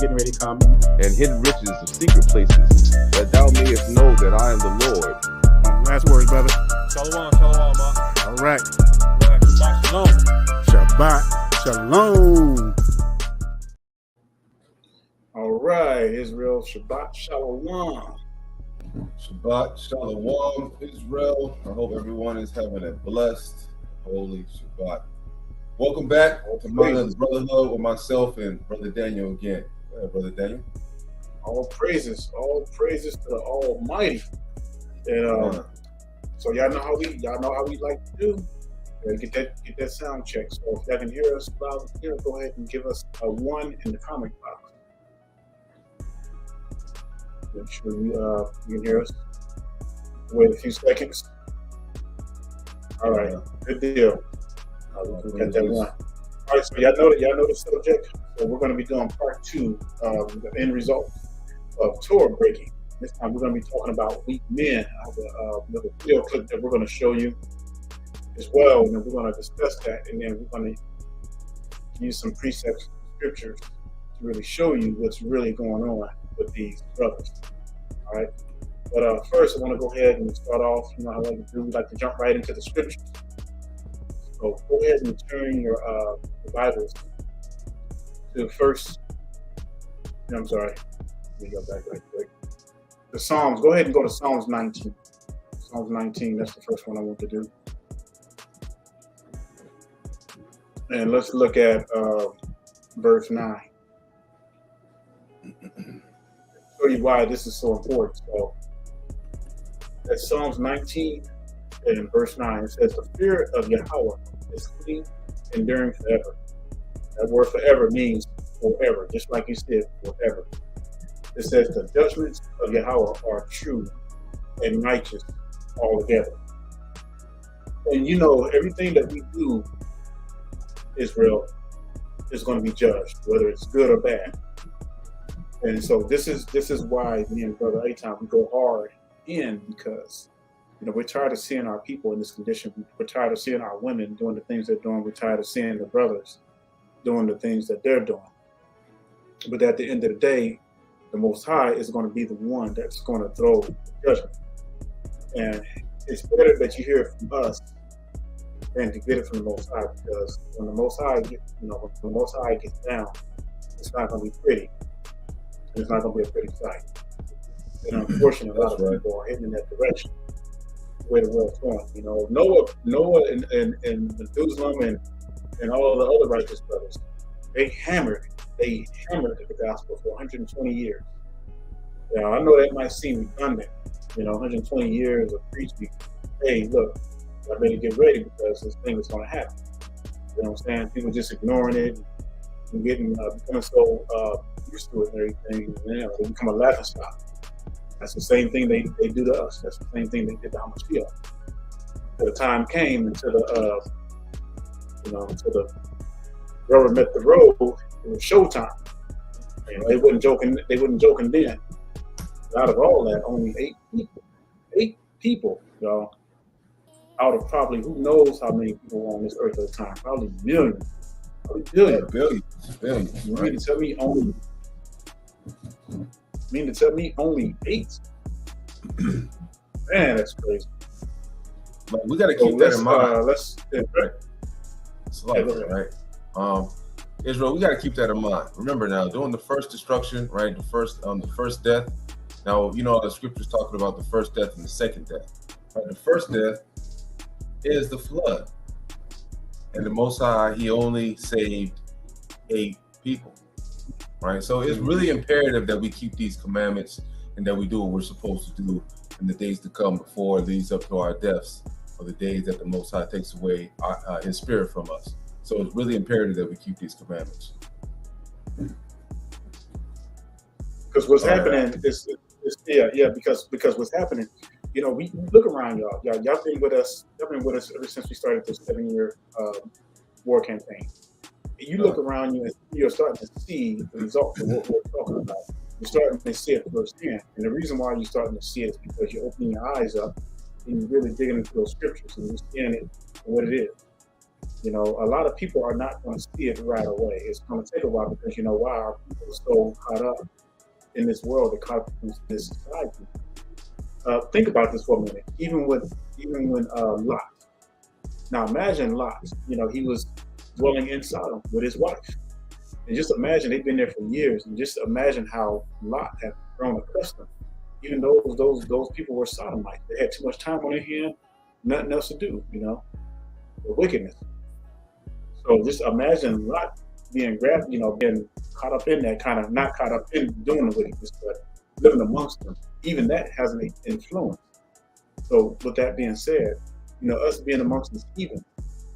getting ready to come. And hidden riches of secret places, that thou mayest know that I am the Lord. Last words, brother. Shalom, shalom, ma. All right. Shabbat shalom. Shabbat shalom. All right, Israel, Shabbat shalom. Shabbat shalom, Israel. I hope everyone is having a blessed, holy Shabbat. Welcome back to the Brotherhood with myself and Brother Daniel again. Brother Daniel. All praises to the Almighty. And so y'all know how we like to do. Get that sound check. So if y'all can hear us loud and clear, go ahead and give us a 1 in the comment box. Make sure you can hear us. Wait a few seconds. All right, good deal. We got that 1. All right, so y'all know the subject. So we're going to be doing part 2 of the end result of Torah breaking. This time we're going to be talking about weak men. I have a video clip that we're going to show you as well, and then we're going to discuss that, and then we're going to use some precepts scriptures to really show you what's really going on with these brothers. All right, but first I want to go ahead and start off. You know how I like to do. We like to jump right into the scriptures. So go ahead and turn your Bibles to first. I'm sorry. Let me go back right quick. The Psalms. Go ahead and go to Psalms 19. Psalms 19. That's the first one I want to do. And let's look at verse 9. Show you why this is so important. So that's Psalms 19 and verse 9. It says, "The fear of Yahweh is clean, enduring forever." That word forever means forever, just like you said, forever. It says the judgments of Yahweh are true and righteous altogether. And you know, everything that we do, Israel, is going to be judged, whether it's good or bad. And so this is why me and Brother Aitan, we go hard in, because we're tired of seeing our people in this condition. We're tired of seeing our women doing the things they're doing. We're tired of seeing the brothers doing the things that they're doing. But at the end of the day, the Most High is going to be the one that's going to throw the judgment. And it's better that you hear it from us than to get it from the Most High, because when the Most High gets down, it's not going to be pretty. It's not going to be a pretty sight. And unfortunately, a lot of people are heading in that direction, where the world's going. Noah and Methuselah and all the other righteous brothers, they hammered the gospel for 120 years. Now, I know that might seem redundant, 120 years of preaching. Hey, look, I better get ready, because this thing is going to happen. You know what I'm saying? People just ignoring it and becoming so used to it and everything. They become a laughing stock. That's the same thing they do to us. That's the same thing they did to Hamashiach. Till the time came, until the rubber met the road, it was showtime. They wasn't joking. They wasn't joking then. Out of all that, only 8 people, y'all. Out of probably who knows how many people were on this earth at the time, probably millions, probably billions. You mean to tell me only 8? Man, that's crazy. But we got to keep that in mind. Right? Israel, we got to keep that in mind. Remember now, during the first destruction, right? The first death. Now the scriptures talking about the first death and the second death. Right? The first death is the flood, and the Most High, He only saved 8 people, right? So it's really imperative that we keep these commandments and that we do what we're supposed to do in the days to come before it leads up to our deaths, or the days that the Most High takes away His spirit from us. So it's really imperative that we keep these commandments. Because what's happening is because what's happening. We look around, y'all. Y'all been with us. Y'all been with us ever since we started this 7-year war campaign. You look around you, and you're starting to see the results of what we're talking about. You're starting to see it firsthand, and the reason why you're starting to see it is because you're opening your eyes up and you're really digging into those scriptures and you're seeing it for what it is. You know, a lot of people are not going to see it right away. It's going to take a while because you know why our people are so caught up in this world, they're caught up in this society. Think about this for a minute. Even when Lot. Now imagine Lot. You know, he was dwelling in Sodom with his wife, and just imagine they've been there for years, and just imagine how Lot had grown accustomed. Even though those people were sodomites, they had too much time on their hand, nothing else to do. You know, the wickedness. So just imagine Lot being grabbed, you know, being caught up in that kind of, not caught up in doing the wickedness, but living amongst them. Even that has an influence. So with that being said, you know, us being amongst the heathen,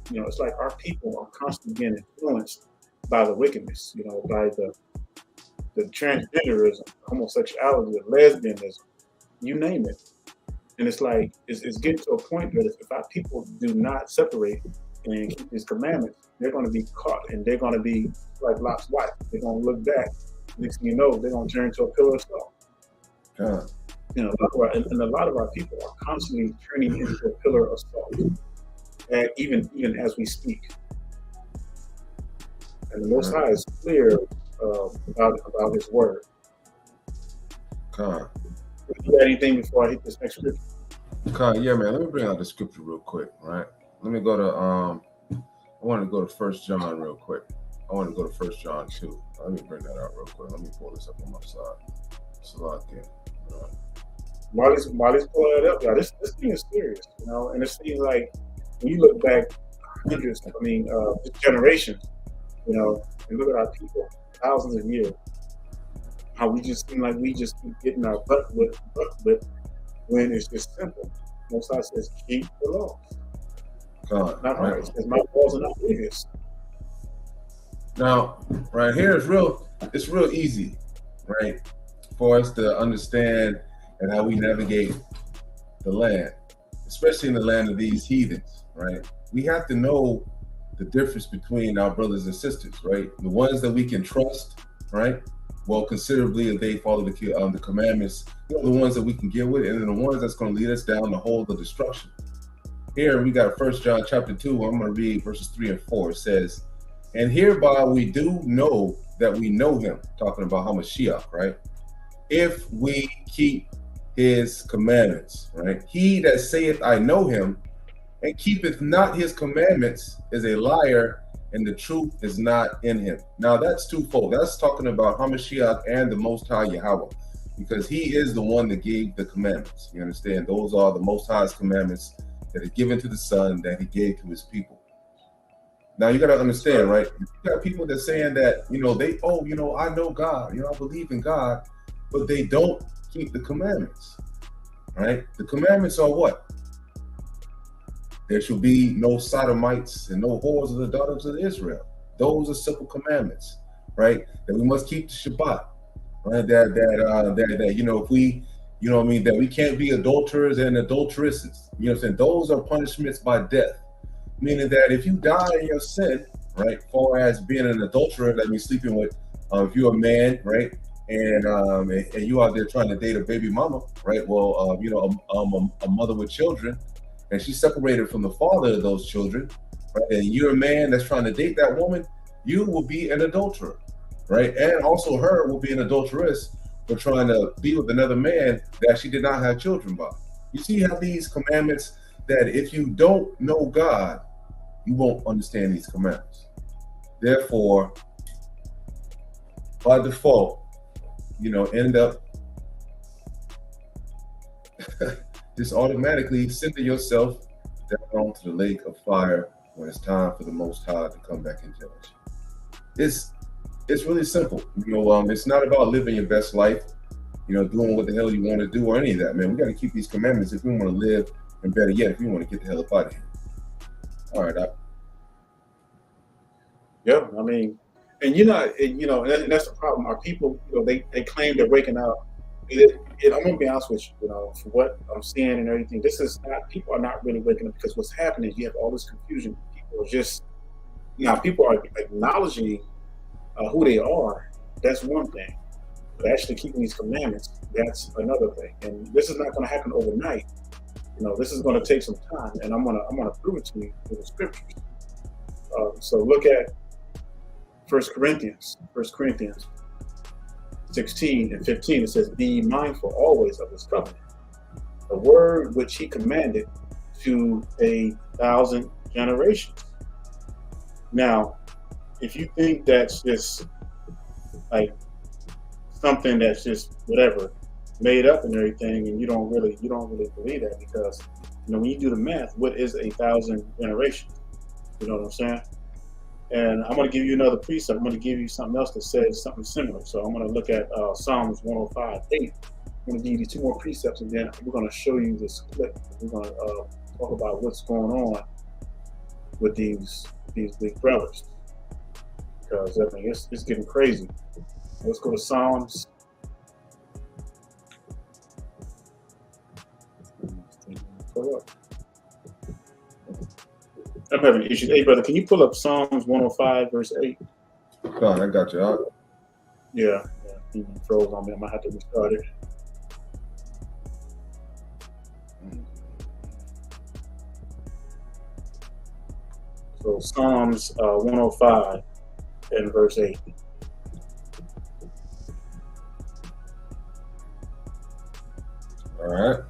you know, it's like our people are constantly being influenced by the wickedness, you know, by the transgenderism, homosexuality, the lesbianism, you name it. And it's like, it's getting to a point that if our people do not separate and keep these commandments, they're going to be caught, and they're going to be like Lot's wife. They're going to look back. Next thing you know, they're going to turn into a pillar of salt. You know, a lot of our people are constantly turning into a pillar of salt, and even as we speak. And the Most High is clear about His word. Con. You got anything before I hit this next scripture? Yeah, man. Let me bring out the scripture real quick, right? Let me go to I want to go to 1 John real quick. I want to go to 1 John 2. Let me bring that out real quick. Let me pull this up on my side. It's locked in. While he's pulling it up, y'all, this thing is serious, you know. And it seems like when you look back hundreds, generations, you know, and look at our people, thousands of years, how we just seem like we just keep getting our butt whipped when it's just simple. Most High says, keep the law. Not hard. It says, my laws are not grievous. Now, right here is it's real easy, right, for us to understand and how we navigate the land, especially in the land of these heathens, right? We have to know the difference between our brothers and sisters, right? The ones that we can trust, right? Well, considerably if they follow the commandments, you know, the ones that we can get with, and then the ones that's going to lead us down the hole of destruction. Here we got 1 John chapter 2. I'm going to read verses 3 and 4. It says, and hereby we do know that we know him, talking about Hamashiach, right? If we keep his commandments, right? He that saith, I know him, and keepeth not his commandments is a liar, and the truth is not in him. Now that's twofold. That's talking about Hamashiach and the Most High Yahweh, because he is the one that gave the commandments. You understand? Those are the Most High's commandments that are given to the Son that he gave to his people. Now you got to understand, right? You got people that saying that, you know, I know God, you know, I believe in God, but they don't keep the commandments, right? The commandments are what? There shall be no sodomites and no whores of the daughters of Israel. Those are simple commandments, right? That we must keep the Shabbat, right? That you know, if we, you know what I mean, that we can't be adulterers and adulteresses. You know what I'm saying? Those are punishments by death. Meaning that if you die in your sin, right, far as being an adulterer, that means sleeping with, if you're a man, right, and you out there trying to date a baby mama, right? Well, you know, a mother with children, and she's separated from the father of those children, right? And you're a man that's trying to date that woman, you will be an adulterer, right? And also her will be an adulteress for trying to be with another man that she did not have children by. You see how these commandments, that if you don't know God, you won't understand these commandments. Therefore, by default, you know, end up just automatically sending yourself down to the lake of fire when it's time for the Most High to come back and judge. It's really simple. You know, it's not about living your best life, you know, doing what the hell you want to do or any of that, man. We got to keep these commandments if we want to live, and better yet, if we want to get the hell up out of here. All right, Doc. Yeah, I mean, and that's the problem. Our people, you know, they claim they're waking up. I'm gonna be honest with you, you know, for what I'm seeing and everything. People are not really waking up, because what's happening is you have all this confusion. People are just, people are acknowledging who they are. That's one thing, but actually keeping these commandments, that's another thing. And this is not going to happen overnight. You know, this is going to take some time, and I'm gonna prove it to you through the scriptures. So look at 1 Corinthians 16 and 15. It says, "Be mindful always of his covenant, the word which he commanded to 1,000 generations." Now, if you think that's just like something that's just whatever made up and everything, and you don't really believe that, because when you do the math, what is 1,000 generations? You know what I'm saying? And I'm going to give you another precept. I'm going to give you something else that says something similar. So I'm going to look at Psalms 105:8. I'm going to give you 2 more precepts, and then we're going to show you this clip. We're going to talk about what's going on with these big brothers, because I mean it's getting crazy. Let's go to Psalms. I'm having issues. Hey, brother, can you pull up Psalms 105 verse 8? Con, I got you. Yeah, he froze on me. I might have to restart it. So Psalms 105 and verse 8. All right.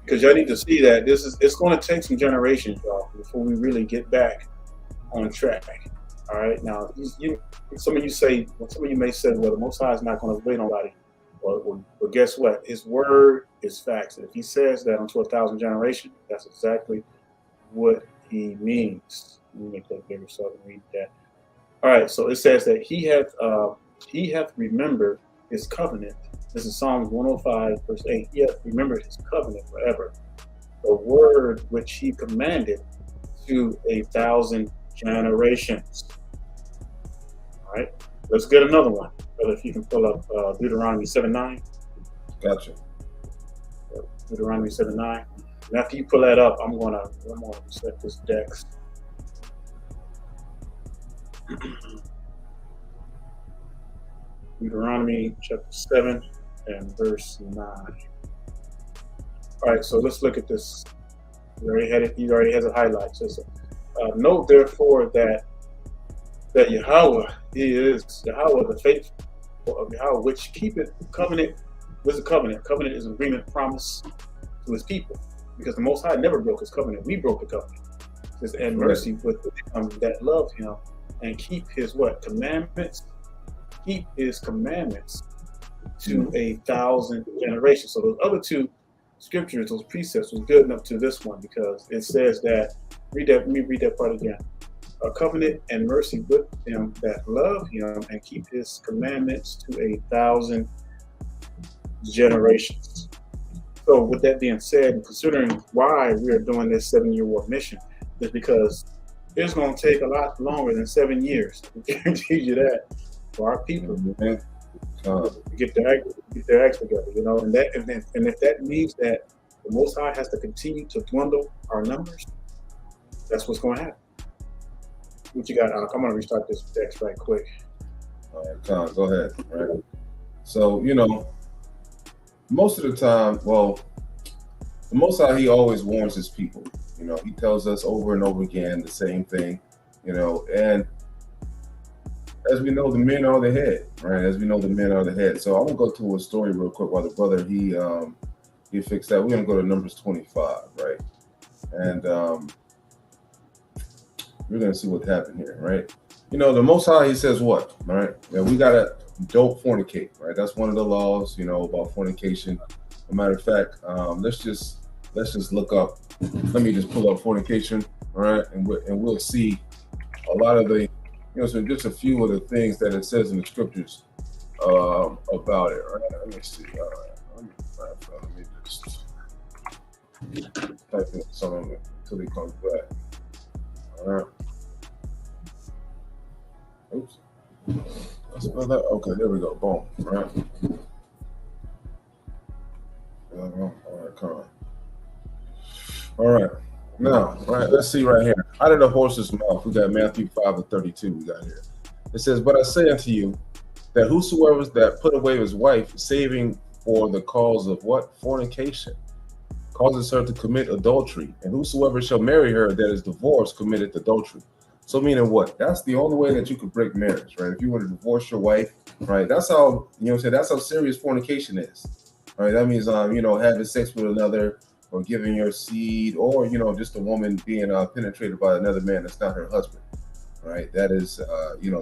Because y'all need to see that it's going to take some generations, y'all, before we really get back on track. All right. Now, some of you may say, well, the Most High is not going to wait on nobody. Well, guess what? His word is facts. If he says that unto 1,000 generations, that's exactly what he means. Let me make that bigger so I can read that. All right. So it says that he hath remembered his covenant. This is Psalms 105, verse 8. He hath remembered his covenant forever, the word which he commanded to 1,000 generations. All right, let's get another one. Brother, if you can pull up Deuteronomy 7:9. Gotcha. Deuteronomy 7:9. And after you pull that up, I'm gonna set this Dex. Deuteronomy chapter 7 and verse 9. All right, so let's look at this. He already has a highlight. It says, "Note therefore that Yahweh, he is Yahweh, the faithful of Yahweh, which keepeth covenant." What's a covenant? Covenant is an agreement, promise to his people, because the Most High never broke his covenant. We broke the covenant. It says, "And mercy with them that love him, and keep his" what? Commandments. Keep his commandments to 1,000 generations. So those other 2 scriptures, those precepts, was good enough to this one, because it says that, let me read that part again. "A covenant and mercy with them that love him, and keep his commandments to 1,000 generations." So with that being said, and considering why we are doing this 7-year war mission, is because it's going to take a lot longer than 7 years. I guarantee you that, for our people to get their acts together, and if that means that the Most High has to continue to dwindle our numbers, that's what's going to happen. What you got, Alec? I'm going to restart this text right quick. All right, Con, go ahead. Right. So, most of the time, well, the Most High, he always warns his people. He tells us over and over again the same thing, and as we know, the men are the head, right? As we know, the men are the head. So I'm gonna go to a story real quick while the brother he fixed that. We're gonna go to Numbers 25, right? And we're gonna see what happened here, right? The Most High, he says what, all right? And we gotta don't fornicate, right? That's one of the laws, about fornication. As a matter of fact, let's just look up. Let me just pull up fornication, all right? And we'll see a lot of the. So just a few of the things that it says in the scriptures about it. Right? Let me see. Let me just type in some of it until he comes back. All right. Oops. Let's spell that. Okay, there we go. Boom. All right. All right, come on. All right. Now, right, let's see right here. Out of the horse's mouth, we got Matthew 5:32. We got here. It says, "But I say unto you, that whosoever that put away his wife, saving for the cause of what? Fornication, causes her to commit adultery. And whosoever shall marry her that is divorced committeth adultery." So meaning what? That's the only way that you could break marriage, right? If you were to divorce your wife, right? That's how, that's how serious fornication is, right? That means, having sex with another, or giving your seed, or, just a woman being penetrated by another man that's not her husband, right? That is,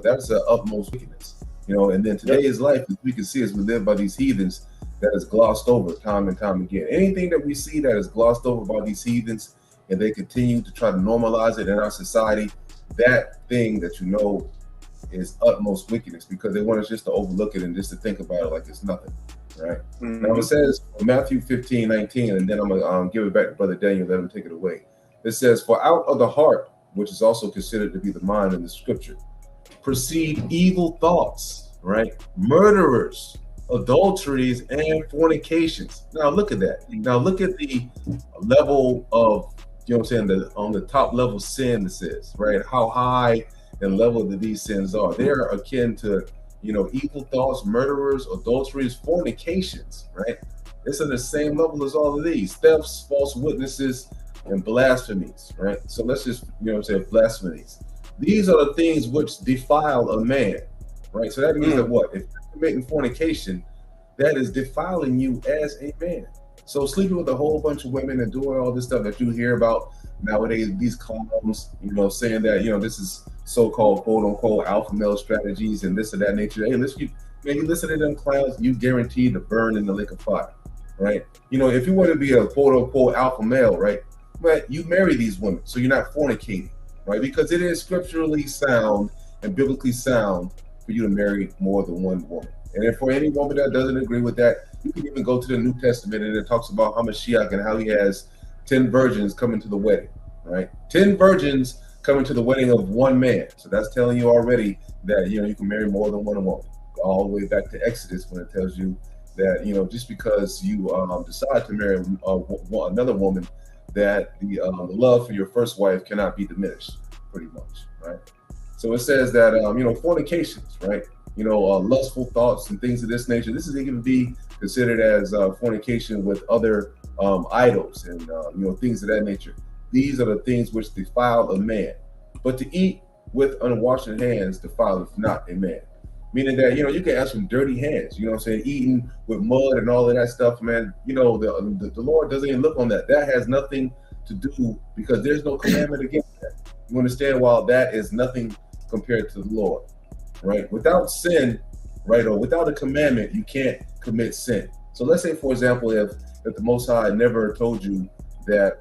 that's the utmost wickedness, and then today's life, as we can see, as we live by these heathens, that is glossed over time and time again. Anything that we see that is glossed over by these heathens, and they continue to try to normalize it in our society, that thing that is utmost wickedness, because they want us just to overlook it and just to think about it like it's nothing, right? Mhm. Now it says Matthew 15:19, and then I'm gonna give it back to Brother Daniel, let him take it away. It says, "For out of the heart, which is also considered to be the mind in the scripture, proceed evil thoughts," right? "Murderers, adulteries, and fornications." Now look at that. Now look at the level of, on the top level sin this is, right? How high and level that these sins are. They are akin to, evil thoughts, murderers, adulteries, fornications, right? It's on the same level as all of these. Thefts, false witnesses, and blasphemies, right? So let's just, blasphemies. These are the things which defile a man, right? So that means that what? If you're committing fornication, that is defiling you as a man. So sleeping with a whole bunch of women and doing all this stuff that you hear about nowadays, these clowns, saying that, this is so-called quote unquote alpha male strategies and this and that nature. Hey, you listen to them clowns, you guaranteed to burn in the lake of fire, right? If you want to be a quote unquote alpha male, right? But you marry these women, so you're not fornicating, right? Because it is scripturally sound and biblically sound for you to marry more than one woman. And if for any woman that doesn't agree with that, you can even go to the New Testament, and it talks about Hamashiach and how he has 10 virgins coming to the wedding, right? 10 virgins coming to the wedding of one man. So that's telling you already that, you can marry more than one woman. All the way back to Exodus, when it tells you that, just because you decide to marry another woman, that the love for your first wife cannot be diminished, pretty much, right? So it says that, fornications, right? Lustful thoughts and things of this nature. This is even be considered as fornication with other idols and things of that nature. These are the things which defile a man. But to eat with unwashed hands defileth not a man. Meaning that, you can have some dirty hands, eating with mud and all of that stuff, man. The Lord doesn't even look on that. That has nothing to do, because there's no commandment against that. You understand? While that is nothing compared to the Lord, right? Without sin, right, or without a commandment, you can't commit sin. So let's say, for example, if the Most High never told you that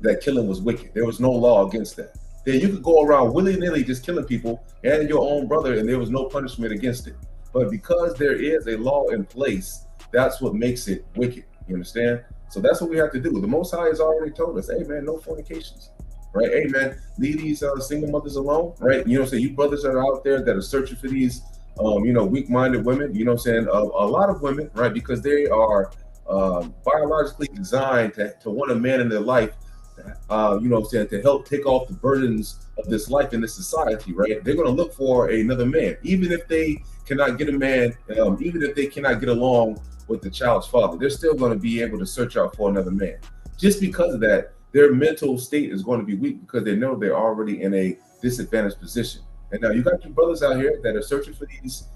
that killing was wicked, there was no law against that, then you could go around willy-nilly just killing people and your own brother, and there was no punishment against it. But because there is a law in place, that's what makes it wicked. You understand? So that's what we have to do. The Most High has already told us, hey man, no fornications, right? Hey man, leave these single mothers alone, right? You brothers that are out there that are searching for these, weak-minded women, a lot of women, right? Because they are biologically designed to want a man in their life, to help take off the burdens of this life in this society, right? They're going to look for another man, even if they cannot get a man, even if they cannot get along with the child's father, they're still going to be able to search out for another man. Just because of that, their mental state is going to be weak, because they know they're already in a disadvantaged position. And now you got your brothers out here that are searching for these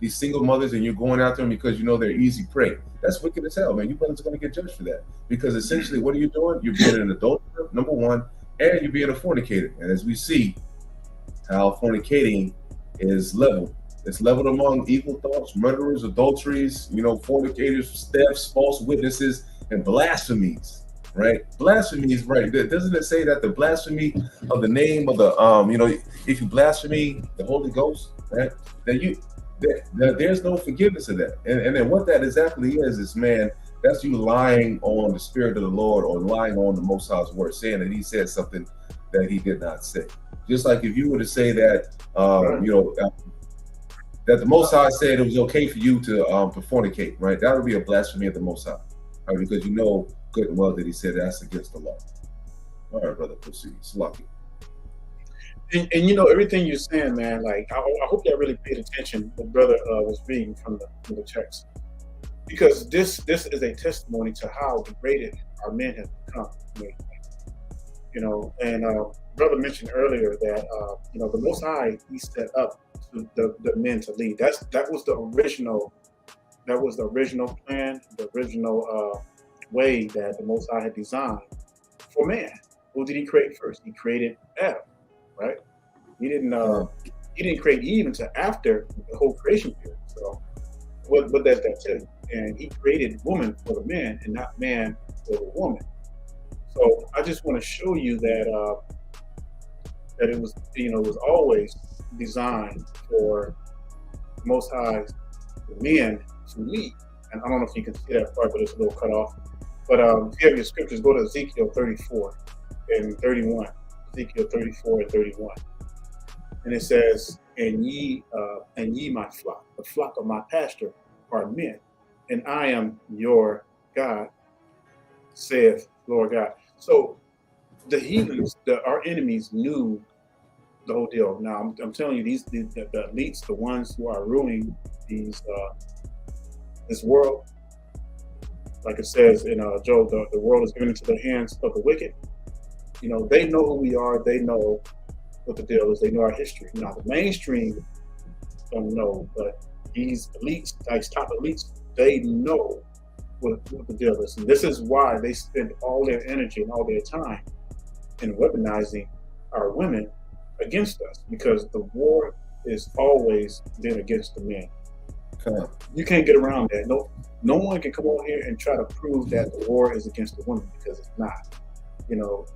single mothers, and you're going after them because they're easy prey. That's wicked as hell, man. You brothers are going to get judged for that, because essentially, what are you doing? You're being an adulterer, number one, and you're being a fornicator. And as we see, how fornicating is leveled. It's leveled among evil thoughts, murderers, adulteries, fornicators, thefts, false witnesses, and blasphemies, right? Blasphemies, right? Doesn't it say that the blasphemy of the name of the, if you blaspheme the Holy Ghost, right, then there's no forgiveness of that. And then what that exactly is, man, that's you lying on the Spirit of the Lord, or lying on the Most High's word, saying that he said something that he did not say. Just like if you were to say that, that the Most High said it was okay for you to fornicate, right? That would be a blasphemy of the Most High, right? Because good and well that he said that's against the law. All right, brother, proceed. Salaki. And everything you're saying, man, like I hope that really paid attention. The brother was reading from the text, because this is a testimony to how degraded our men have become. You know, and brother mentioned earlier that you know, the Most High, He set up the men to lead. That was the original plan, the original way that the Most High had designed for man. Who did He create first? He created Adam, right? He didn't create Eve until after the whole creation period. So what does that tell you? And He created woman for the man and not man for the woman. So I just want to show you that that it was, you know, it was always designed for the Most High men to lead. And I don't know if you can see that part, but it's a little cut off. But if you have your scriptures, go to Ezekiel 34 and 31. Ezekiel 34 and 31. And it says, and ye my flock, the flock of my pasture are men, and I am your God, saith Lord God. So the heathens, our enemies, knew the whole deal. Now I'm telling you, the elites, the ones who are ruling this world, like it says in Job, the world is given into the hands of the wicked. You know, they know who we are. They know what the deal is. They know our history. Now the mainstream don't know, but these elites, these top elites, they know what the deal is. And this is why they spend all their energy and all their time in weaponizing our women against us, because the war is always been against the men. Okay. You can't get around that. No one can come on here and try to prove that the war is against the women, because it's not. You know,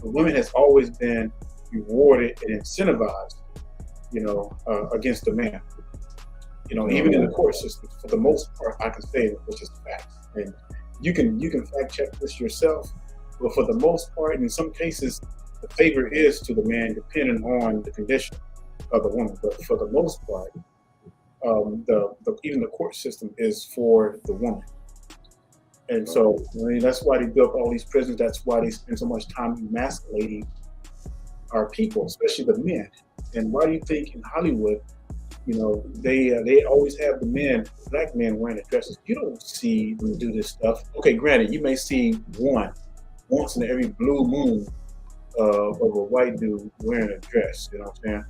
the women has always been rewarded and incentivized, you know, against the man. You know, even in the court system, for the most part, I can say it, which is facts. And you can fact check this yourself, but for the most part, in some cases, the favor is to the man, depending on the condition of the woman. But for the most part, even the court system is for the woman. And so, I mean, that's why they built all these prisons. That's why they spend so much time emasculating our people, especially the men. And why do you think in Hollywood, you know, they always have the men, black men, wearing the dresses? You don't see them do this stuff. Okay, granted, you may see once in every blue moon of a white dude wearing a dress. You know what I'm saying?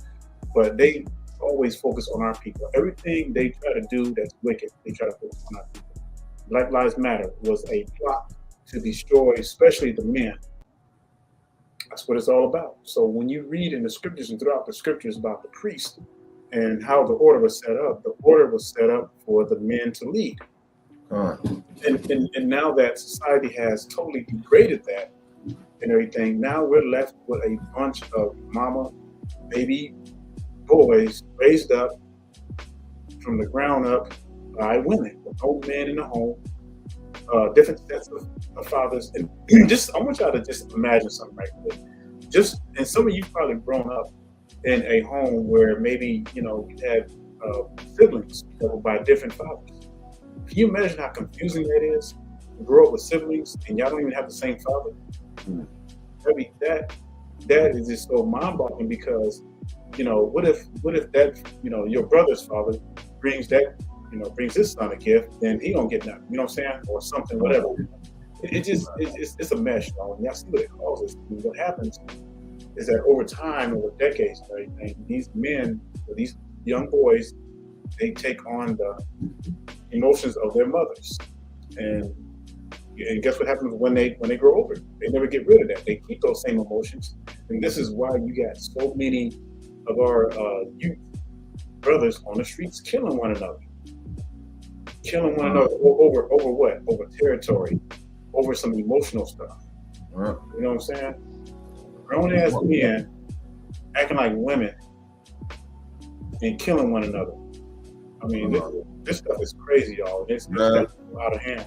But they always focus on our people. Everything they try to do that's wicked, they try to focus on our people. Black Lives Matter was a plot to destroy, especially the men. That's what it's all about. So when you read in the scriptures and throughout the scriptures about the priest and how the order was set up, the order was set up for the men to lead. And now that society has totally degraded that and everything, now we're left with a bunch of mama, baby boys raised up from the ground up by women, with no men in the home, different sets of fathers. And just, I want y'all to just imagine something right there. Just, and some of you probably grown up in a home where maybe, you know, you had siblings that were by different fathers. Can you imagine how confusing that is? To grow up with siblings and y'all don't even have the same father? I mean, that is just so mind-boggling, because, you know, what if that, you know, your brother's father brings his son a gift, then he don't get nothing, you know what I'm saying? Or something, whatever. It's a mess, y'all. And y'all see what it causes. And what happens is that over time, over decades and everything, these men, or these young boys, they take on the emotions of their mothers. And guess what happens when they grow older? They never get rid of that. They keep those same emotions. And this is why you got so many of our youth brothers on the streets killing one another. Over what? Over territory, over some emotional stuff. Right. You know what I'm saying? Grown ass men acting like women and killing one another. I mean, this stuff is crazy, y'all. It's out of hand.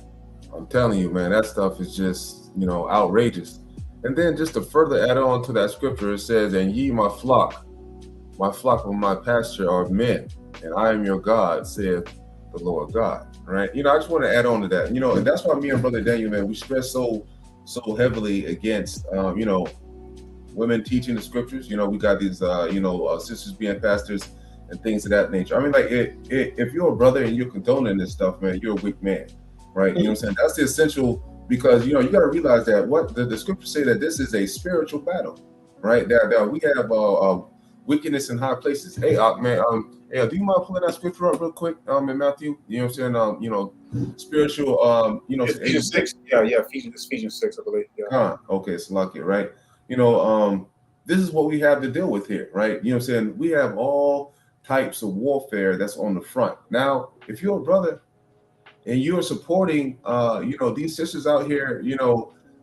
I'm telling you, man, that stuff is just, you know, outrageous. And then just to further add on to that scripture, it says, and ye my flock of my pasture are men, and I am your God, saith the Lord God. Right? You know, I just want to add on to that. You know, and that's why me and Brother Daniel, man, we stress so heavily against, you know, women teaching the scriptures. You know, we got these, sisters being pastors and things of that nature. I mean, like, if you're a brother and you're condoning this stuff, man, you're a weak man, right? You know what I'm saying? That's the essential because you got to realize that what the scriptures say that this is a spiritual battle, right? That we have wickedness in high places. Hey, man, hey, do you mind pulling that scripture up real quick? In Matthew, you know what I'm saying? Spiritual, Ephesians 6. Yeah, Ephesians 6, I believe. Yeah. Okay, it's lucky, right? This is what we have to deal with here, right? You know what I'm saying? We have all types of warfare that's on the front. Now, if you're a brother and you're supporting these sisters out here,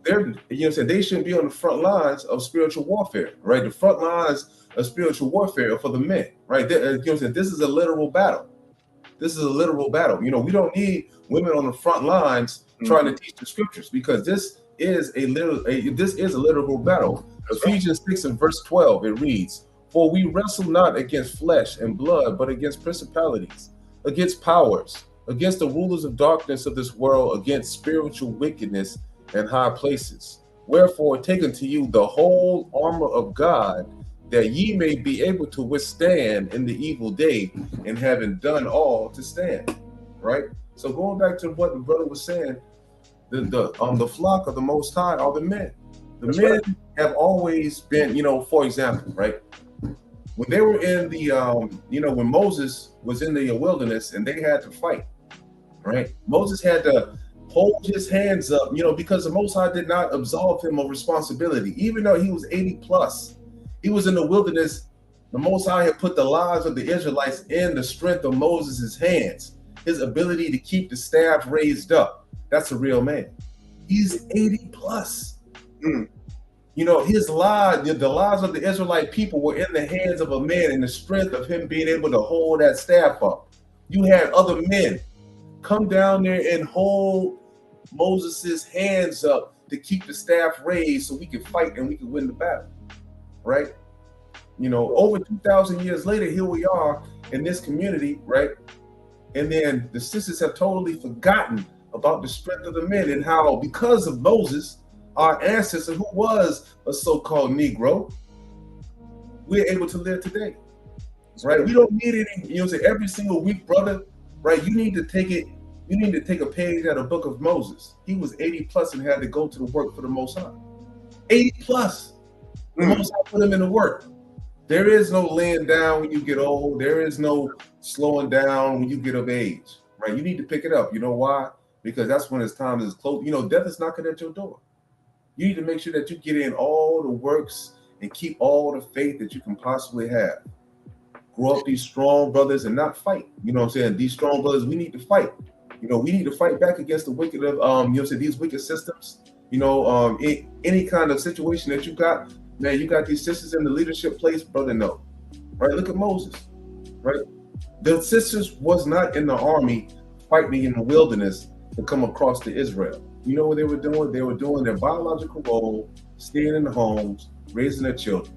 they're they shouldn't be on the front lines of spiritual warfare, right? The front lines of spiritual warfare are for the men, right? This is a literal battle. This is a literal battle. We don't need women on the front lines trying to teach the scriptures, because this is a literal battle. Ephesians 6 and verse 12, it reads, "For we wrestle not against flesh and blood, but against principalities, against powers, against the rulers of darkness of this world, against spiritual wickedness in high places. Wherefore take unto you the whole armor of God, that ye may be able to withstand in the evil day, and having done all to stand." Right? So going back to what the brother was saying, the flock of the Most High are the men. The men have always been, for example, right? When they were in the, when Moses was in the wilderness and they had to fight, right? Moses had to hold his hands up, because the Most High did not absolve him of responsibility. Even though he was 80 plus, he was in the wilderness. The Most High had put the lives of the Israelites in the strength of Moses' hands, his ability to keep the staff raised up. That's a real man. He's 80 plus. His lives, the lives of the Israelite people were in the hands of a man, in the strength of him being able to hold that staff up. You had other men come down there and hold Moses' hands up to keep the staff raised so we could fight and we could win the battle, right? Over 2,000 years later, here we are in this community, right? And then the sisters have totally forgotten about the strength of the men, and how, because of Moses, our ancestor, who was a so-called Negro, we're able to live today, right? We don't need any, every single week, brother, right? You need to take a page out of the book of Moses. He was 80 plus and had to go to the work for the Most High. 80 plus. The Most High put him in the work. There is no laying down when you get old. There is no slowing down when you get of age, right? You need to pick it up. You know why? Because that's when his time is close. Death is knocking at your door. You need to make sure that you get in all the works and keep all the faith that you can possibly have. Grow up these strong brothers and not fight. These strong brothers, we need to fight. We need to fight back against the wicked of these wicked systems. Any kind of situation that you got, man, you got these sisters in the leadership place, brother. No, right? Look at Moses, right? The sisters was not in the army fighting in the wilderness to come across to Israel. You know what they were doing? They were doing their biological role, staying in the homes, raising their children,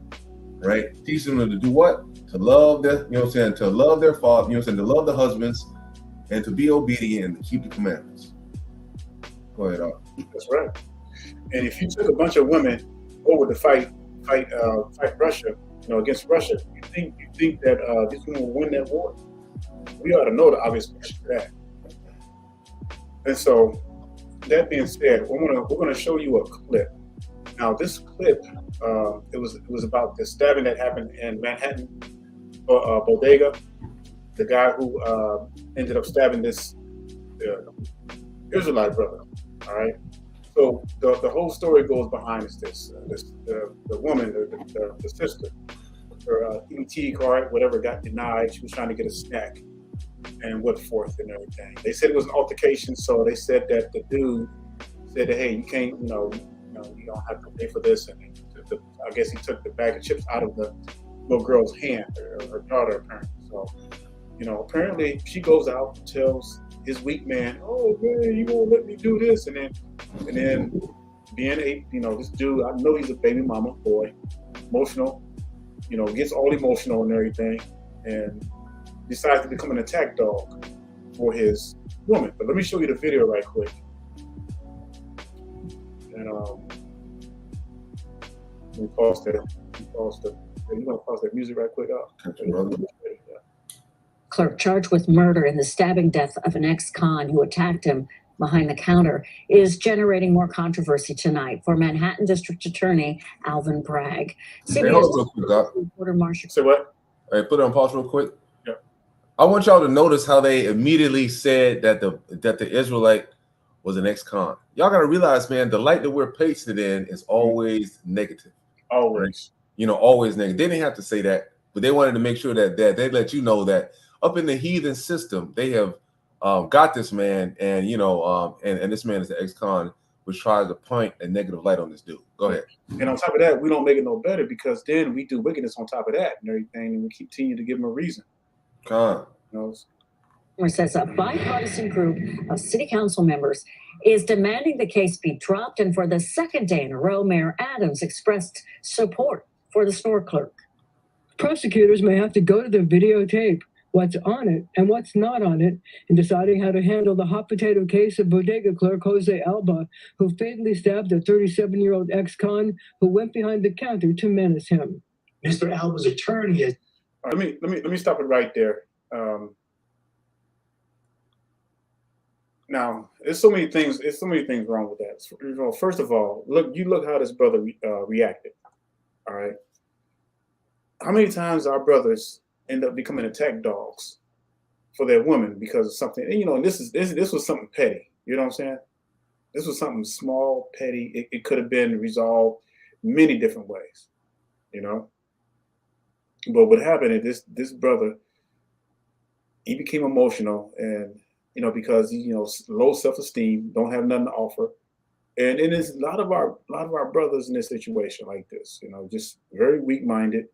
right? Teaching them to do what? To love their, to love their father, to love the husbands, and to be obedient and to keep the commandments. Go ahead, Art. That's right. And if you took a bunch of women over to fight Russia, against Russia, you think that these women will win that war? We ought to know the obvious question for that. And so, that being said, we're gonna show you a clip. Now, this clip, it was about the stabbing that happened in Manhattan bodega. The guy who ended up stabbing this Israelite brother. All right. So the whole story goes behind the woman, the sister, her ET card, whatever, got denied. She was trying to get a snack and went forth and everything. They said it was an altercation, so they said that the dude said that, hey, you can't, you don't have to pay for this. And I guess he took the bag of chips out of the little girl's hand, her daughter apparently. So, apparently she goes out and tells his weak man, oh man, you won't let me do this, and then being this dude, I know he's a baby mama boy, emotional, gets all emotional and everything, and decides to become an attack dog for his woman. But let me show you the video right quick. And let me pause that. You want to pause that music right quick? Clerk charged with murder in the stabbing death of an ex-con who attacked him behind the counter is generating more controversy tonight for Manhattan District Attorney Alvin Bragg. Hey, hold on real quick, Doc. Reporter Marshall. Say what? Hey, put it on pause real quick. Yeah. I want y'all to notice how they immediately said that the Israelite was an ex-con. Y'all gotta realize, man, the light that we're pasted in is always negative. Always. Right? Always negative. They didn't have to say that, but they wanted to make sure that they let you know that up in the heathen system, they have got this man, and and this man is the ex-con, which tries to point a negative light on this dude. Go ahead. And on top of that, we don't make it no better because then we do wickedness on top of that and everything, and we continue to give them a reason. Con. Says a bipartisan group of city council members is demanding the case be dropped, and for the second day in a row, Mayor Adams expressed support for the store clerk. Prosecutors may have to go to the videotape what's on it and what's not on it in deciding how to handle the hot potato case of bodega clerk Jose Alba, who fatally stabbed a 37-year-old ex-con who went behind the counter to menace him. Mr. Alba's attorney is. Let me stop it right there. Now, there's so many things wrong with that. First of all, look how this brother reacted. All right. How many times our brothers end up becoming attack dogs for their women because of something? And this was something petty. You know what I'm saying? This was something small, petty. It could have been resolved many different ways. But what happened is this brother, he became emotional, and because low self-esteem, don't have nothing to offer, and there's a lot of our brothers in this situation like this, just very weak-minded,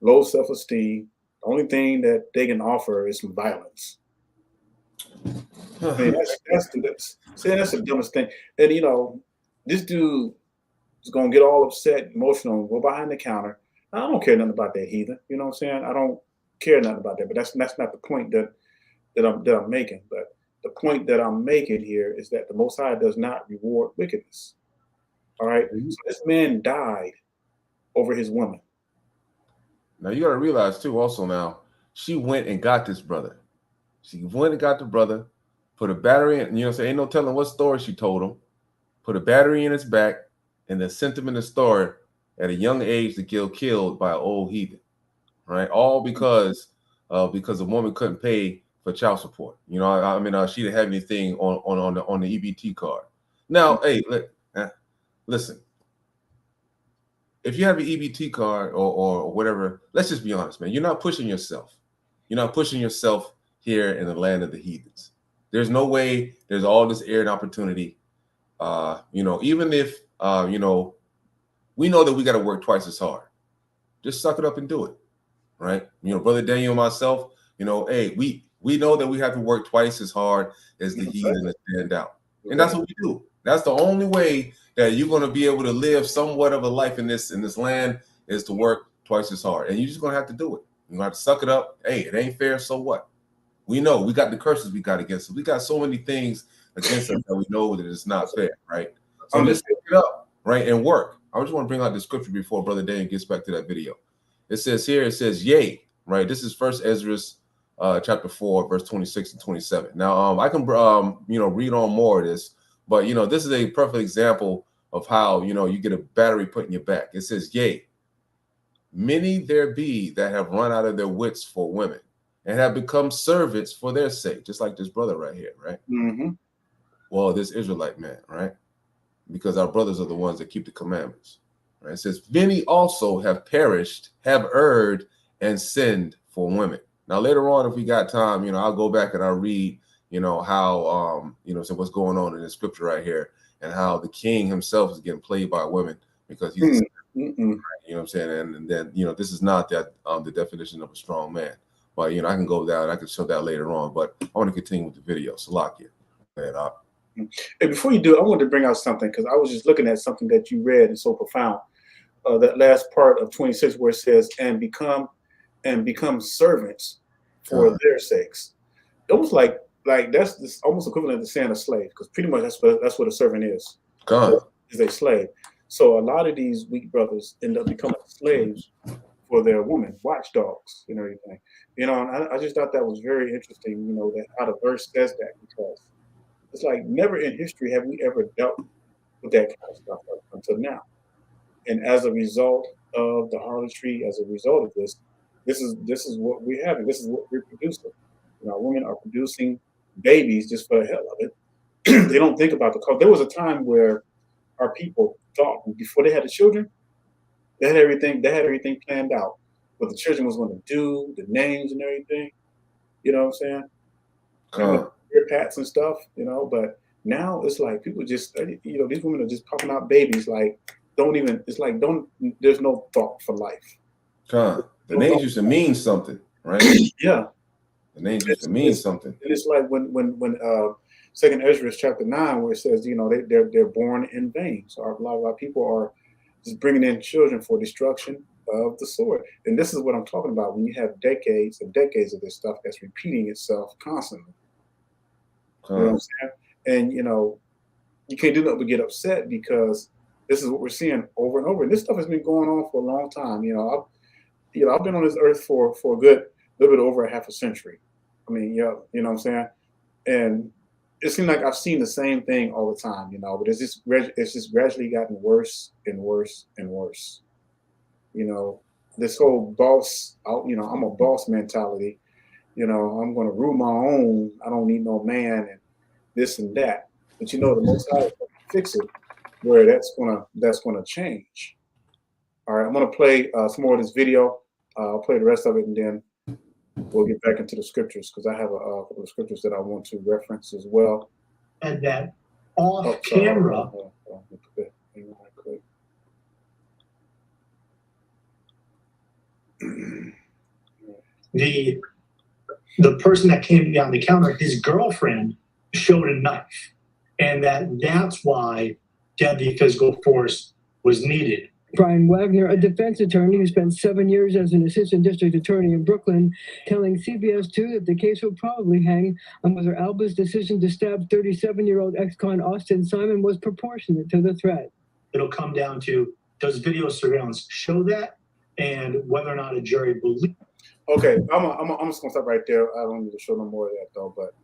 low self-esteem. The only thing that they can offer is some violence. I mean, that's the dumbest thing. And this dude is gonna get all upset, emotional, and go behind the counter. I don't care nothing about that heathen. You know what I'm saying? I don't care nothing about that. But that's not the point that I'm making. But the point that I'm making here is that the Most High does not reward wickedness. All right. Mm-hmm. So this man died over his woman. Now you got to realize too. Also, now she went and got this brother. She went and got the brother, put a battery in. Ain't no telling what story she told him. Put a battery in his back, and then sent him in the store at a young age to get killed by an old heathen. Right. All because the woman couldn't pay for child support. She didn't have anything on the EBT card. Now, hey, listen. If you have an EBT card or whatever, let's just be honest, man. You're not pushing yourself. You're not pushing yourself here in the land of the heathens. There's no way. There's all this air and opportunity. Even if we know that we got to work twice as hard. Just suck it up and do it, right? Brother Daniel and myself. Hey, we know that we have to work twice as hard as the heathen to stand out. And that's what we do. That's the only way that you're going to be able to live somewhat of a life in this land is to work twice as hard. And you're just going to have to do it. You're going to have to suck it up. Hey, it ain't fair, so what? We know we got the curses we got against us. We got so many things against us that we know that it's not fair, right? So let's pick it up, right, and work. I just want to bring out the scripture before Brother Daniel gets back to that video. It says, yea, right? This is First Ezra chapter 4, verse 26 and 27. Now, I can, read on more of this, but, this is a perfect example of how, you get a battery put in your back. It says, yea, many there be that have run out of their wits for women and have become servants for their sake, just like this brother right here, right? Mm-hmm. Well, this Israelite man, right? Because our brothers are the ones that keep the commandments, right? It says, many also have perished, have erred, and sinned for women. Now, later on, if we got time, I'll go back and I'll read, how, so what's going on in the scripture right here and how the king himself is getting played by women because he's, right, you know what I'm saying? And then, this is not that the definition of a strong man, but, I can go down, I can show that later on, but I want to continue with the video. So lock it. And before you do, I wanted to bring out something because I was just looking at something that you read and so profound. That last part of 26 where it says, and become servants for their sakes. Almost like that's almost equivalent to saying a slave, because pretty much that's what a servant is. Is a slave. So a lot of these weak brothers end up becoming slaves for their women, watchdogs, and everything. And I just thought that was very interesting, that how the verse says that, because It's like never in history have we ever dealt with that kind of stuff until now. And as a result of the harlotry, as a result of this is what we're having. This is what we're producing. You know, women are producing babies just for the hell of it. They don't think about the cost. There was a time where our people thought before they had the children, they had everything planned out. What the children was going to do, the names and everything. You know what I'm saying? Ear pats and stuff, you know, but now it's like people just, you know, these women are just popping out babies like there's no thought for life. The names used to mean something, right? Yeah. The names used to mean something. And it's like when Second Ezra chapter 9, where it says, you know, they're born in vain. So a lot of our people are just bringing in children for destruction of the sword. And this is what I'm talking about when you have decades and decades of this stuff that's repeating itself constantly. You know what I'm saying? And, you know, you can't do nothing but get upset because this is what we're seeing over and over. And this stuff has been going on for a long time. You know, I've been on this earth for a good little bit over a half a century. I mean, yeah, you know what I'm saying? And it seems like I've seen the same thing all the time, you know, but it's just gradually gotten worse and worse and worse. You know, this whole boss out, you know, I'm a boss mentality. You know, I'm going to rule my own. I don't need no man and this and that. But you know, the Most High fix it where that's gonna change. All right, I'm gonna play some more of this video. I'll play the rest of it and then we'll get back into the scriptures because I have a couple of scriptures that I want to reference as well. And that off camera. The person that came behind the counter, his girlfriend showed a knife, and that's why deadly physical force was needed. Brian Wagner, a defense attorney who spent 7 years as an assistant district attorney in Brooklyn, telling CBS 2 that the case will probably hang on whether Alba's decision to stab 37-year-old ex-con Austin Simon was proportionate to the threat. It'll come down to, does video surveillance show that, and whether or not a jury believes. Okay, I'm just gonna stop right there. I don't need to show no more of that though. But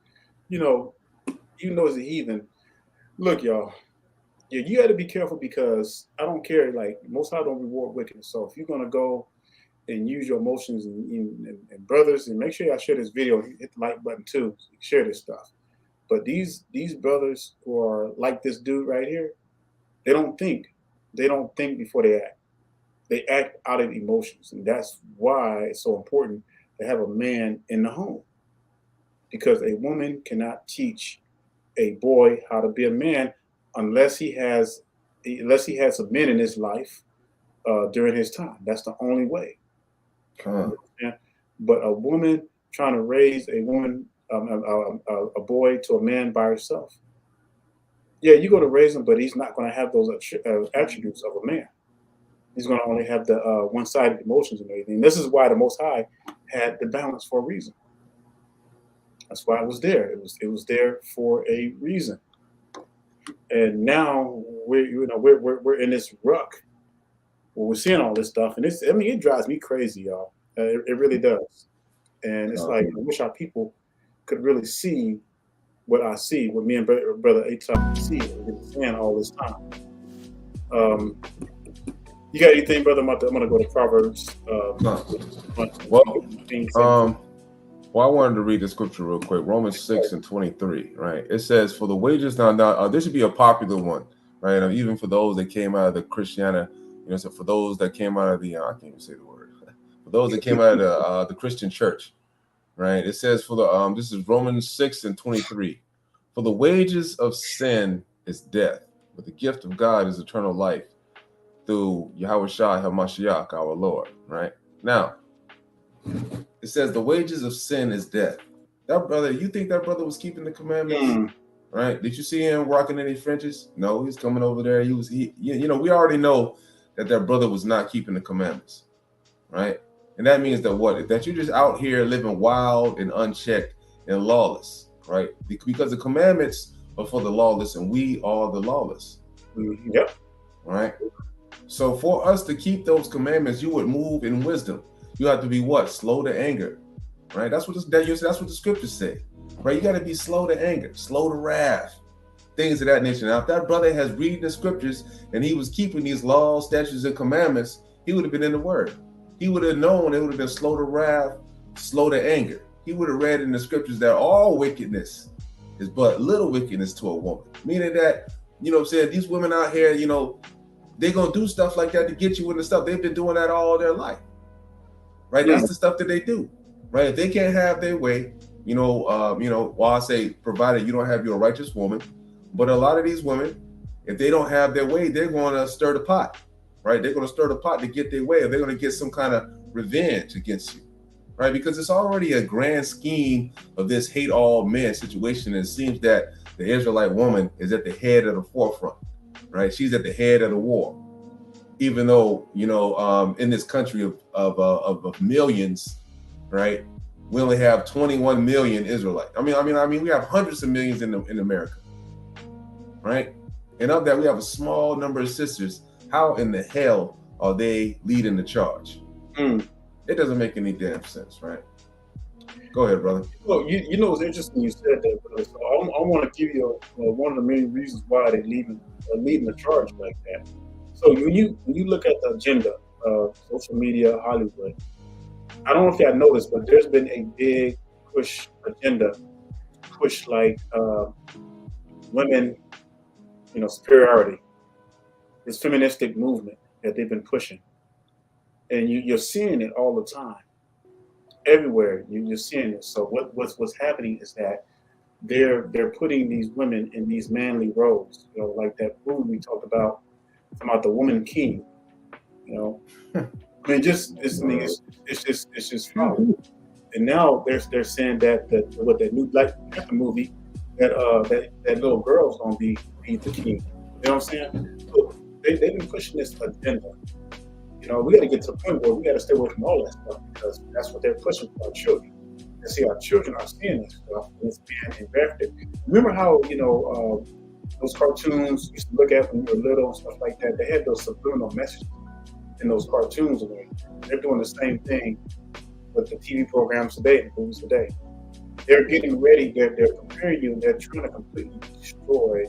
you know, as a heathen, look, y'all. Yeah, you got to be careful because I don't care. Like Most High don't reward wickedness. So if you're gonna go and use your emotions and brothers, and make sure y'all share this video, hit the like button too. Share this stuff. But these brothers who are like this dude right here, they don't think. They don't think before they act. They act out of emotions, and that's why it's so important to have a man in the home, because a woman cannot teach a boy how to be a man unless he has some men in his life during his time. That's the only way. But a woman trying to raise a boy to a man by herself, yeah, you're going to raise him, but he's not going to have those attributes of a man. He's going to only have the one-sided emotions and everything. This is why the Most High had the balance for a reason. That's why it was there. It was there for a reason. And now we're in this ruck where we're seeing all this stuff, and it drives me crazy, y'all. It really does. And it's like I wish our people could really see what I see, what me and brother Atai see, and been saying all this time. You got anything, brother? I'm gonna go to Proverbs. Well, I wanted to read the scripture real quick. Romans 6:23, right? It says, "For the wages now this should be a popular one, right? Even for those that came out of the Christianity, so for those that came out of the I can't even say the word. For those that came out of the Christian church, right? It says for the this is Romans 6:23. For the wages of sin is death, but the gift of God is eternal life through Yahweh Shai HaMashiach, our Lord." Right now, it says the wages of sin is death. That brother, you think that brother was keeping the commandments? Right? Did you see him rocking any fringes? No, he's coming over there. We already know that brother was not keeping the commandments, right? And that means that what? That you're just out here living wild and unchecked and lawless, right? Because the commandments are for the lawless, and we are the lawless. Yep. Right? So for us to keep those commandments, you would move in wisdom. You have to be what? Slow to anger, right? That's what the scriptures say. right? You got to be slow to anger, slow to wrath, things of that nature. Now, if that brother has read the scriptures and he was keeping these laws, statutes, and commandments, he would have been in the word. He would have known it would have been slow to wrath, slow to anger. He would have read in the scriptures that all wickedness is but little wickedness to a woman. Meaning that, you know what I'm saying, these women out here, you know, they're going to do stuff like that to get you in the stuff. They've been doing that all their life, right? Yeah. That's the stuff that they do, right? If they can't have their way, while I say provided you don't have your righteous woman, but a lot of these women, if they don't have their way, they're going to stir the pot, right? They're going to stir the pot to get their way, or they're going to get some kind of revenge against you, right? Because it's already a grand scheme of this hate all men situation. And it seems that the Israelite woman is at the head of the forefront, right? She's at the head of the war, even though, in this country of millions, right? We only have 21 million Israelites. I mean, we have hundreds of millions in America, right? And of that, we have a small number of sisters. How in the hell are they leading the charge? It doesn't make any damn sense, right? Go ahead, brother. Well, you know, it's interesting you said that, brother. So I want to give you one of the main reasons why they're leading the charge like that. So when you look at the agenda of social media, Hollywood, I don't know if y'all noticed, but there's been a big push like women, superiority, this feministic movement that they've been pushing, and you're seeing it all the time, everywhere. You're seeing it. So what's happening is that they're putting these women in these manly roles, like that movie we talked about the woman king, I mean, it's just wrong. And now they're saying that with that new Black Panther movie, that little girl's gonna be the king. You know what I'm saying? So they've been pushing this agenda. We got to get to the point where we got to stay away from all that stuff, because that's what they're pushing for our children. And see, our children are seeing this stuff, and it's being invested. Remember how those cartoons you used to look at when you were little and stuff like that? They had those subliminal messages in those cartoons, and they're doing the same thing with the TV programs today and movies today. They're getting ready. They're preparing you, and they're trying to completely destroy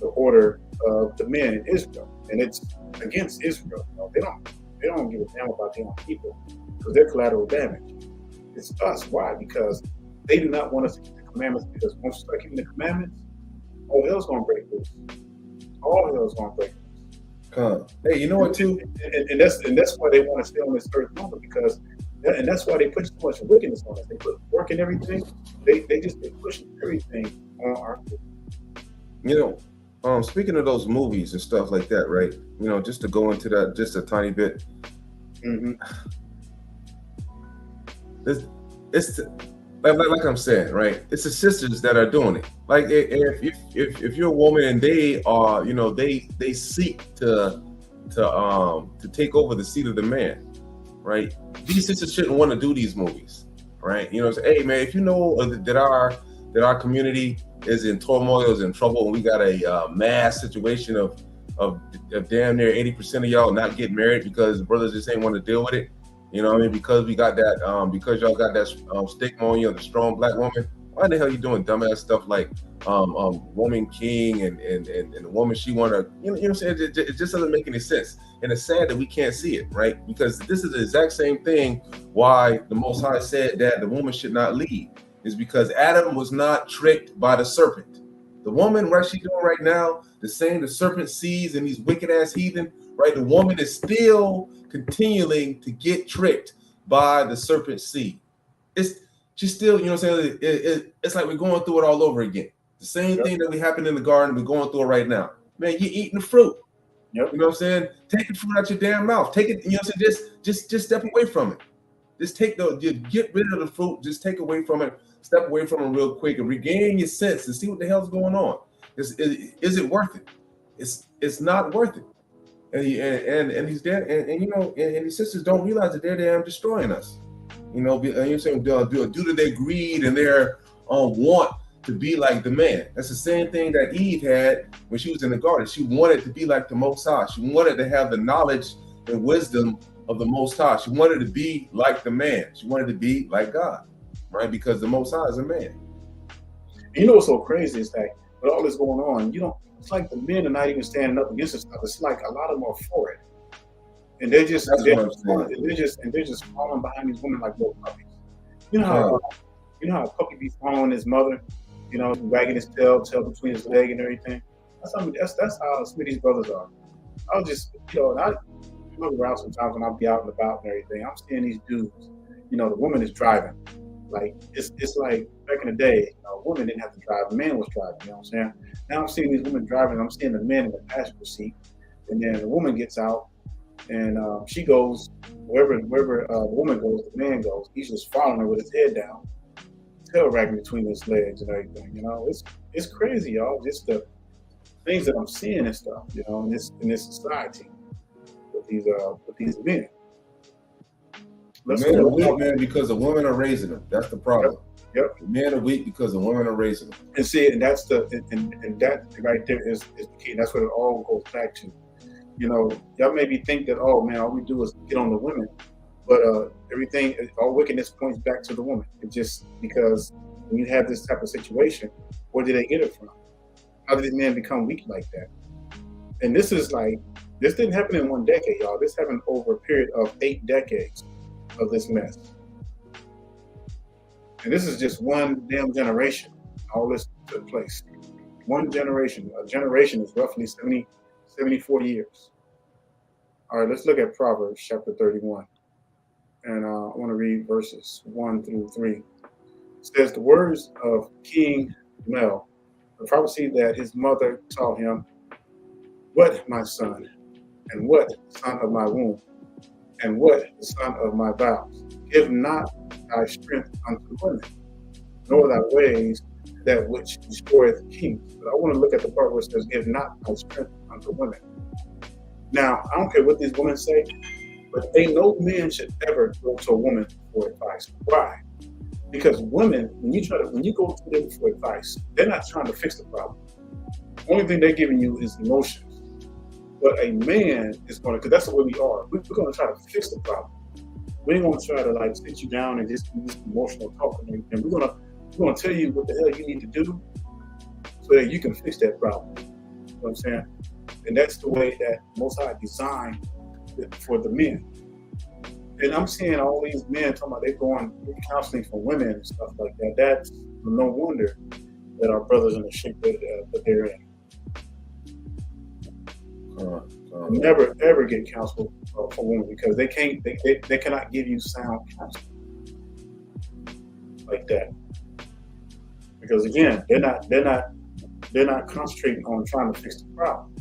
the order of the men in Israel, and it's against Israel. They don't give a damn about their own people, because they're collateral damage. It's us. Why? Because they do not want us to keep the commandments. Because once you start keeping the commandments, all hell's gonna break loose. All hell's gonna break loose. Hey, you know what too? And that's why they want to stay on this earth longer, because and that's why they put so much wickedness on us. They put work in everything. They push everything on our people. Speaking of those movies and stuff like that, right? Just to go into that just a tiny bit. Mm-hmm. It's like I'm saying, right? It's the sisters that are doing it. Like if you're a woman and they are, they seek to take over the seat of the man, right? These sisters shouldn't want to do these movies, right? Hey man, if you know that our community is in turmoil, is in trouble, and we got a mass situation of damn near 80% of y'all not getting married because brothers just ain't want to deal with it. Because we got that, because y'all got that stigma on you, the strong Black woman. Why the hell you doing dumbass stuff like woman king and the woman she want to, what I'm saying? It just doesn't make any sense. And it's sad that we can't see it, right? Because this is the exact same thing why the Most High said that the woman should not lead, is because Adam was not tricked by the serpent. The woman, what she's doing right now, the same the serpent sees in these wicked ass heathen, right? The woman is still continuing to get tricked by the serpent seed. She's still, it's like we're going through it all over again. The same thing that happened in the garden, we're going through it right now. Man, you're eating the fruit. Yep. You know what I'm saying? Take the fruit out your damn mouth. Take it, just step away from it. Just get rid of the fruit, just take away from it, step away from it real quick and regain your sense and see what the hell's going on. Is it worth it? It's not worth it. And he's there, and these sisters don't realize that they're damn destroying us. You're saying due to their greed and their want to be like the man. That's the same thing that Eve had when she was in the garden. She wanted to be like the Most High. She wanted to have the knowledge and wisdom of the Most High. She wanted to be like the man. She wanted to be like God, right? Because the Most High is a man. You know what's so crazy is that with all this going on, it's like the men are not even standing up against this stuff. It's like a lot of them are for it. And they're just following behind these women like little puppies. You know how a puppy be following his mother, wagging his tail between his leg and everything. That's how some of these brothers are. I'll just, and I look around sometimes when I'll be out and about and everything. I'm seeing these dudes. The woman is driving. Like it's like back in the day, a woman didn't have to drive, a man was driving. You know what I'm saying? Now I'm seeing these women driving. I'm seeing the men in the passenger seat, and then the woman gets out, and she goes wherever the woman goes, the man goes. He's just following her with his head down, tail wagging between his legs and everything. It's crazy, y'all. Just the things that I'm seeing and stuff. In this society with these men. Men are weak, man, because the women are raising them. That's the problem. Yep. The men are weak because the women are raising them. And see, and that's and that right there is the key. That's what it all goes back to. Y'all maybe think that, oh man, all we do is get on the women, but all wickedness points back to the woman. It's just because when you have this type of situation, where did they get it from? How did these men become weak like that? And this didn't happen in one decade, y'all. This happened over a period of 8 decades of this mess. And this is just one damn generation. All this took place. One generation. A generation is roughly 40 years. All right, let's look at Proverbs chapter 31. And I want to read verses 1 through 3. It says, the words of King Mel, the prophecy that his mother taught him, what, my son, and what, son of my womb, and what, the son of my vows. Give not thy strength unto women, nor thy ways that which destroyeth kings. But I want to look at the part where it says, give not thy strength unto women. Now, I don't care what these women say, but no man should ever go to a woman for advice. Why? Because women, when you go to them for advice, they're not trying to fix the problem. The only thing they're giving you is emotions. But a man is going to, because that's the way we are. We're going to try to fix the problem. We ain't going to try to sit you down and just do this emotional talk and everything. We're going to tell you what the hell you need to do so that you can fix that problem. You know what I'm saying? And that's the way that Most High designed it for the men. And I'm seeing all these men talking about they're going counseling for women and stuff like that. That's no wonder that our brothers in the shape that they're in. Never ever get counsel for women because they cannot give you sound counsel like that. Because again, they're not concentrating on trying to fix the problem.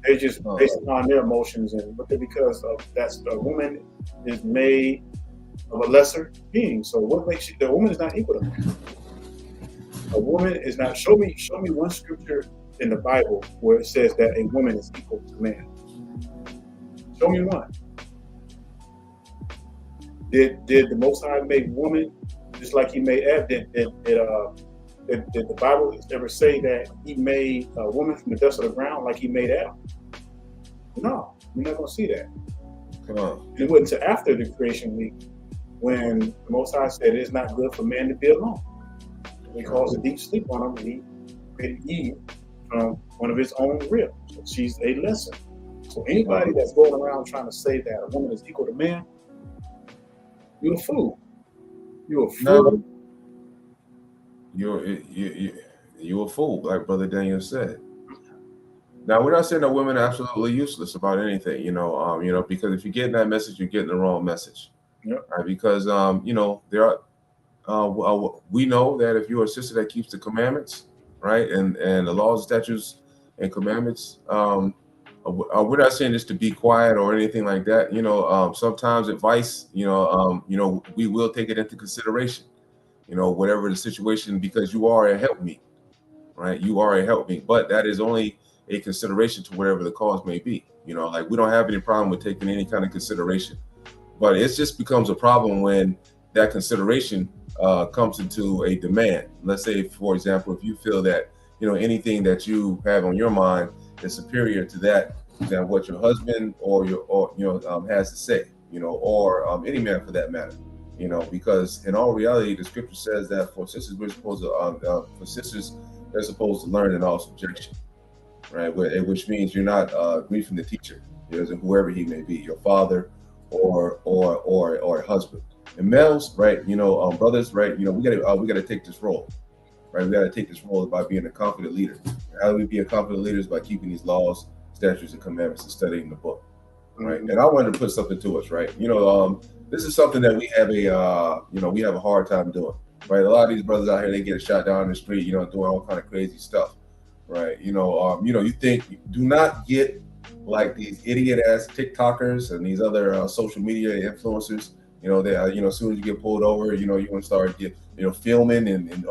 They're just based on their emotions because of that's a woman is made of a lesser being. So what makes the woman is not equal to man. A woman is not. Show me one scripture in the Bible where it says that a woman is equal to man. Show me one. Did the Most High make woman just like He made Adam? Did the Bible ever say that He made a woman from the dust of the ground like He made Adam? No, you're not going to see that. Come on. It wasn't until after the creation week when the Most High said it is not good for man to be alone. He caused a deep sleep on him, and He created Eve from one of His own ribs. So she's a lesson. So anybody that's going around trying to say that a woman is equal to man, you're a fool. You're a fool. No, you're a fool, like Brother Daniel said. Now, we're not saying that women are absolutely useless about anything, because if you're getting that message, you're getting the wrong message. Yep. Right? Because, there are, we know that if you're a sister that keeps the commandments, right, and the laws, statutes, and commandments, we're not saying this to be quiet or anything like that. Sometimes advice, we will take it into consideration, whatever the situation, because you are a helpmeet, right? You are a helpmeet, but that is only a consideration to whatever the cause may be. We don't have any problem with taking any kind of consideration, but it just becomes a problem when that consideration comes into a demand. Let's say, for example, if you feel that, anything that you have on your mind is superior to that than what your husband or has to say, or any man for that matter. You know, because in all reality, the scripture says that for sisters, we're supposed to, for sisters, they're supposed to learn in all subjection, right? Which means you're not grieving the teacher, whoever he may be, your father or a husband. And males, right? You know, brothers, right? You know, we gotta take this role, right? We gotta take this role by being a confident leader. How do we be a confident leader? Is by keeping these laws, statutes, and commandments and studying the book, right? And I wanted to put something to us, right? You know, this is something that we have a hard time doing, right? A lot of these brothers out here, they get shot down in the street, you know, doing all kind of crazy stuff, right? You think, do not get like these idiot ass TikTokers and these other social media influencers. You know, they as soon as you get pulled over, you want to start filming and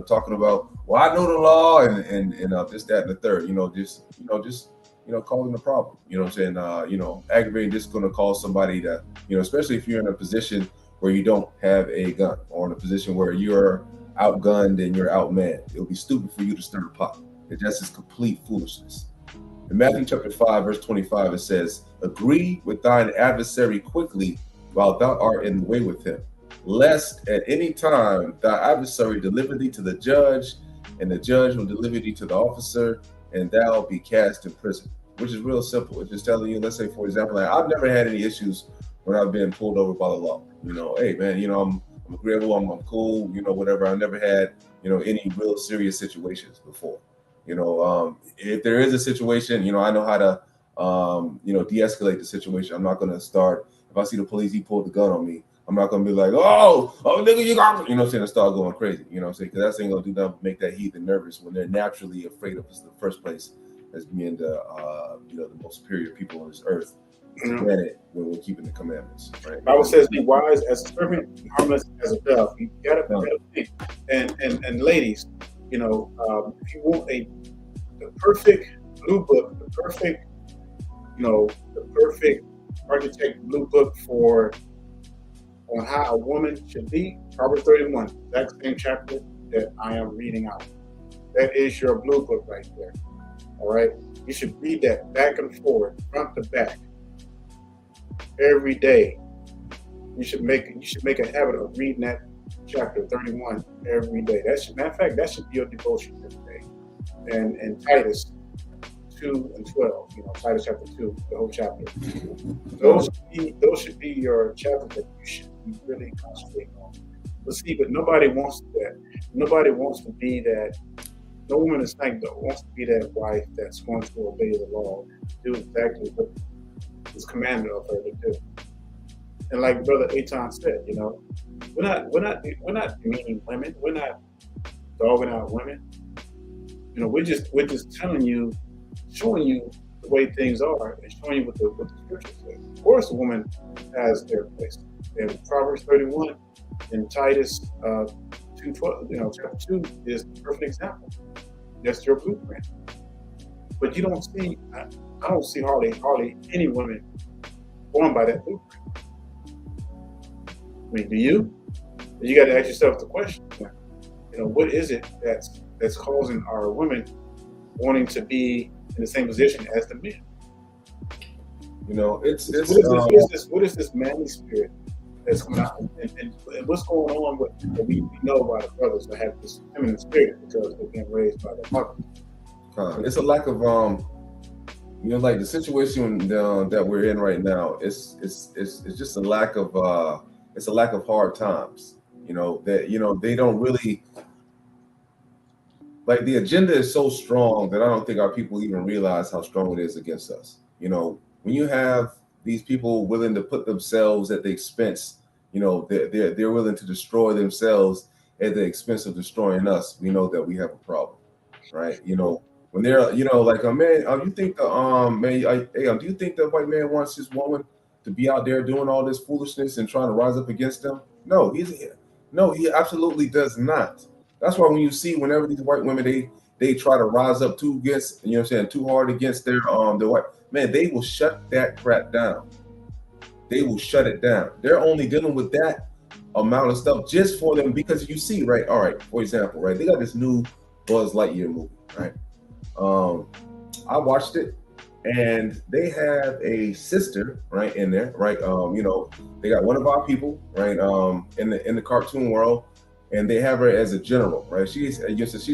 talking about, well, I know the law and this, that, and the third. Causing a problem. You know what I'm saying? Aggravating, just going to cause somebody that, especially if you're in a position where you don't have a gun, or in a position where you're outgunned and you're outmanned. It would be stupid for you to stir a pot. It just is complete foolishness. In Matthew chapter 5, verse 25, it says, agree with thine adversary quickly while thou art in the way with him, lest at any time thy adversary deliver thee to the judge, and the judge will deliver thee to the officer, and thou be cast in prison. Which is real simple. It's just telling you, let's say, for example, like, I've never had any issues when I've been pulled over by the law. Hey man, I'm agreeable, I'm cool, whatever. I never had, any real serious situations before. If there is a situation, I know how to, de-escalate the situation. I'm not going to start, if I see the police, he pulled the gun on me, I'm not going to be like, oh, nigga, you got me, and start going crazy, because that's ain't going to do nothing but make that heathen nervous when they're naturally afraid of us in the first place as being the most superior people on this earth. Granted, when we're keeping the commandments, right? Bible says, "Be wise as a serpent, harmless as a dove." You gotta think. And ladies, if you want the perfect blue book, the perfect architect blue book on how a woman should be, Proverbs 31, that same chapter that I am reading out. That is your blue book right there. All right, you should read that back and forth, front to back, every day. You should make a habit of reading that chapter 31 every day. Matter of fact, that should be your devotion every day. And Titus 2 and 12, Titus chapter 2, the whole chapter. Those should be your chapters that you should be really concentrating on. But nobody wants that. Nobody wants to be that. No woman is like that wants to be that wife that's going to obey the law, do exactly what is commanded of her to do. And like Brother Eitan said, we're not demeaning women. We're not dogging out women. We're just telling you, showing you the way things are, and showing you what the scripture says. Of course, the woman has their place. And Proverbs 31 and Titus 2:12, chapter 2 is the perfect example. That's your blueprint. But you don't see, I don't see hardly any women going by that blueprint. I mean, do you? You got to ask yourself the question. What is it that's causing our women wanting to be in the same position as the men? What is this manly spirit that's coming out, and what's going on with we know about the brothers that have this feminine spirit because they're being raised by their mother? It's a lack of like the situation that we're in right now. It's just a lack of hard times. That they don't really like, the agenda is so strong that I don't think our people even realize how strong it is against us. When you have these people willing to put themselves at the expense, they're willing to destroy themselves at the expense of destroying us. We know that we have a problem, right? When they're, like, man, you think do you think the white man wants his woman to be out there doing all this foolishness and trying to rise up against them? No, he absolutely does not. That's why when you see, whenever these white women, they try to rise up too hard against their white man, they will shut that crap down. They will shut it down. They're only dealing with that amount of stuff just for them, because you see, right? All right, for example, right? They got this new Buzz Lightyear movie, right? I watched it. and they have a sister right in there, right? You know, they got one of our people, right? In the cartoon world, and they have her as a general, right? She's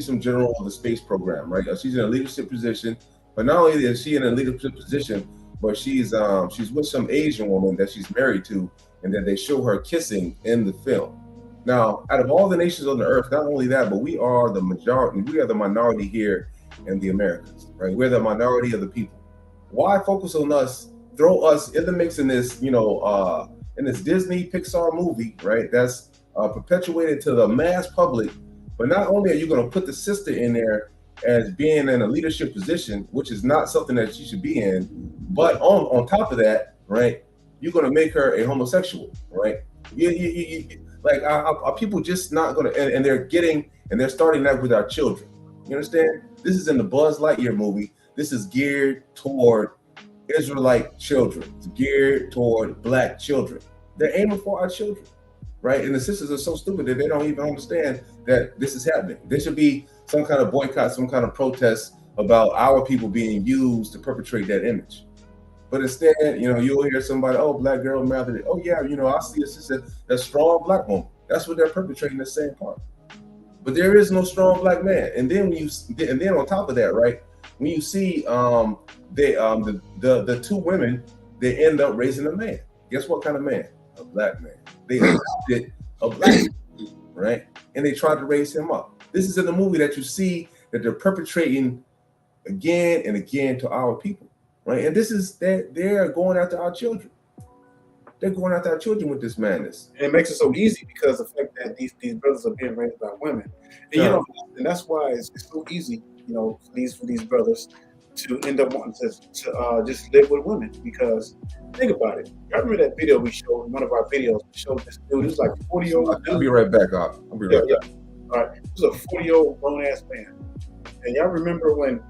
some general of the space program, right? She's in a leadership position, but not only is she in a leadership position, but she's with some Asian woman that she's married to, and that they show her kissing in the film. Now, out of all the nations on the earth, not only that, but we are the majority. We are the minority here in the Americas, right? We're the minority of the people. Why focus on us? Throw us in the mix in this, you know, in this Disney Pixar movie, right? That's perpetuated to the mass public. But not only are you going to put the sister in there as being in a leadership position, which is not something that she should be in, but on top of that, right, you're going to make her a homosexual, right? Like, are people just not going to? And they're starting that with our children. You understand? This is in the Buzz Lightyear movie. This is geared toward Israelite children. It's geared toward Black children. They're aiming for our children, right? And the sisters are so stupid that they don't even understand that this is happening. There should be some kind of boycott, some kind of protest about our people being used to perpetrate that image. But instead, you know, you'll hear somebody, oh, Black girl married. Oh yeah, you know, I see a sister, that strong Black woman. That's what they're perpetrating, the same part. But there is no strong Black man. And then on top of that, right? When you see the two women, they end up raising a man. Guess what kind of man? A Black man. They adopted a Black man, right? And they tried to raise him up. This is in the movie that you see that they're perpetrating again and again to our people, right? And this is that they're going after our children. They're going after our children with this madness. And it makes it so easy because the fact that these brothers are being raised by women, and you know, and that's why it's so easy, you know, for these brothers to end up wanting to just live with women. Because think about it. I remember that video we showed, one of our videos. We showed this dude. He was like 40-year-old. I'll be right back. I'll be right back. All right, he was a 40-year-old grown ass man, and y'all remember when,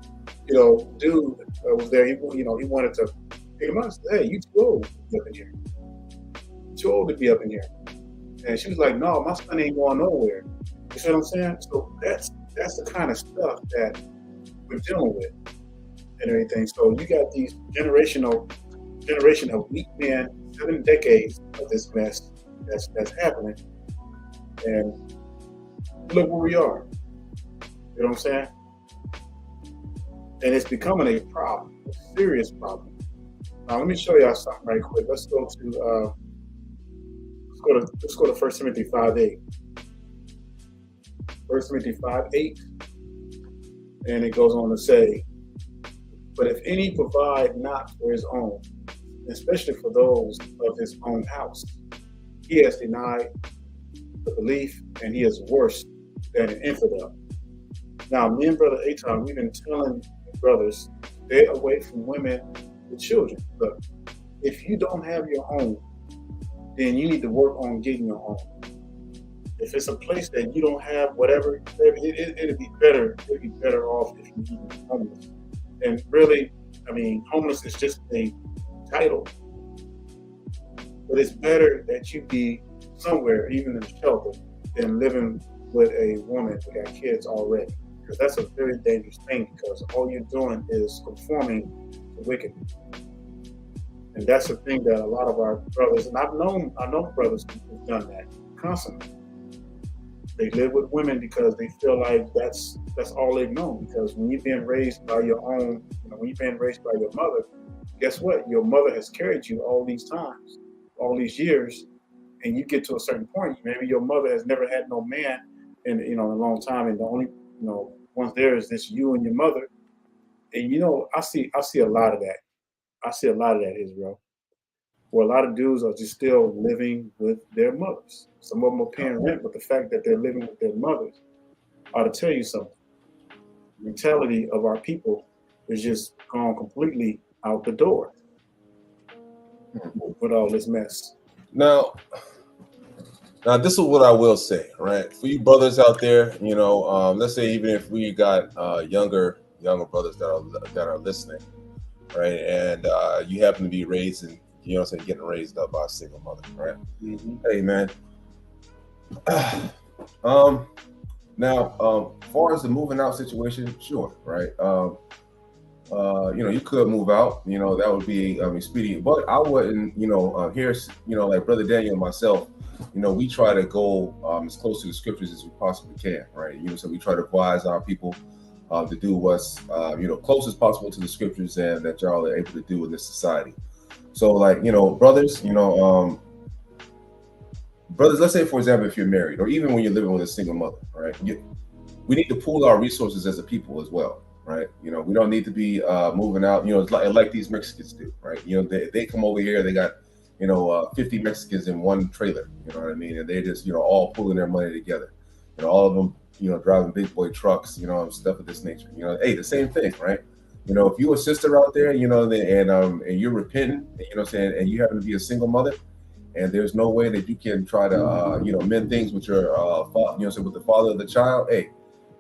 you know, dude was there. He wanted to pick him up. Said, hey, you too old to be up in here. Too old to be up in here. And she was like, no, my son ain't going nowhere. You see what I'm saying? So that's the kind of stuff that we're dealing with and everything. So you got these generation of weak men, 7 decades of this mess that's happening. And look where we are. You know what I'm saying? And it's becoming a problem, a serious problem. Now let me show y'all something right quick. Let's go to 1 Timothy 5:8. 1 Timothy 5:8, and it goes on to say, but if any provide not for his own, especially for those of his own house, he has denied the belief, and he is worse than an infidel. Now, me and Brother Aton, we've been telling brothers, stay away from women with children. Look, if you don't have your own, then you need to work on getting your own. If it's a place that you don't have, whatever, it'd be better. It'd be better off if you be homeless. And really, I mean, homeless is just a title. But it's better that you be somewhere, even in a shelter, than living with a woman who got kids already. Because that's a very dangerous thing, because all you're doing is conforming to wickedness. And that's the thing that a lot of our brothers, and I know brothers who've done that constantly. They live with women because they feel like that's all they've known. Because when you've been raised by your own, when you've been raised by your mother, guess what? Your mother has carried you all these times, all these years, and you get to a certain point. Maybe your mother has never had no man in a long time, and the only ones there is this you and your mother. And I see a lot of that. I see a lot of that, Israel, where a lot of dudes are just still living with their mothers. Some of them are paying rent, but the fact that they're living with their mothers ought to tell you something. The mentality of our people is just gone completely out the door with all this mess. Now, this is what I will say, right? For you brothers out there, let's say even if we got younger brothers that are listening, right? And you happen to be raised in, getting raised up by a single mother, right? Mm-hmm. Hey, man. Now, as far as the moving out situation, sure, right? you could move out. That would be expedient. But I wouldn't. Here's like Brother Daniel and myself. We try to go as close to the scriptures as we possibly can, right? So we try to advise our people to do what's close as possible to the scriptures and that y'all are able to do in this society. So like brothers, brothers. Let's say for example, if you're married or even when you're living with a single mother, right? We need to pool our resources as a people as well. Right, we don't need to be moving out. It's like these Mexicans do, right? They come over here, they got 50 Mexicans in one trailer. You know what I mean? And they just all pulling their money together. All of them driving big boy trucks, stuff of this nature. Hey, the same thing, right? If you a sister out there, and you're repenting, and you happen to be a single mother, and there's no way that you can try to mend things with your with the father of the child, hey.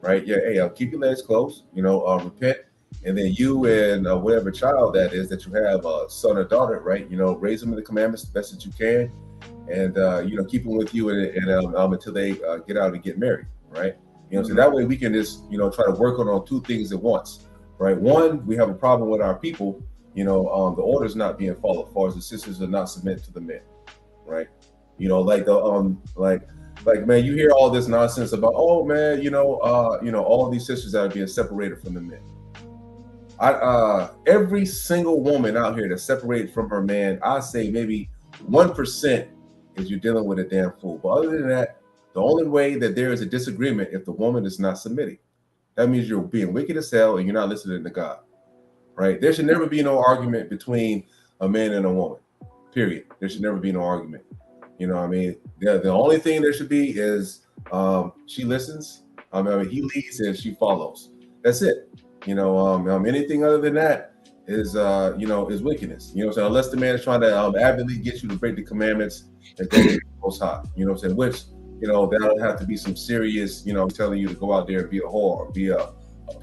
Right. Yeah. Hey, keep your legs closed, repent. And then you and whatever child that is that you have, son or daughter, right? Raise them in the commandments the best that you can. And, keep them with you until they get out and get married. Right. So that way we can just, try to work on two things at once. Right. One, we have a problem with our people, the orders not being followed as far as the sisters are not submitted to the men. Right. Like, man, you hear all this nonsense about, oh man, all these sisters that are being separated from the men. Every single woman out here that's separated from her man, I say maybe 1% is you're dealing with a damn fool. But other than that, the only way that there is a disagreement if the woman is not submitting. That means you're being wicked as hell and you're not listening to God. Right? There should never be no argument between a man and a woman. Period. There should never be no argument. The only thing there should be is she listens. He leads and she follows. That's it. Anything other than that is wickedness. So unless the man is trying to avidly get you to break the commandments and go to the Most High. Which that'll have to be some serious. Telling you to go out there and be a whore, or be a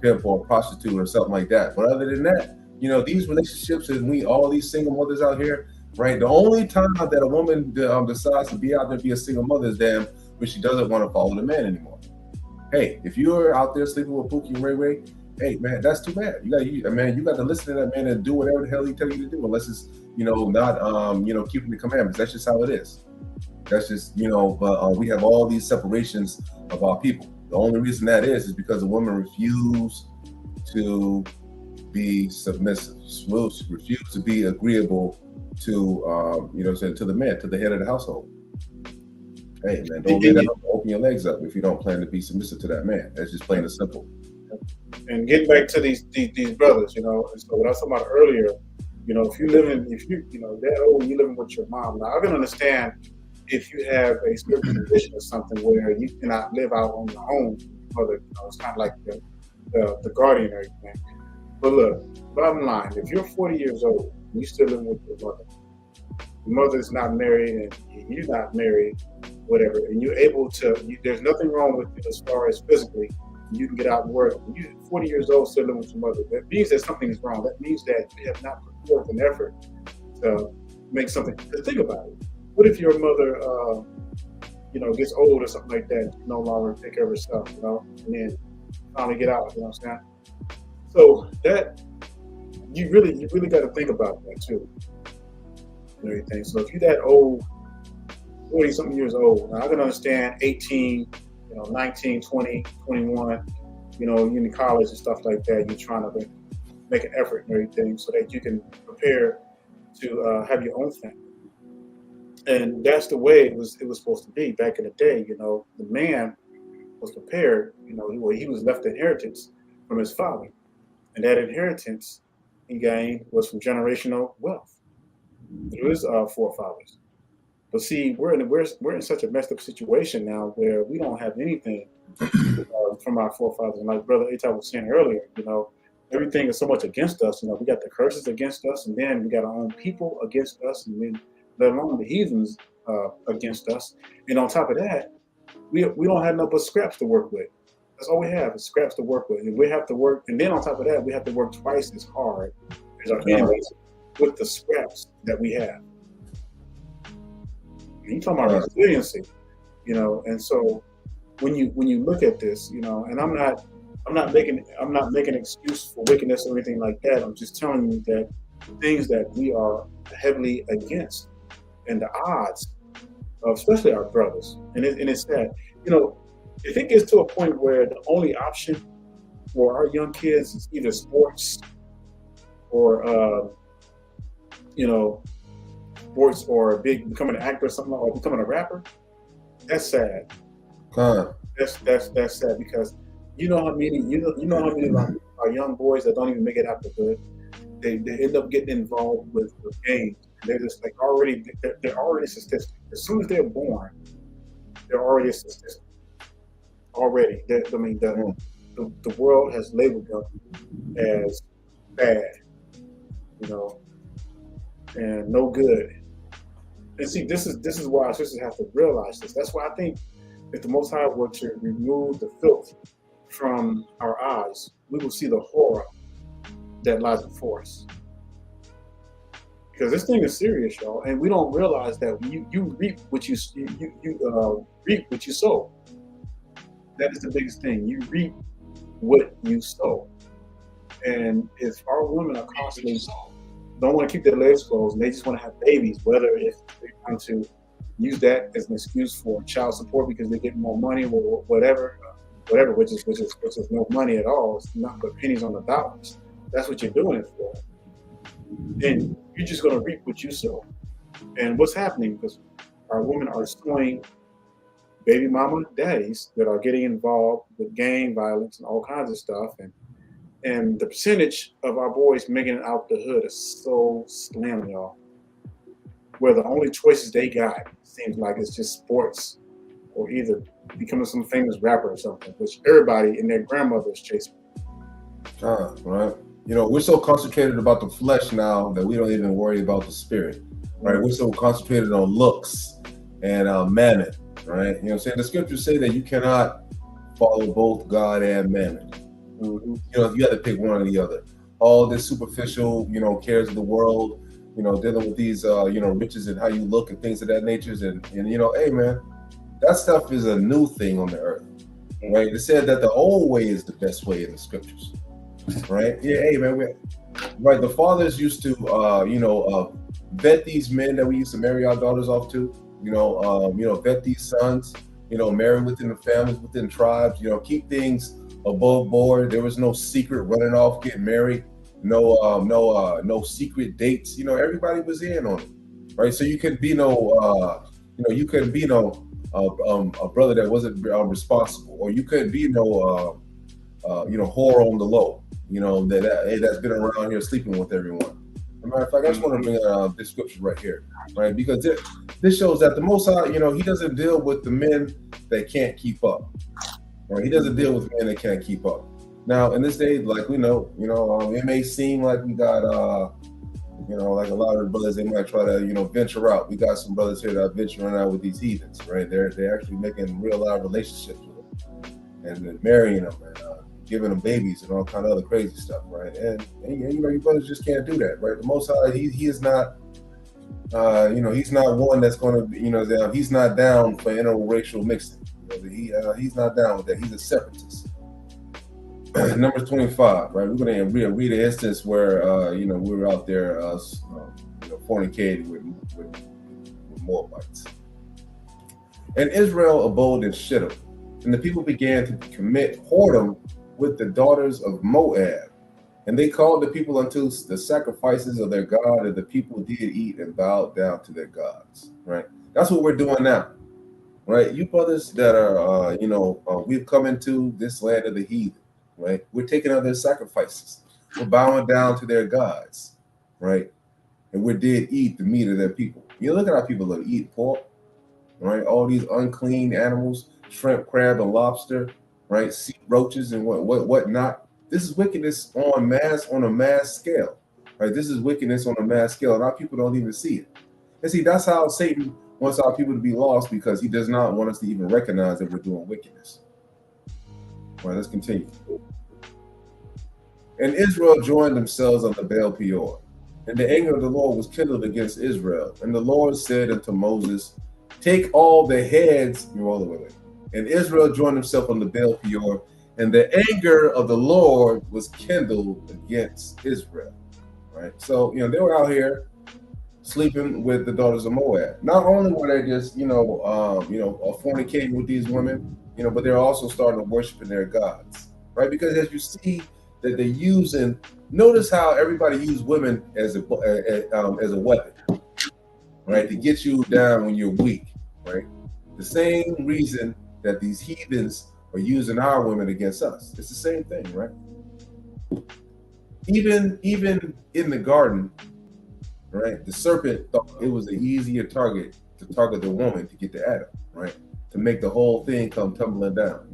pimp or a prostitute or something like that. But other than that, these relationships and all these single mothers out here. Right. The only time that a woman decides to be out there and be a single mother is when she doesn't want to follow the man anymore. Hey, if you're out there sleeping with Pookie and Ray Ray, hey man, that's too bad. You got to listen to that man and do whatever the hell he tell you to do, unless it's not keeping the commandments. That's just how it is. That's just but we have all these separations of our people. The only reason that is because the women refuse to be submissive, refuse to be agreeable to to the man, to the head of the household. Hey man, don't get out, open your legs up if you don't plan to be submissive to that man. That's just plain and simple. And getting back to these brothers, and so what I was talking about earlier, if you that old, you living with your mom. Now I can understand if you have a spiritual condition or something where you cannot live out on your own, mother, it's kind of like the guardian or everything. But look, bottom line, if you're 40 years old and you still living with your mother's not married and you're not married, whatever, and you're able to, there's nothing wrong with it as far as physically, you can get out and work. When you're 40 years old still living with your mother, that means that something is wrong. That means that you have not put forth an effort to make something. Think about it. What if your mother, gets old or something like that, no longer take care of herself, and then finally get out, you know what I'm saying? So that you really got to think about that too, and everything. So if you're that old, 40 something years old, now I can understand 18, 19, 20, 21, you're in college and stuff like that. You're trying to make an effort and everything so that you can prepare to have your own family. And that's the way it was supposed to be back in the day. The man was prepared. He was left inheritance from his father, and that inheritance he gained was from generational wealth through his forefathers. But see, we're in such a messed up situation now where we don't have anything from our forefathers. And like Brother Atai was saying earlier, everything is so much against us. We got the curses against us, and then we got our own people against us, and then let alone the heathens against us. And on top of that, we don't have nothing but scraps to work with. That's all we have is scraps to work with. And we have to work, and then on top of that, we have to work twice as hard as our enemies with the scraps that we have. And you talking about resiliency, and so when you look at this, and I'm not I'm not making an excuse for wickedness or anything like that. I'm just telling you that things that we are heavily against and the odds of especially our brothers. And it's that, if it gets to a point where the only option for our young kids is either sports or sports or becoming an actor or something, or becoming a rapper, that's sad. That's sad, because you know how many of our young boys that don't even make it out the hood, they end up getting involved with games. They're just like they're already statistics. As soon as they're born, they're already a statistic. Already, the world has labeled them as bad, and no good. And see, this is why our sisters have to realize this. That's why I think if the Most High were to remove the filth from our eyes, we will see the horror that lies before us. Because this thing is serious, y'all, and we don't realize that you reap what you reap what you sow. That is the biggest thing. You reap what you sow. And if our women are constantly don't want to keep their legs closed and they just want to have babies, whether if they want to use that as an excuse for child support because they get more money or whatever, which is no money at all. It's not but pennies on the dollars. That's what you're doing it for. Then you're just going to reap what you sow. And what's happening, because our women are sowing baby mama daddies that are getting involved with gang violence and all kinds of stuff, and the percentage of our boys making it out the hood is so slim, y'all. Where the only choices they got seems like it's just sports or either becoming some famous rapper or something, which everybody and their grandmother is chasing. Right. We're so concentrated about the flesh now that we don't even worry about the spirit, right? We're so concentrated on looks and mammon, right? You know what I'm saying? The scriptures say that you cannot follow both God and mammon. Mm-hmm. You have to pick one or the other. All this superficial, cares of the world, dealing with these, riches and how you look and things of that nature. And hey, man, that stuff is a new thing on the earth, right? It said that the old way is the best way in the scriptures, right? Yeah, hey, man, right? The fathers used to, vet these men that we used to marry our daughters off to, vet these sons, marry within the families, within tribes, keep things above board. There was no secret running off, getting married, no secret dates. Everybody was in on it, right? So you couldn't be a brother that wasn't responsible, or you couldn't be whore on the low, that's been around here sleeping with everyone. As a matter of fact, I just want to bring this scripture right here, right? Because this shows that the Most High, he doesn't deal with the men that can't keep up. Right? He doesn't deal with men that can't keep up. Now, in this day, like we know, it may seem like we got, like a lot of the brothers, they might try to, venture out. We got some brothers here that are venturing out with these heathens, right? They're actually making real live relationships with them and marrying them and giving them babies and all kind of other crazy stuff, right? And your brothers just can't do that, right? The Most High, he is not, he's not one that's going to, he's not down for interracial mixing. He's not down with that. He's a separatist. Number 25, right? We're going to read an instance where, we were out there, fornicating with Moabites. And Israel abode in Shittim, and the people began to commit whoredom with the daughters of Moab. And they called the people unto the sacrifices of their God, and the people did eat and bowed down to their gods, right? That's what we're doing now. Right, you brothers that are, we've come into this land of the heathen, right? We're taking on their sacrifices. We're bowing down to their gods, right? And we did eat the meat of their people. You look at how people are eating pork, right? All these unclean animals, shrimp, crab, and lobster, right? Sea roaches and whatnot. This is wickedness on a mass scale, right? This is wickedness on a mass scale, and our people don't even see it. And see, that's how Satan wants our people to be lost, because he does not want us to even recognize that we're doing wickedness. All right, let's continue. And Israel joined themselves unto Baal Peor, and the anger of the Lord was kindled against Israel. And the Lord said unto Moses, take all the heads, and Israel joined himself unto Baal Peor, And the anger of the Lord was kindled against Israel. Right. So, they were out here sleeping with the daughters of Moab. Not only were they just, fornicating with these women, but they're also starting to worship their gods. Right. Because as you see that they're using, notice how everybody used women as a weapon, right? To get you down when you're weak, right? The same reason that these heathens are using our women against us. It's the same thing, right? Even in the garden, right? The serpent thought it was an easier target to target the woman to get to Adam, right? To make the whole thing come tumbling down.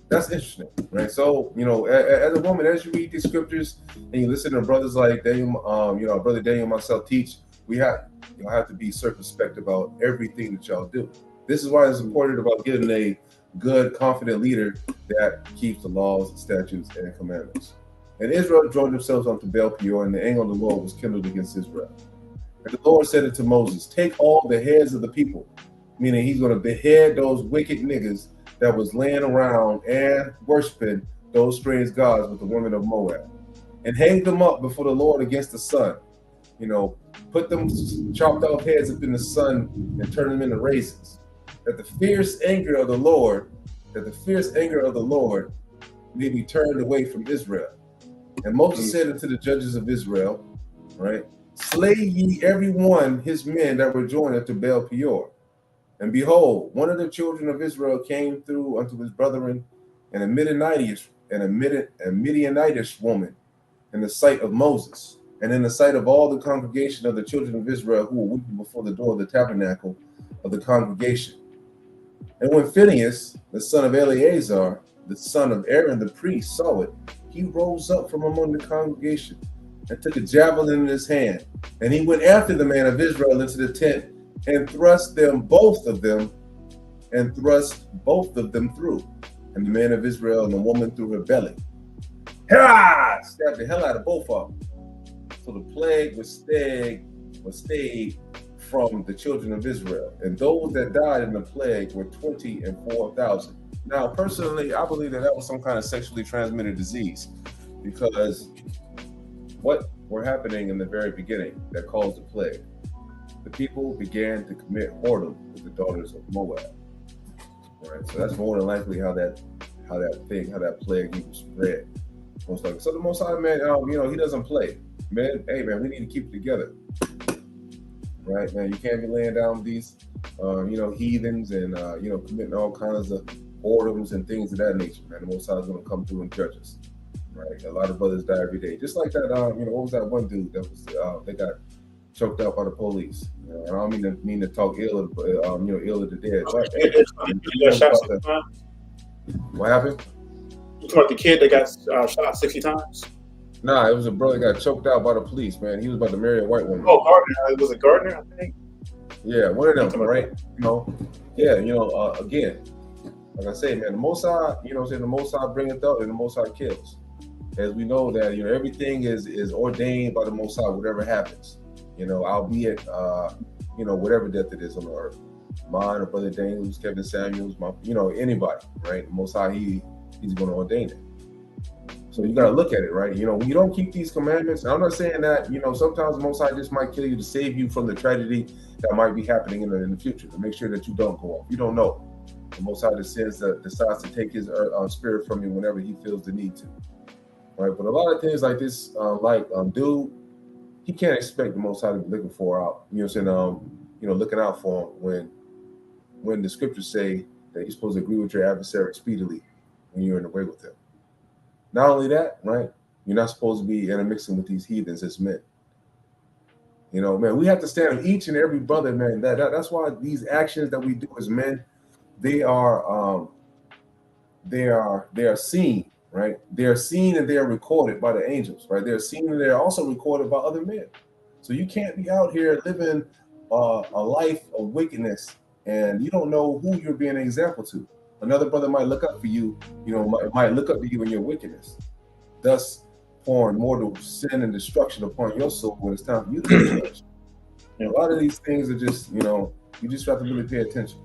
That's interesting, right? So, as a woman, as you read these scriptures and you listen to brothers like Daniel, Brother Daniel and myself teach, you'll have to be circumspect about everything that y'all do. This is why it's important about getting a good, confident leader that keeps the laws, statutes, and commandments. And Israel joined themselves unto Baal Peor, and the anger of the Lord was kindled against Israel. And the Lord said unto Moses, take all the heads of the people, meaning he's going to behead those wicked niggas that was laying around and worshiping those strange gods with the women of Moab, and hang them up before the Lord against the sun. Put them chopped off heads up in the sun and turn them into raisins. That the fierce anger of the Lord may be turned away from Israel. And Moses said unto the judges of Israel, right, slay ye every one his men that were joined unto Baal Peor. And behold, one of the children of Israel came through unto his brethren, and a Midianitish woman, in the sight of Moses, and in the sight of all the congregation of the children of Israel who were weeping before the door of the tabernacle of the congregation. And when Phinehas, the son of Eleazar, the son of Aaron the priest, saw it, he rose up from among the congregation and took a javelin in his hand, and he went after the man of Israel into the tent, and thrust both of them through. And the man of Israel and the woman through her belly. Stabbed the hell out of both of them. So the plague was stayed from the children of Israel. And those that died in the plague were 24,000. Now, personally, I believe that was some kind of sexually transmitted disease, because what were happening in the very beginning that caused the plague? The people began to commit whoredom with the daughters of Moab. Right, so that's more than likely how that plague even spread. Most likely. So the Most High, man, he doesn't play. Man, hey man, we need to keep it together. Right, man, you can't be laying down with these, heathens and committing all kinds of whoredoms and things of that nature. Man, the Most High is going to come through and judge us. Right, a lot of brothers die every day, just like that. What was that one dude that was they got choked out by the police? I don't mean to talk ill of the dead. What happened? You talking about the kid that got shot 60 times? Nah, it was a brother that got choked out by the police, man. He was about to marry a white woman. Oh, Gardner. It was a Gardner, I think. Yeah, one of them, right? Again, like I say, man, the Most High, the Most High bringeth up and the Most High kills. As we know that, everything is ordained by the Most High, whatever happens. Albeit, whatever death it is on the earth. Mine or Brother Daniels, Kevin Samuels, anybody, right? The Most High, he's going to ordain it. So you got to look at it, right? When you don't keep these commandments, and I'm not saying that, sometimes the Most High just might kill you to save you from the tragedy that might be happening in the future, to make sure that you don't go off. You don't know. The Most High decides to take his spirit from you whenever he feels the need to, right? But a lot of things like this, dude, he can't expect the Most High to be looking looking out for him when the scriptures say that you're supposed to agree with your adversary speedily when you're in the way with him. Not only that, right? You're not supposed to be intermixing with these heathens as men. Man, we have to stand with each and every brother, man. That's why these actions that we do as men, they are seen, right? They are seen and they are recorded by the angels, right? They're seen and they're also recorded by other men. So you can't be out here living a life of wickedness and you don't know who you're being an example to. Another brother might look up for you, might look up to you in your wickedness, thus pouring mortal sin and destruction upon your soul when it's time for you to be judged. A lot of these things are just, you just have to really pay attention.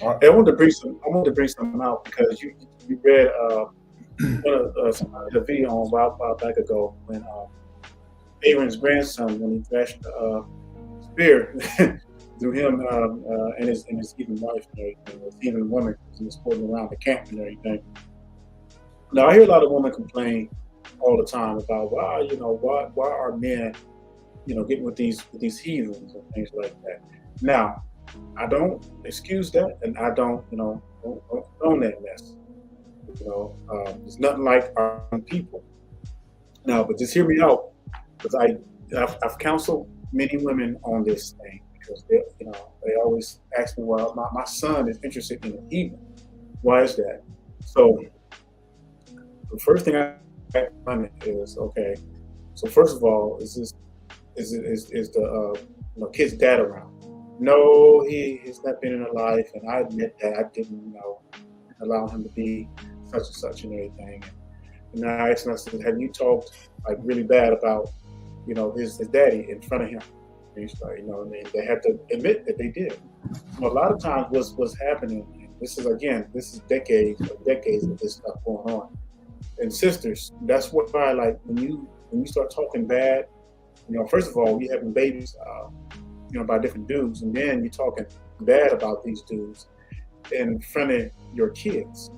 I want to bring something out because you read a video on a while back ago when Aaron's grandson, when he thrashed the spear through him and his heathen wife and everything, his heathen woman, he was floating around the camp and everything. Now I hear a lot of women complain all the time about why are men, getting with these heathens and things like that. Now, I don't excuse that, and I don't condone that mess. It's nothing like our own people. Now, but just hear me out, because I've counseled many women on this thing, because they always ask me, well, my son is interested in the heathen. Why is that? So the first thing I find is, okay, so first of all, is the kid's dad around? No, he's not been in her life, and I admit that I didn't allow him to be such and such and everything. And I asked him, I said, have you talked like really bad about his daddy in front of him? And he's like, and they had to admit that they did. So a lot of times what's happening, and this is decades of this stuff going on. And sisters, that's why, like, when you start talking bad, first of all, you having babies, by different dudes, and then you're talking bad about these dudes in front of your kids.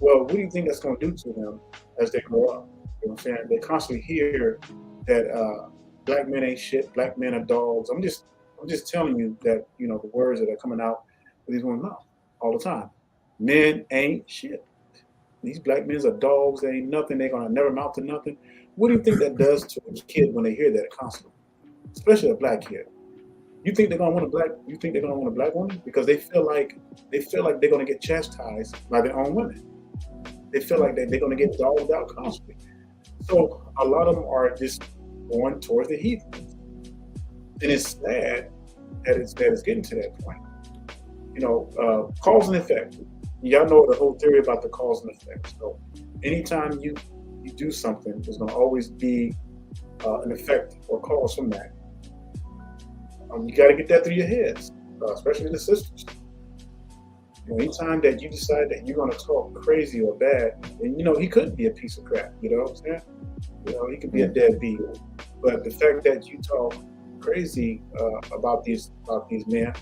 Well, what do you think that's going to do to them as they grow up? You know what I'm saying? They constantly hear that black men ain't shit, black men are dogs. I'm just telling you that the words that are coming out of these women's mouth all the time. Men ain't shit. These black men are dogs. They ain't nothing. They're gonna never amount to nothing. What do you think that does to a kid when they hear that constantly, especially a black kid? You think they're gonna want a black woman because they feel like they're gonna get chastised by their own women. They feel like they're gonna get dogged out constantly. So a lot of them are just going towards the heathens, and it's sad that it's getting to that point. Cause and effect. Y'all know the whole theory about the cause and effect. So anytime you do something, there's going to always be an effect or cause from that. You got to get that through your heads, especially the sisters. Anytime that you decide that you're going to talk crazy or bad, then he could be a piece of crap. You know what I'm saying? He could be a deadbeat. But the fact that you talk crazy about these men,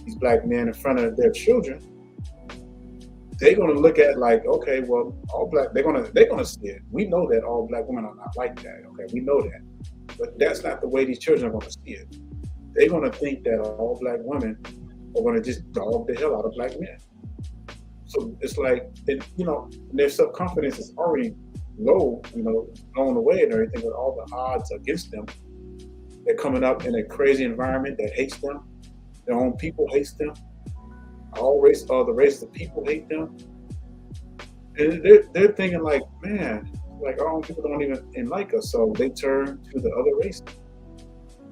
these black men in front of their children, they're gonna look at like, okay, well, all black, they're gonna see it. We know that all black women are not like that. Okay, we know that, but that's not the way these children are gonna see it. They're gonna think that all black women are gonna just dog the hell out of black men. So it's like, their self-confidence is already low, blown away and everything with all the odds against them. They're coming up in a crazy environment that hates them. Their own people hates them. The races of people hate them. And they're thinking like, man, like our own people don't even like us, so they turn to the other races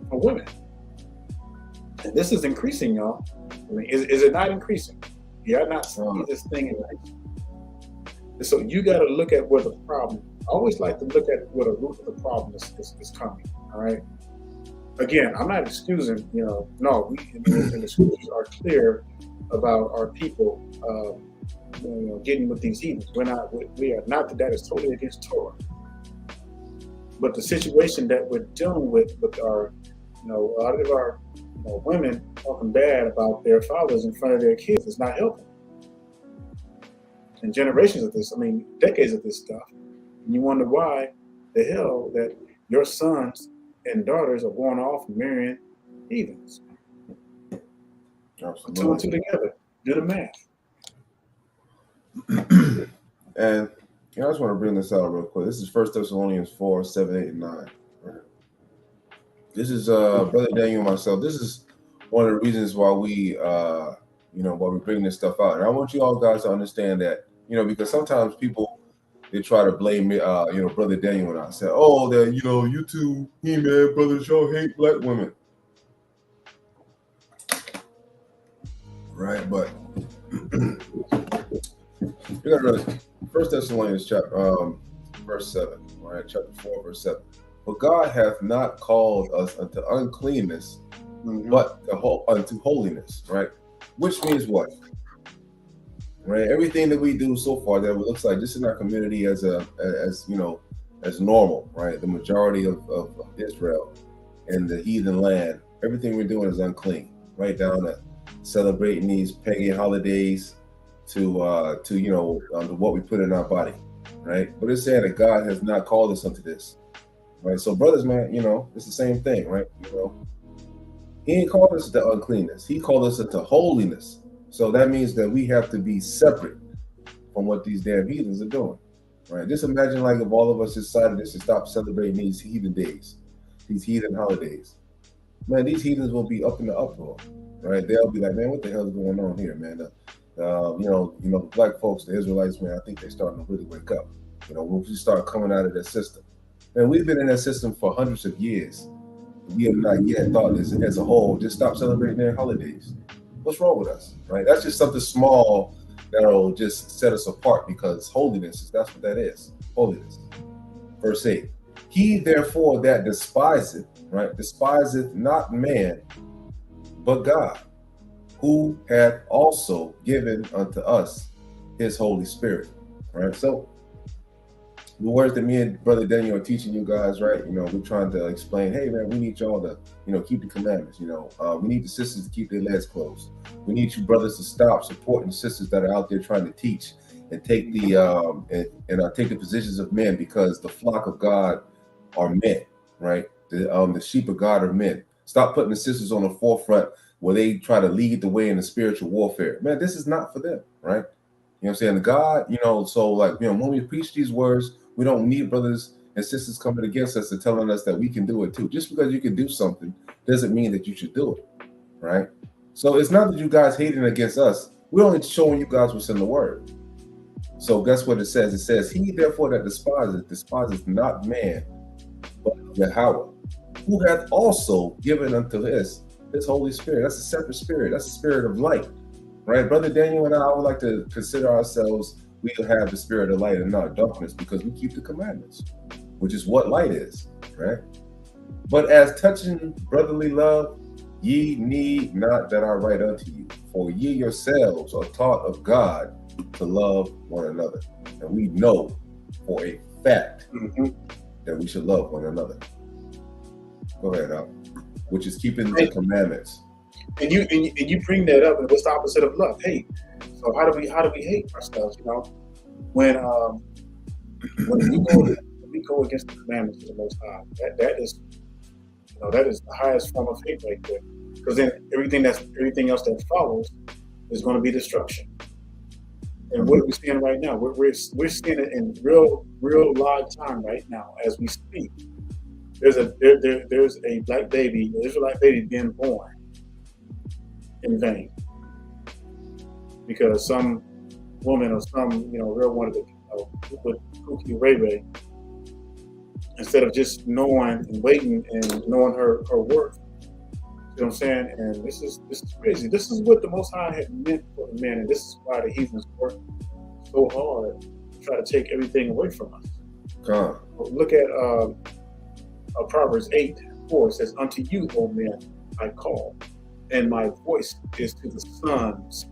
for women. And this is increasing, y'all. I mean, is it not increasing? You're not seeing this thing increasing. And so you got to look at where the problem. I always like to look at where the root of the problem is coming. All right. Again, I'm not excusing. No, we and the scriptures are clear about our people, getting with these heathens. We are not. That is totally against Torah. But the situation that we're dealing with our, a lot of our, women talking bad about their fathers in front of their kids is not helping. And generations of this, decades of this stuff. And you wonder why the hell that your sons and daughters are going off and marrying heathens. Absolutely. 2 and 2 together. Do the math. And I just want to bring this out real quick. This is 1 Thessalonians 4, 7, 8, and 9. Right? This is Brother Daniel and myself. This is one of the reasons why we why we bring this stuff out. And I want you all guys to understand that, because sometimes people, they try to blame me, Brother Daniel and I say, oh, that you two, man, brothers, y'all hate black women. Right, but you gotta realize 1 Thessalonians chapter verse 7, all right, chapter 4, verse 7. For God hath not called us unto uncleanness, but unto holiness, right? Which means what? right? Everything that we do so far that it looks like just in our community as normal, right? The majority of Israel and the heathen land, everything we're doing is unclean, right down to celebrating these pagan holidays to what we put in our body, right? But it's saying that God has not called us unto this, right? So brothers, man, it's the same thing, right? He ain't called us to uncleanness. He called us into holiness. So that means that we have to be separate from what these damn heathens are doing, right? Just imagine like if all of us decided to stop celebrating these heathen days, these heathen holidays. Man, these heathens will be up in the uproar, right? They'll be like, man, what the hell is going on here, man? Black folks, the Israelites, man, I think they're starting to really wake up. When we start coming out of that system. Man, we've been in that system for hundreds of years. We have not yet thought this as a whole, just stop celebrating their holidays. What's wrong with us, right? That's just something small that'll just set us apart because holiness, that's what that is, holiness. Verse 8, he therefore that despiseth, right, despiseth not man, but God, who hath also given unto us his Holy Spirit, right? So the words that me and Brother Daniel are teaching you guys, right? We're trying to explain, hey man, we need y'all to, keep the commandments. We need the sisters to keep their legs closed. We need you brothers to stop supporting the sisters that are out there trying to teach and take the take the positions of men, because the flock of God are men, right? The sheep of God are men. Stop putting the sisters on the forefront where they try to lead the way in the spiritual warfare. Man, this is not for them, right? You know what I'm saying? God, so like, when we preach these words, we don't need brothers and sisters coming against us and telling us that we can do it too. Just because you can do something doesn't mean that you should do it, right? So it's not that you guys hating against us. We're only showing you guys what's in the word. So guess what it says? It says, he therefore that despiseth not man, but Yahweh, who hath also given unto his Holy Spirit. That's a separate spirit. That's the spirit of light, right? Brother Daniel and I would like to consider ourselves, we have the spirit of light and not darkness, because we keep the commandments, which is what light is, right? But as touching brotherly love, ye need not that I write unto you, for ye yourselves are taught of God to love one another. And we know for a fact that we should love one another. Go ahead, Al. Which is keeping the commandments. And you bring that up, and what's the opposite of love? Hate. So how do we hate ourselves? When we go against the commandments of the Most High, that is the highest form of hate right there. Because then everything else that follows is going to be destruction. And what are we seeing right now? We're seeing it in real live time right now as we speak. There's a black baby, an Israelite baby being born in vain because some woman or some real wanted to put Cookie Ray Ray instead of just knowing and waiting and knowing her worth. You know what I'm saying? And this is crazy. This is what the Most High had meant for the man, and this is why the heathens work so hard to try to take everything away from us. Look at Proverbs 8:4. It says, "Unto you, O men, I call, and my voice is to the sons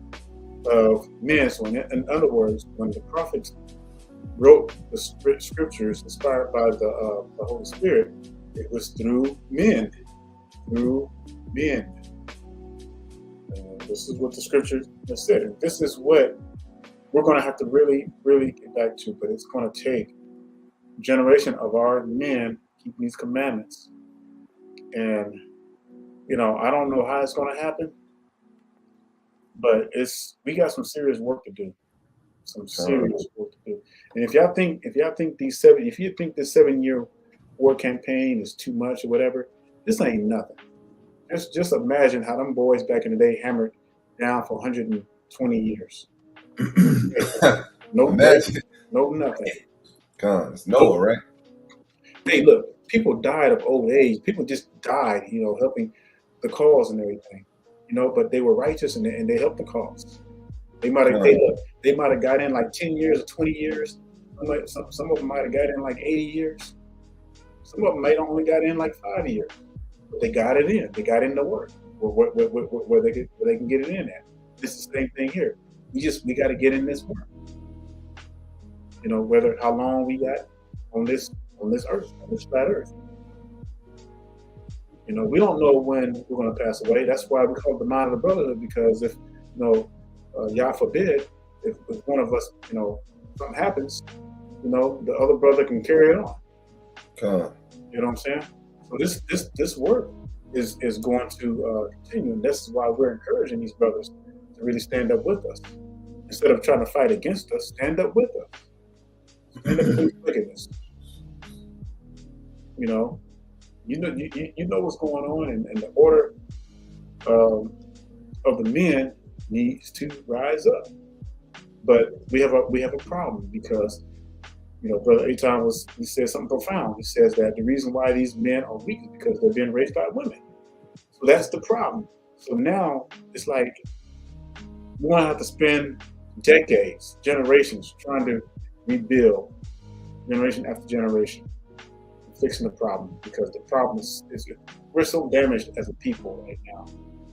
of men." So in other words, when the prophets wrote the scriptures inspired by the Holy Spirit, it was through men. This is what the scripture has said. And this is what we're going to have to really get back to. But it's going to take a generation of our men keeping these commandments. And, I don't know how it's going to happen, but we got some serious work to do. Some serious work to do. And if you think this 7-year war campaign is too much or whatever, this ain't nothing. Just imagine how them boys back in the day hammered down for 120 years. No nothing. It's Noah, right? Hey, look, people died of old age. People just died, helping the cause and everything, but they were righteous and they helped the cause. They might have got in like 10 years or 20 years. Some of them might have got in like 80 years. Some of them might only got in like 5 years. But they got it in. They got in the work where they can get it in at. It's the same thing here. we got to get in this work. You know, whether how long we got on this earth, on this flat earth. You know, we don't know when we're going to pass away. That's why we call it the mind of the brotherhood, because if, you know, God forbid, if one of us, you know, something happens, you know, the other brother can carry it on. You know what I'm saying? So this work is going to continue, and this is why we're encouraging these brothers to really stand up with us. Instead of trying to fight against us, stand up with us. Stand up against wickedness. You know what's going on, and the order of the men needs to rise up. But we have a problem, because, you know, Brother Aton he said something profound. He says that the reason why these men are weak is because they're being raised by women. So that's the problem. So now it's like we're gonna have to spend decades, generations trying to rebuild, generation after generation, fixing the problem, because the problem is we're so damaged as a people right now.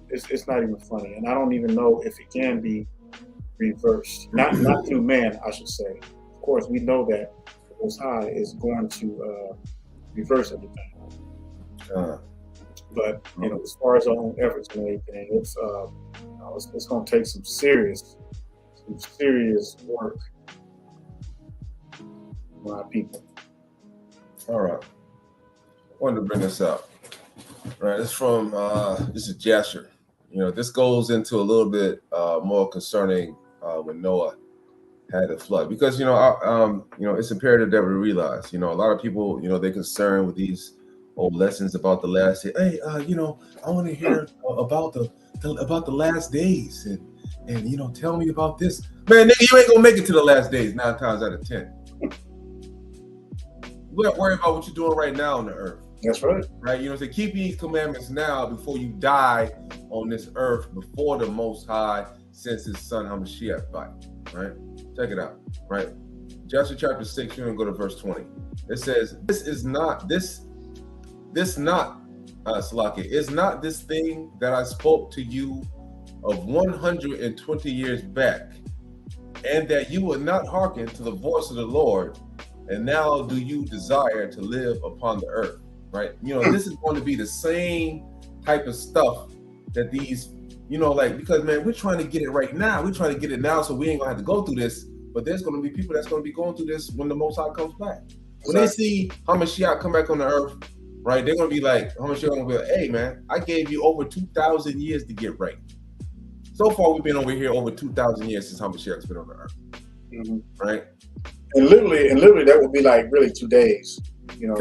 It's not even funny, and I don't even know if it can be reversed. Not through man, I should say. Of course, we know that the Most High is going to reverse everything. But you know, as far as our own efforts and everything, it's going to take some serious work from our people. All right. I wanted to bring this up. All right, it's from this is Jasher. You know, this goes into a little bit more concerning when Noah had a flood, because you know it's imperative that we realize, you know, a lot of people, you know, they're concerned with these old lessons about the last day. Hey, you know, I want to hear about the last days, and you know, tell me about this. Man, nigga, you ain't gonna make it to the last days 9 times out of 10. We got to worry about what you're doing right now on the earth. That's right. Right? You know, so keep these commandments now before you die on this earth, before the Most High sends his son Hamashiach by. Right? Check it out. Right? Joshua chapter 6, you're going to go to verse 20. It says, is not this thing that I spoke to you of 120 years back, and that you would not hearken to the voice of the Lord, and now do you desire to live upon the earth. Right? You know, this is going to be the same type of stuff that these, you know, like, because man, we're trying to get it right now. We're trying to get it now, so we ain't gonna have to go through this. But there's going to be people that's going to be going through this when the Most High comes back. When they see Hamashiach come back on the earth, right? They're going to be like, Hamashiach going to be like, hey man, I gave you over 2,000 years to get right. So far, we've been over here over 2,000 years since Hamashiach's been on the earth, right? And literally, that would be like really 2 days, you know.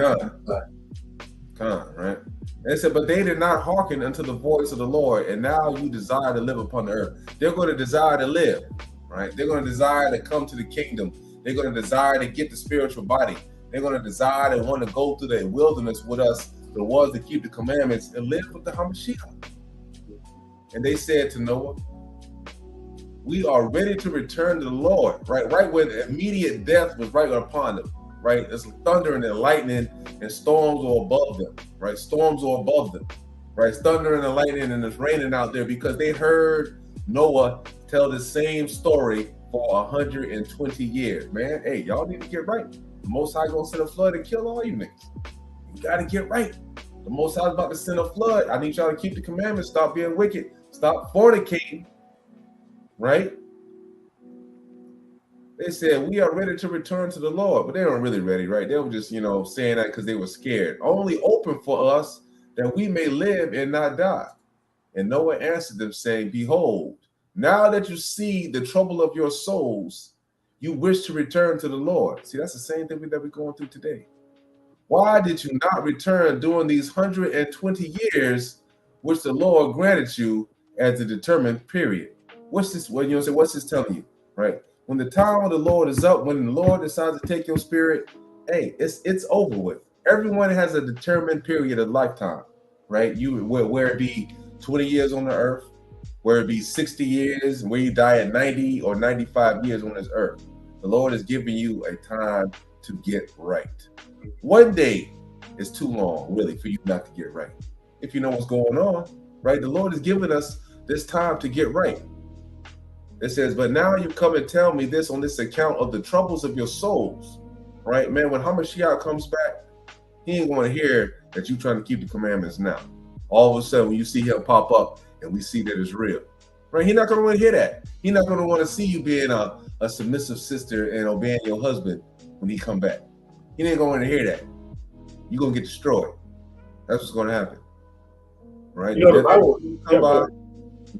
Right? And it said, but they did not hearken unto the voice of the Lord, and now you desire to live upon the earth. They're going to desire to live, right? They're going to desire to come to the kingdom. They're going to desire to get the spiritual body. They're going to desire to want to go through the wilderness with us, the ones that keep the commandments, and live with the Hamashiach. And they said to Noah, we are ready to return to the Lord, right? Right when immediate death was right upon them, right? It's thunder and lightning and storms are above them, right? Storms are above them, right? It's thunder and lightning and it's raining out there because they heard Noah tell the same story for 120 years. Man, hey, y'all need to get right. The Most High gonna send a flood and kill all you niggas. You gotta get right. The Most High is about to send a flood. I need y'all to keep the commandments, stop being wicked, stop fornicating, right? They said, we are ready to return to the Lord, but they weren't really ready, right? They were just, you know, saying that because they were scared. Only open for us that we may live and not die. And Noah answered them, saying, behold, now that you see the trouble of your souls, you wish to return to the Lord. See, that's the same thing that we're going through today. Why did you not return during these 120 years, which the Lord granted you as a determined period? What's this? Well, you know, what's this telling you, right? When the time of the Lord is up, when the Lord decides to take your spirit, hey, it's over with. Everyone has a determined period of lifetime, right? Where it be 20 years on the earth, where it be 60 years, where you die at 90 or 95 years on this earth. The Lord is giving you a time to get right. One day is too long, really, for you not to get right. If you know what's going on, right? The Lord is giving us this time to get right. It says, but now you come and tell me this on this account of the troubles of your souls, right? Man, when Hamashiach comes back, he ain't going to hear that you trying to keep the commandments now. All of a sudden, when you see him pop up and we see that it's real, right? He's not going to want to hear that. He's not going to want to see you being a submissive sister and obeying your husband when he come back. He ain't going to want to hear that. You're going to get destroyed. That's what's going to happen, right? You know, the Bible, you know what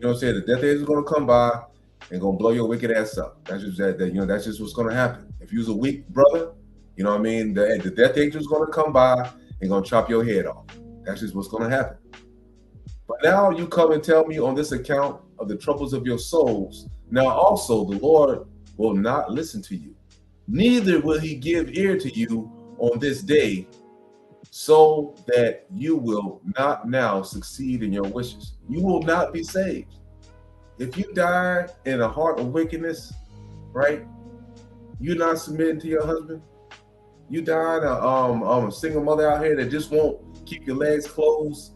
I'm saying? The death angel is going to come by and going to blow your wicked ass up. That's just that you know, that's just what's going to happen. If you're a weak brother, you know what I mean? The death angel is going to come by and going to chop your head off. That's just what's going to happen. But now you come and tell me on this account of the troubles of your souls. Now also the Lord will not listen to you, neither will he give ear to you on this day, so that you will not now succeed in your wishes. You will not be saved. If you die in a heart of wickedness, right? You're not submitting to your husband. You die a single mother out here that just won't keep your legs closed.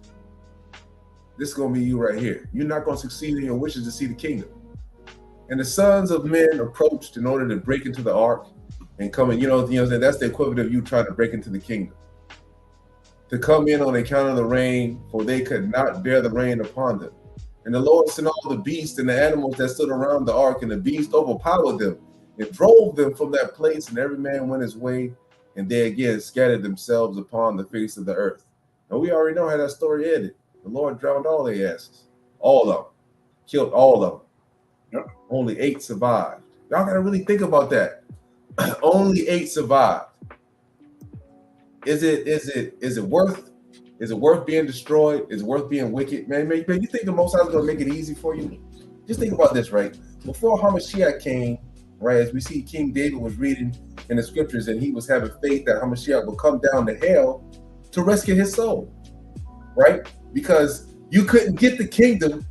This is gonna be you right here. You're not gonna succeed in your wishes to see the kingdom. And the sons of men approached in order to break into the ark and come in. You know, that's the equivalent of you trying to break into the kingdom. To come in on account of the rain, for they could not bear the rain upon them. And the Lord sent all the beasts and the animals that stood around the ark, and the beast overpowered them and drove them from that place, and every man went his way, and they again scattered themselves upon the face of the earth. And we already know how that story ended. The Lord drowned all their asses. All of them. Killed all of them. Yep. Only 8 survived. Y'all gotta really think about that. Only 8 survived. Is it worth being destroyed? Is it worth being wicked? Man, you think the Most High is gonna make it easy for you? Just think about this, right? Before Hamashiach came, right, as we see King David was reading in the scriptures, and he was having faith that Hamashiach would come down to hell to rescue his soul, right? Because you couldn't get the kingdom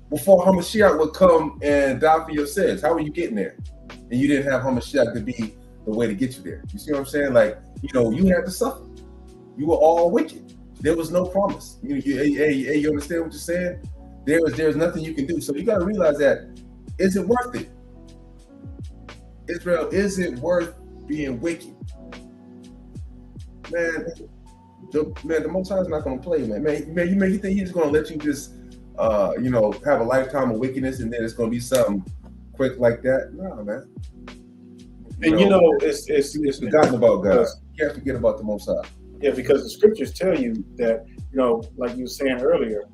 before Hamashiach would come and die for your sins. How were you getting there? And you didn't have Hamashiach to be the way to get you there. You see what I'm saying? Like, you know, you had to suffer. You were all wicked. There was no promise. You understand what you're saying? There's nothing you can do. So you got to realize that, is it worth it? Israel, is it worth being wicked? Man, the Most High is not going to play, man. You think he's going to let you just, have a lifetime of wickedness and then it's going to be something quick like that? No, man. It's forgotten about God. You can't forget about the Most High. Yeah, because the scriptures tell you that, like you were saying earlier,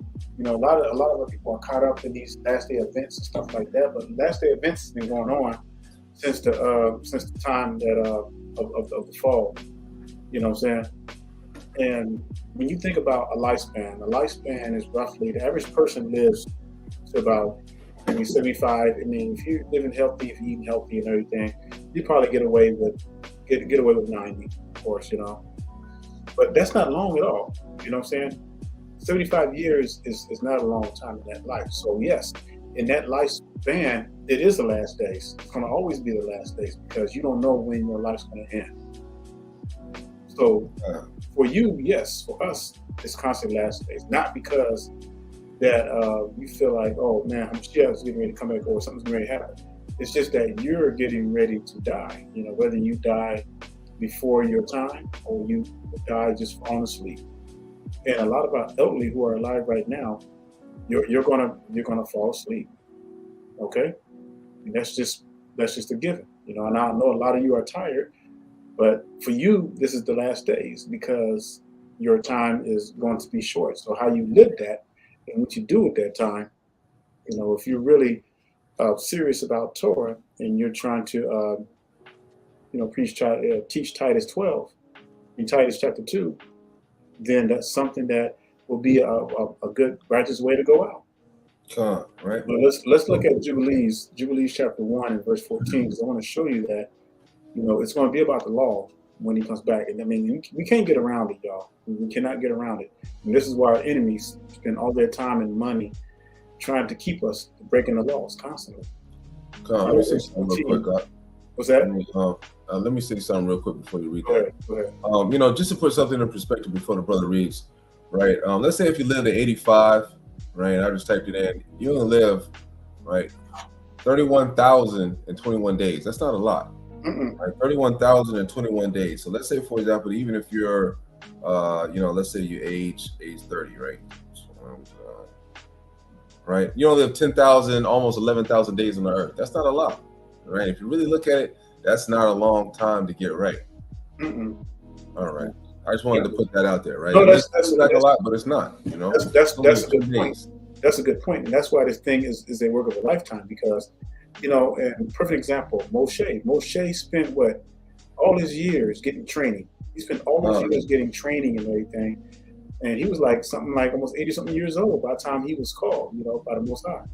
a lot of our people are caught up in these last day events and stuff like that. But last day events has been going on since the time that of the fall. You know what I'm saying? And when you think about a lifespan is roughly, the average person lives to about maybe 75. I mean, if you're living healthy, if you're eating healthy and everything, you probably get away with 90, of course, But that's not long at all. You know what I'm saying? 75 years is not a long time in that life. So yes, in that lifespan, it is the last days. It's going to always be the last days because you don't know when your life's going to end. So for you, yes. For us, it's constantly last days. Not because that you feel like, oh man, Hamashiach is getting ready to come back or something's ready to happen. It's just that you're getting ready to die. Whether you die before your time or you die just falling asleep. And a lot of our elderly who are alive right now, you're gonna fall asleep. Okay? And that's just a given. And I know a lot of you are tired, but for you, this is the last days because your time is going to be short. So how you live that and what you do at that time, if you're really serious about Torah and you're trying to teach Titus 12 in Titus chapter 2, then that's something that will be a good righteous way to go out. Right. But let's look at Jubilees chapter 1 and verse 14, because I want to show you that it's going to be about the law when he comes back. And I mean, we can't get around it, y'all. We cannot get around it. And this is why our enemies spend all their time and money trying to keep us breaking the laws constantly. Let me say something real quick, God. What's that? Let me say something real quick before you read that. Go ahead. Just to put something in perspective before the brother reads, right? Let's say if you live to 85, right? I just typed it in. You're gonna live, right? 31,021 days. That's not a lot, right? 31,021 days. So let's say, for example, even if you're, let's say you age 30, right? Right? You only live 10,000, almost 11,000 days on the earth. That's not a lot, right? If you really look at it, that's not a long time to get right. All right. I just wanted to put that out there, right? No, that's like a lot, but it's not. You know, that's a good point. That's a good point, and that's why this thing is a work of a lifetime. Because, and perfect example, Moshe spent all his years getting training. He spent all his years getting training and everything, and he was something like almost 80-something years old by the time he was called, by the Most High.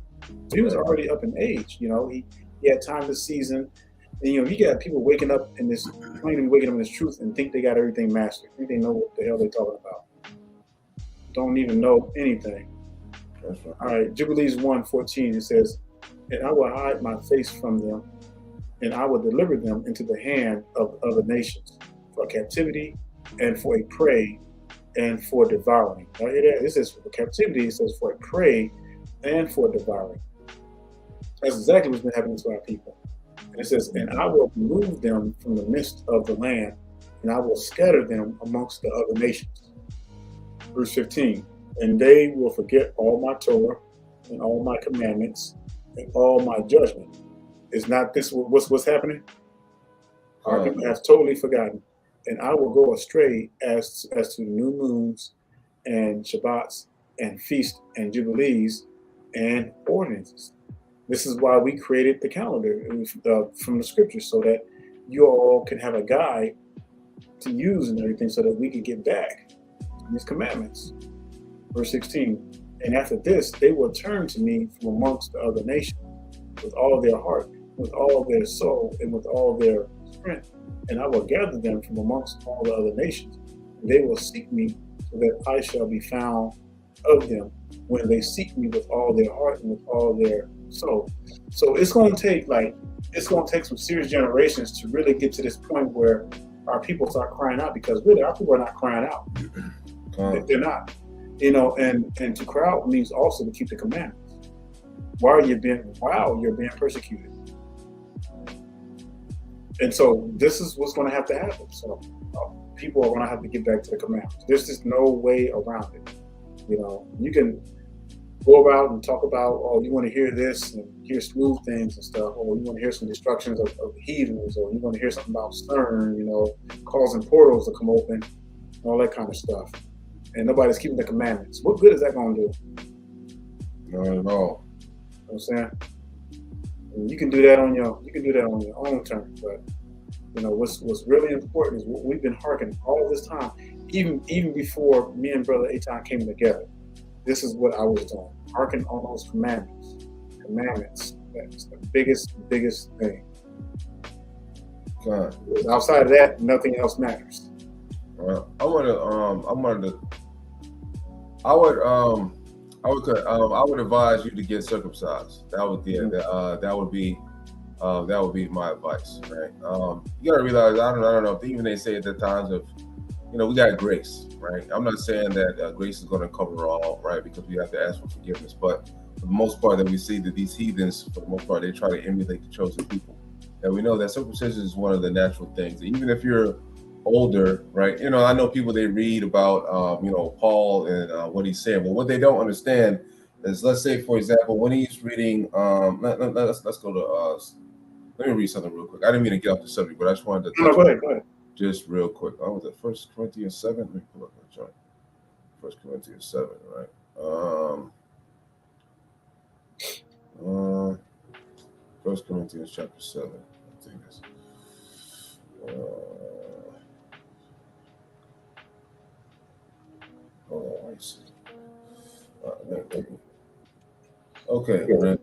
So he was already up in age. He had time to season. And, you got people waking up in this truth and think they got everything mastered. Think they know what the hell they're talking about. Don't even know anything. That's right. All right, Jubilees 1:14, it says, "And I will hide my face from them, and I will deliver them into the hand of other nations for captivity and for a prey and for devouring." Now hear that? It says for captivity, it says for a prey and for devouring. That's exactly what's been happening to our people. And it says, "And I will remove them from the midst of the land, and I will scatter them amongst the other nations." Verse 15, "And they will forget all my Torah and all my commandments and all my judgment." Is not this what's happening? Our people have totally forgotten. "And I will go astray as to new moons and Shabbats and feasts and jubilees and ordinances." This is why we created the calendar from the scriptures, so that you all can have a guide to use and everything, so that we can get back these commandments. Verse 16, "And after this, they will turn to me from amongst the other nations with all their heart, with all their soul, and with all their strength. And I will gather them from amongst all the other nations. And they will seek me, so that I shall be found of them when they seek me with all their heart and with all their soul." So it's going to take some serious generations to really get to this point where our people start crying out, because really our people are not crying out. They're not. And to cry out means also to keep the commandments while you're being persecuted. And so this is what's going to have to happen. So people are going to have to get back to the commandments. There's just no way around it. You can go about and talk about, oh, you want to hear this and hear smooth things and stuff, or you want to hear some destructions of heathens, or you want to hear something about CERN, causing portals to come open, all that kind of stuff. And nobody's keeping the commandments. What good is that going to do? Not at all. You know what I'm saying? And you can do that on your own terms, but what's really important is what we've been hearkening all this time, even before me and Brother Eitan came together. This is what I was doing, hearken on those commandments. That's the biggest thing. Outside of that, nothing else matters. Well, I would advise you to get circumcised. That would be my advice, right? You gotta realize, I don't know if even they say at the times of, we got grace, right? I'm not saying that grace is going to cover all, right? Because we have to ask for forgiveness. But for the most part, that we see that these heathens, for the most part, they try to emulate the chosen people. And we know that circumcision is one of the natural things. Even if you're older, right? I know people, they read about, Paul and what he's saying, but what they don't understand is, let's say, for example, when he's reading, let's go to, let me read something real quick. I didn't mean to get off the subject, but I just wanted to. No, go ahead. Just real quick. Oh, was it 1 Corinthians 7? Let me pull up my chart. 1 Corinthians 7, right? 1 Corinthians chapter 7. I think it's. Hold on, let me see. Okay, right.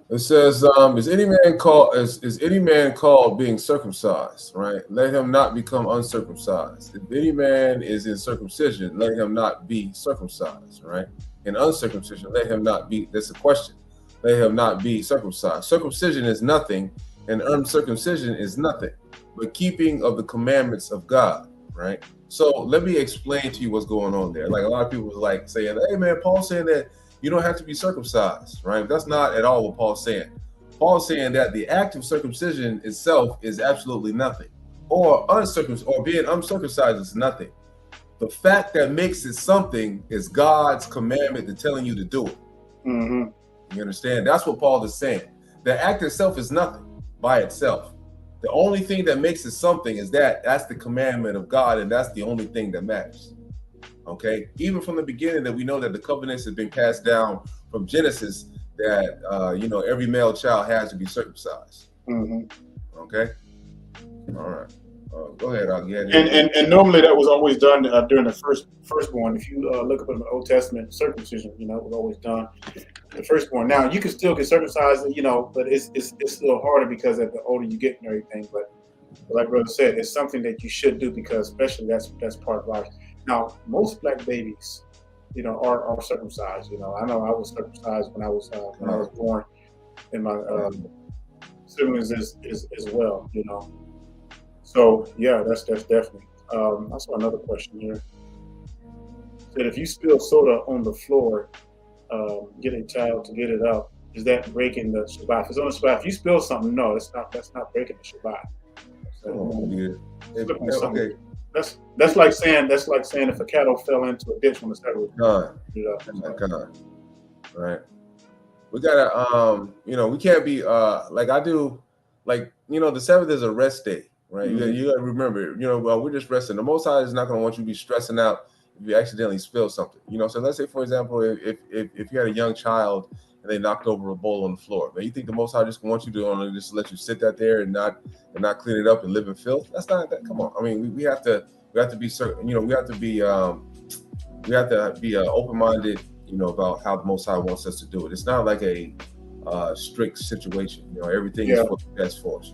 It says, is any man called being circumcised, right? Let him not become uncircumcised. If any man is in circumcision, let him not be circumcised, right? In uncircumcision, let him not be, that's a question. Let him not be circumcised. Circumcision is nothing, and uncircumcision is nothing, but keeping of the commandments of God, right? So let me explain to you what's going on there. Like, a lot of people was like saying, hey man, Paul's saying that, you don't have to be circumcised, right? That's not at all what Paul's saying. Paul's saying that the act of circumcision itself is absolutely nothing, or being uncircumcised is nothing. The fact that makes it something is God's commandment to telling you to do it. Mm-hmm. You understand? That's what Paul is saying. The act itself is nothing by itself. The only thing that makes it something is that's the commandment of God, and that's the only thing that matters. Okay? Even from the beginning, that we know that the covenants have been passed down from Genesis, that every male child has to be circumcised. Mm-hmm. Okay? All right. Go ahead, I'll get And normally that was always done during the firstborn. If you look up in the Old Testament, circumcision, it was always done the firstborn. Now you can still get circumcised, but it's a little harder because the older you get and everything. But like brother said, it's something that you should do because especially that's part of life. Now most black babies, are circumcised. I know I was circumcised when I was born, and my siblings as well. So yeah, that's definitely. I saw another question here. Said if you spill soda on the floor, get a child to get it up, is that breaking the Shabbat? If it's on the Shabbat, if you spill something, no, that's not breaking the Shabbat. So, okay. That's like saying if a cattle fell into a ditch when the Sabbath. Right. We gotta we can't be like I do, like the Sabbath is a rest day. Right, Mm-hmm. you got to remember, we're just resting. The Most High is not going to want you to be stressing out if you accidentally spill something. So let's say, for example, if you had a young child and they knocked over a bowl on the floor, man, you think the Most High just wants you to just let you sit that there and not clean it up and live in filth? That's not that. Come on, I mean, we have to be certain. We have to be open-minded, about how the Most High wants us to do it. It's not like a strict situation. Everything is for the best for us.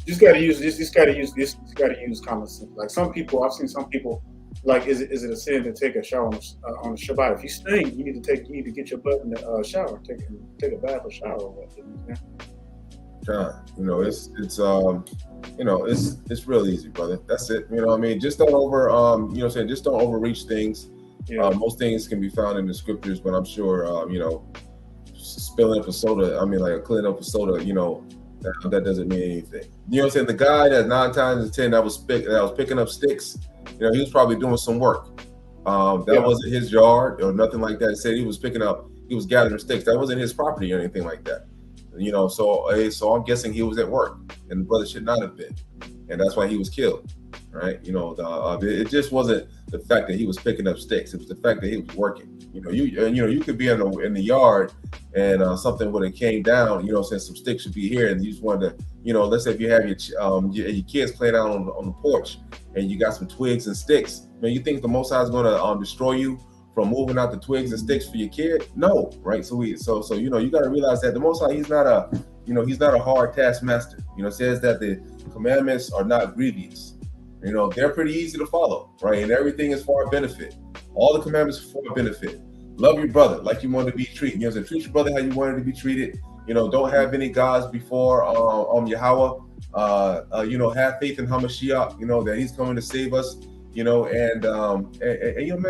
Just gotta use common sense. Like I've seen some people, like, is it a sin to take a shower on the Shabbat? If you stink, you need to get your butt in the shower, take a bath or shower. It's real easy, brother. That's it. Just don't just don't overreach things. Most things can be found in the scriptures, but I'm sure spilling up a soda, cleaning up a soda, that doesn't mean anything. The guy that 9 times out of 10 that was picking up sticks, he was probably doing some work. That wasn't his yard or nothing like that. It said he was gathering sticks. That wasn't his property or anything like that. So I'm guessing he was at work, and the brother should not have been, and that's why he was killed. Right? It just wasn't the fact that he was picking up sticks. It was the fact that he was working. You could be in the yard and something would have came down. Since some sticks should be here, and you just wanted to, let's say if you have your kids playing out on the porch and you got some twigs and sticks. Man, you think the Most High is going to destroy you from moving out the twigs and sticks for your kid? No, right? So you got to realize that the Most High, he's not a hard taskmaster. It says that the commandments are not grievous. They're pretty easy to follow, right? And everything is for our benefit. All the commandments are for our benefit. Love your brother like you want to be treated. Treat your brother how you wanted to be treated. Don't have any gods before Yahweh. Have faith in Hamashiach. That He's coming to save us. Man,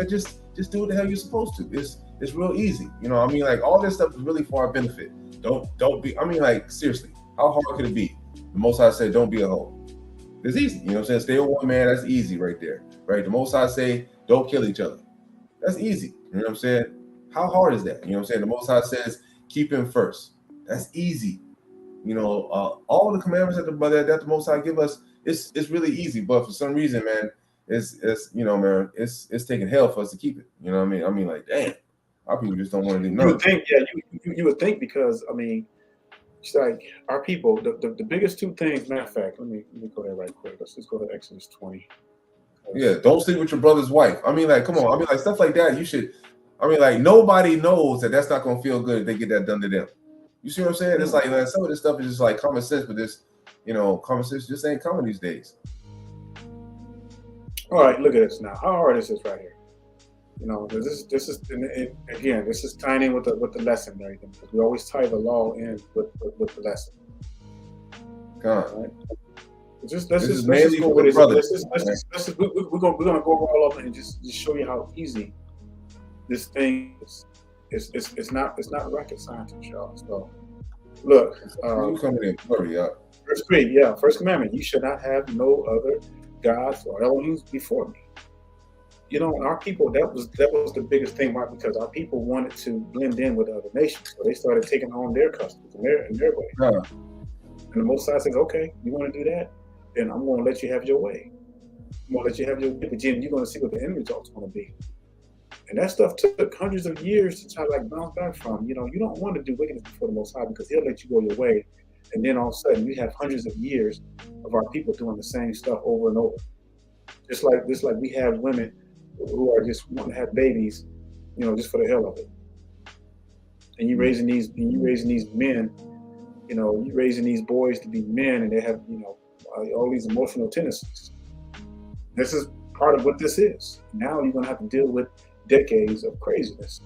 just do what the hell you're supposed to. It's real easy. All this stuff is really for our benefit. Don't be. Seriously, how hard could it be? The Most High said, "Don't be a hoe." It's easy, stay with one man, that's easy right there, right? The Most High say, don't kill each other. That's easy, How hard is that? The Most High says, keep Him first. That's easy. All the commandments that the Most High give us, it's really easy, but for some reason, man, it's taking hell for us to keep it. Damn, our people just don't want to do nothing. You would think because, it's like our people, the biggest two things. Matter of fact, let me go there right quick. Let's just go to Exodus 20. Yeah, don't sleep with your brother's wife. Come on. Stuff like that. You should. Nobody knows that that's not gonna feel good if they get that done to them. You see what I'm saying? It's like some of this stuff is just like common sense, but this, common sense just ain't common these days. All right, look at this now. How hard is this right here? This is tying in with the lesson and everything, because we always tie the law in with the lesson. God. Right? Let's just go with it. We're gonna go all up and just show you how easy this thing is. It's not rocket science, y'all. So look, You coming in hurry up. verse 3, yeah, first commandment: you should not have no other gods or Elohims before me. You know, our people, that was the biggest thing. Why? Because our people wanted to blend in with other nations, so they started taking on their customs and their way. Huh. And the Most High says, okay, you want to do that? Then I'm going to let you have your way. I'm going to let you have your way, but then you're going to see what the end result's going to be. And that stuff took hundreds of years to try to like bounce back from. You know, you don't want to do wickedness before the Most High because He'll let you go your way, and then all of a sudden you have hundreds of years of our people doing the same stuff over and over. Just like we have women who are just want to have babies, you know, just for the hell of it. And you raising these men, you know, you raising these boys to be men, and they have, you know, all these emotional tendencies. This is part of what this is. Now you're gonna have to deal with decades of craziness.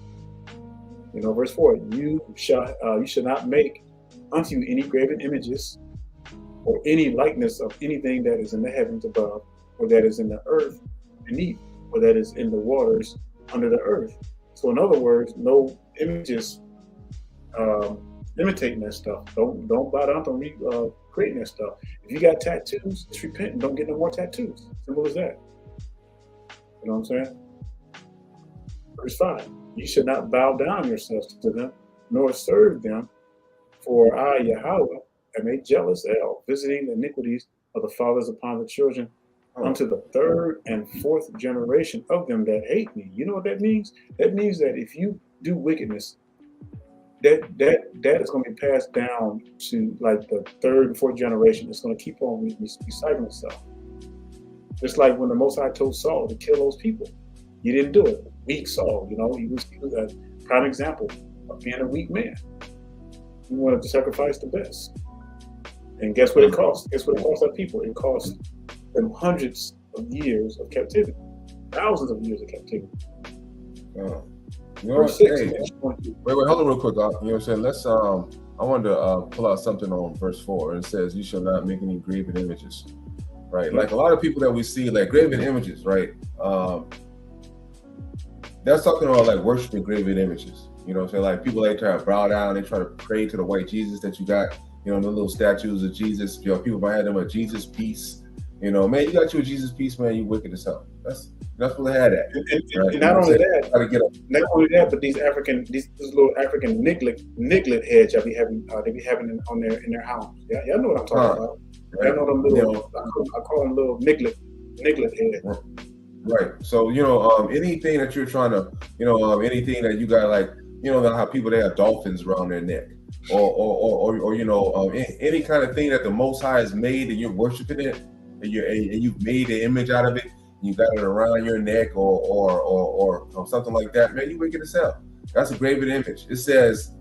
You know, verse 4: you shall not make unto you any graven images or any likeness of anything that is in the heavens above, or that is in the earth beneath, or that is in the waters under the earth. So in other words, no images imitating that stuff. Don't bow down to creating that stuff. If you got tattoos, just repent and don't get no more tattoos. Simple as that. You know what I'm saying? Verse 5: you should not bow down yourselves to them, nor serve them, for I, Yahweh, am a jealous El, visiting the iniquities of the fathers upon the children, unto the third and fourth generation of them that hate me. You know what that means? That means that if you do wickedness, that is going to be passed down to like the third and fourth generation. It's going to keep on recycling itself. Just like when the Most High told Saul to kill those people, he didn't do it. Weak Saul, you know, he was a prime example of being a weak man. He wanted to sacrifice the best. And guess what it cost? Guess what it cost our people? It cost them hundreds of years of captivity, thousands of years of captivity. You know what? Hey, wait, hold on real quick. You know what I'm saying? Let's. I wanted to pull out something on verse 4. It says, "You shall not make any graven images." Right? Like a lot of people that we see, like graven images, right? That's talking about like worshiping graven images. You know what I'm saying? Like people, they try to bow down, they try to pray to the white Jesus that you got. You know, the little statues of Jesus. You know, people might have them a Jesus piece. You know, man, you got you a Jesus piece, man. You wicked as hell. That's what they had at. And not only that, but these little African niglet heads y'all be having, they be having in their house. Yeah, y'all know what I'm talking about. Right. Y'all know them little. I call them little niglet heads. Right. So you know, anything that you're trying to, you know, anything that you got, like, you know, how people, they have dolphins around their neck, or you know, any kind of thing that the Most High has made and you're worshiping it, and you've made an image out of it, and you got it around your neck or something like that, man, you wicked as hell. That's a graven image. It says,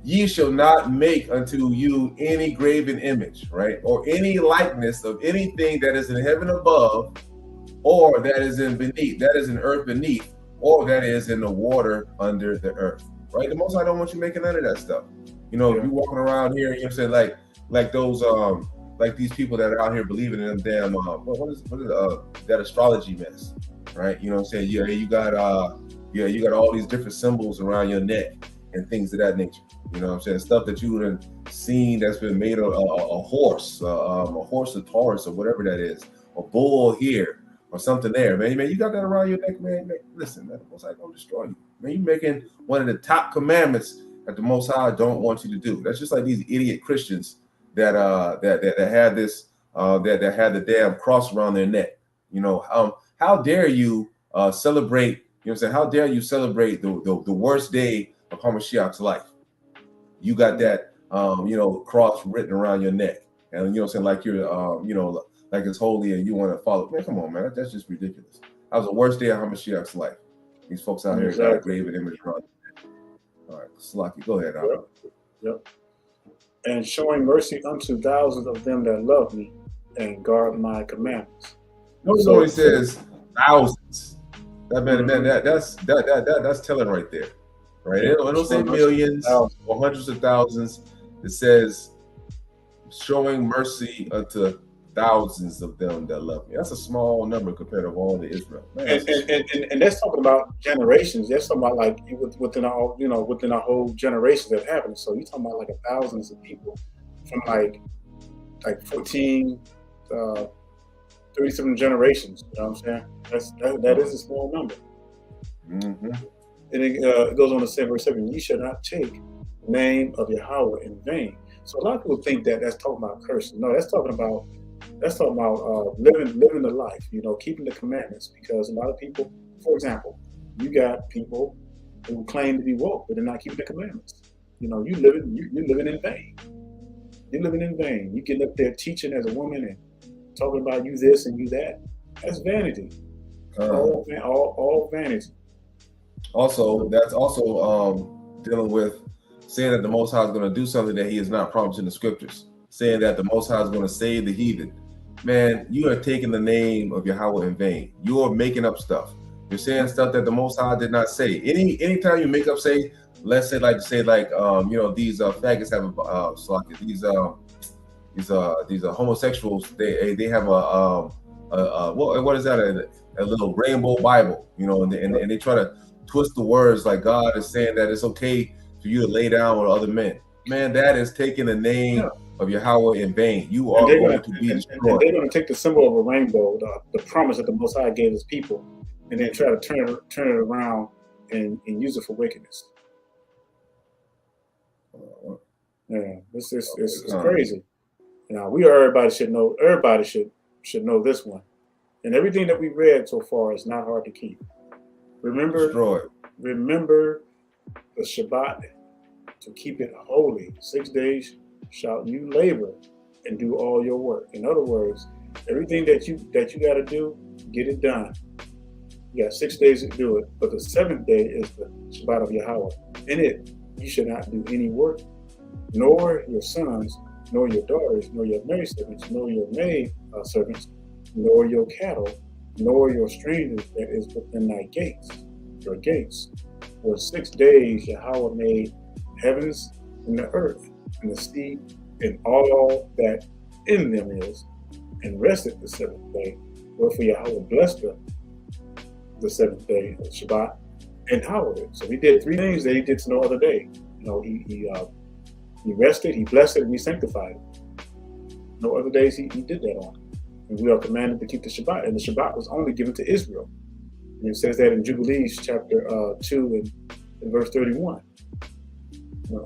"Ye shall not make unto you any graven image," right, or any likeness of anything that is in heaven above, or that is in beneath, that is in earth beneath, or that is in the water under the earth. Right? The Most High don't want you making none of that stuff. You know, if you walking around here, you know what I'm saying, like those like these people that are out here believing in them damn what is that astrology mess, right? You know what I'm saying? Yeah, you got all these different symbols around your neck and things of that nature. You know what I'm saying? Stuff that you would have seen that's been made of a horse of Taurus or whatever that is, a bull here or something there, man. You got that around your neck, man. Listen, man, the Most High gonna destroy you, man. You making one of the top commandments that the Most High don't want you to do. That's just like these idiot Christians that had this that had the damn cross around their neck. You know, how dare you celebrate? You know what I'm saying? How dare you celebrate the worst day of Hamashiach's life? You got that you know, cross written around your neck, and you know what I'm saying, like you're you know, like it's holy and you want to follow. Man, come on, man, that's just ridiculous. That was the worst day of Hamashiach's life. These folks out here got a graven image around their neck. All right, Slaki, go ahead, Albert. Yep. And showing mercy unto thousands of them that love me and guard my commandments. Notice when he says thousands. That man, that's telling right there, right? It don't say millions or hundreds of thousands. It says showing mercy unto thousands of them that love me. That's a small number compared to all the Israel. Man, And that's talking about generations. That's talking about like within our, within our whole generations that happened. So you're talking about like thousands of people from like 14, 37 generations. You know what I'm saying? That is a small number. Mm-hmm. And it goes on to say, verse 7, "You shall not take the name of Yahweh in vain." So a lot of people think that that's talking about cursing. No, that's talking about living the life, keeping the commandments. Because a lot of people, for example, you got people who claim to be woke, but they're not keeping the commandments. You're living in vain. You're living in vain. You get up there teaching as a woman and talking about you this and you that. That's vanity. All vanity. Also, that's also dealing with saying that the Most High is going to do something that He has not promised in the scriptures. Saying that the Most High is going to save the heathen. Man, you are taking the name of Yahweh in vain. You are making up stuff. You're saying stuff that the Most High did not say. Anytime you make up, let's say these faggots have these homosexuals. They have what is that? A little rainbow Bible, and they try to twist the words like God is saying that it's okay for you to lay down with other men. Man, that is taking the name of Yahweh in vain. You are going to be destroyed. And they're going to take the symbol of a rainbow, the promise that the Most High gave His people, and then try to turn it around and use it for wickedness. Yeah, it's crazy. Everybody should know. Everybody should know this one. And everything that we read so far is not hard to keep. Remember the Shabbat, to keep it holy. 6 days shall you labor and do all your work. In other words, everything that you got to do, get it done. You got 6 days to do it, but the seventh day is the Shabbat of Yahweh. In it, you should not do any work, nor your sons, nor your daughters, nor your married servants, nor your maid servants, nor your cattle, nor your strangers that is within thy gates, your gates. For 6 days Yahweh made heavens and the earth and the sea and all that in them is, and rested the seventh day. Wherefore Yahweh blessed the seventh day of Shabbat and hallowed it. So He did three things that He did to no other day. He rested, He blessed it, and He sanctified it. No other days he did that on. And we are commanded to keep the Shabbat. And the Shabbat was only given to Israel. And it says that in Jubilees chapter 2 and verse 31.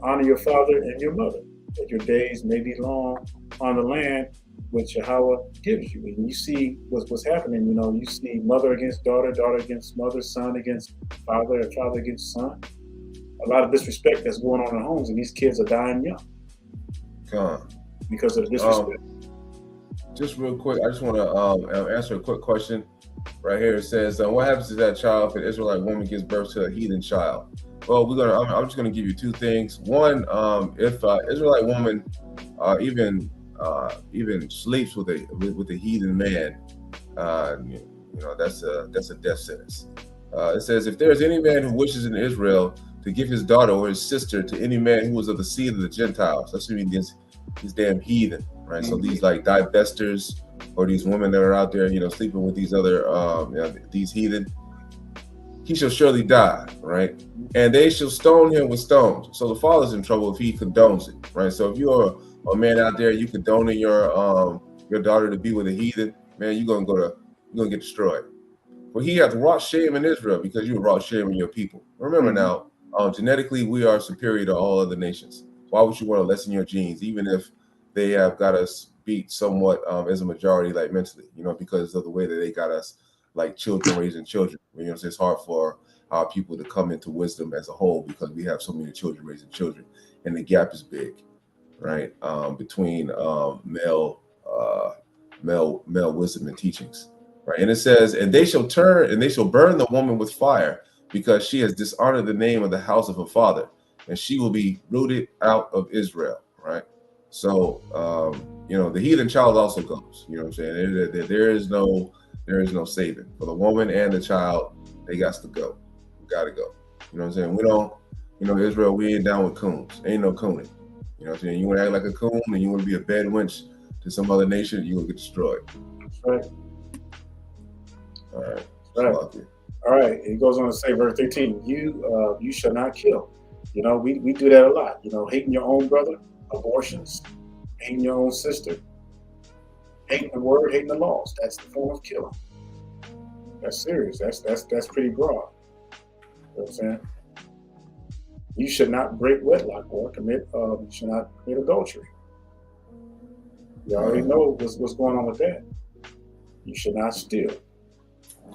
Honor your father and your mother, that your days may be long on the land which Yahweh gives you. And you see what's happening. You see mother against daughter, daughter against mother, son against father, and father against son. A lot of disrespect that's going on in homes, and these kids are dying young because of the disrespect. Just real quick, I just want to answer a quick question right here. It says, what happens to that child if an Israelite woman gives birth to a heathen child? Well, I'm just gonna give you two things. One, if an Israelite woman even sleeps with a heathen man, that's a death sentence. It says, if there is any man who wishes in Israel to give his daughter or his sister to any man who is of the seed of the Gentiles, that's what I mean, these damn heathen, right? Mm-hmm. So these like divestors or these women that are out there, sleeping with these other these heathen, he shall surely die, right? And they shall stone him with stones. So the father's in trouble if he condones it, right? So if you're a man out there, you condoning your daughter to be with a heathen, man, you're gonna get destroyed. Well, he hath wrought shame in Israel because you wrought shame in your people. Remember now, genetically we are superior to all other nations. Why would you want to lessen your genes, even if they have got us beat somewhat as a majority, like mentally, because of the way that they got us, like children raising children. It's hard for our people to come into wisdom as a whole because we have so many children raising children, and the gap is big, right? Between male wisdom and teachings, right? And it says, and they shall burn the woman with fire because she has dishonored the name of the house of her father, and she will be rooted out of Israel, right? So, the heathen child also goes. You know what I'm saying? There is no saving for the woman and the child. They got to go. We got to go. You know what I'm saying? We don't. Israel, we ain't down with coons. Ain't no cooning. You know what I'm saying? You want to act like a coon and you want to be a bed wench to some other nation, you will get destroyed. That's right. All right. Right. Sloppy. All right. It goes on to say, verse 13, you shall not kill. You know, we do that a lot. You know, hating your own brother, abortions, hating your own sister, hating the word, hating the laws. That's the form of killing. That's serious. That's pretty broad. You know what I'm saying? You should not break wedlock or commit. You should not commit adultery. You already know what's going on with that. You should not steal.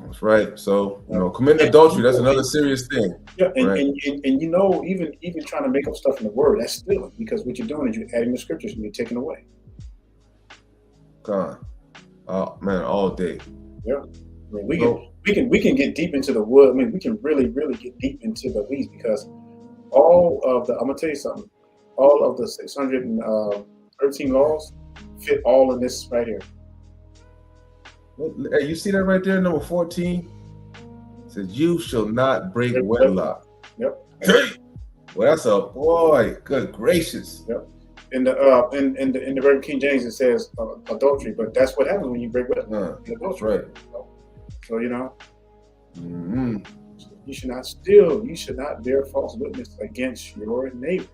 That's right. So, you know, committing adultery, that's another serious thing. Yeah, and, right? and you know, even trying to make up stuff in the word, that's stealing, because what you're doing is you're adding the scriptures and you're taking away. God. Oh man, all day. Yeah. I mean, we can get deep into the wood. I mean, we can really get deep into the weeds, because all of the, I'm gonna tell you something, all of the 613 laws fit all in this right here. Hey, you see that right there, number 14? It says, you shall not break wedlock. Yep. Well, that's a boy. Good gracious. Yep. In the Reverend King James, it says adultery, but that's what happens when you break wedlock. That's right. So you know, mm-hmm. You should not steal. You should not bear false witness against your neighbor.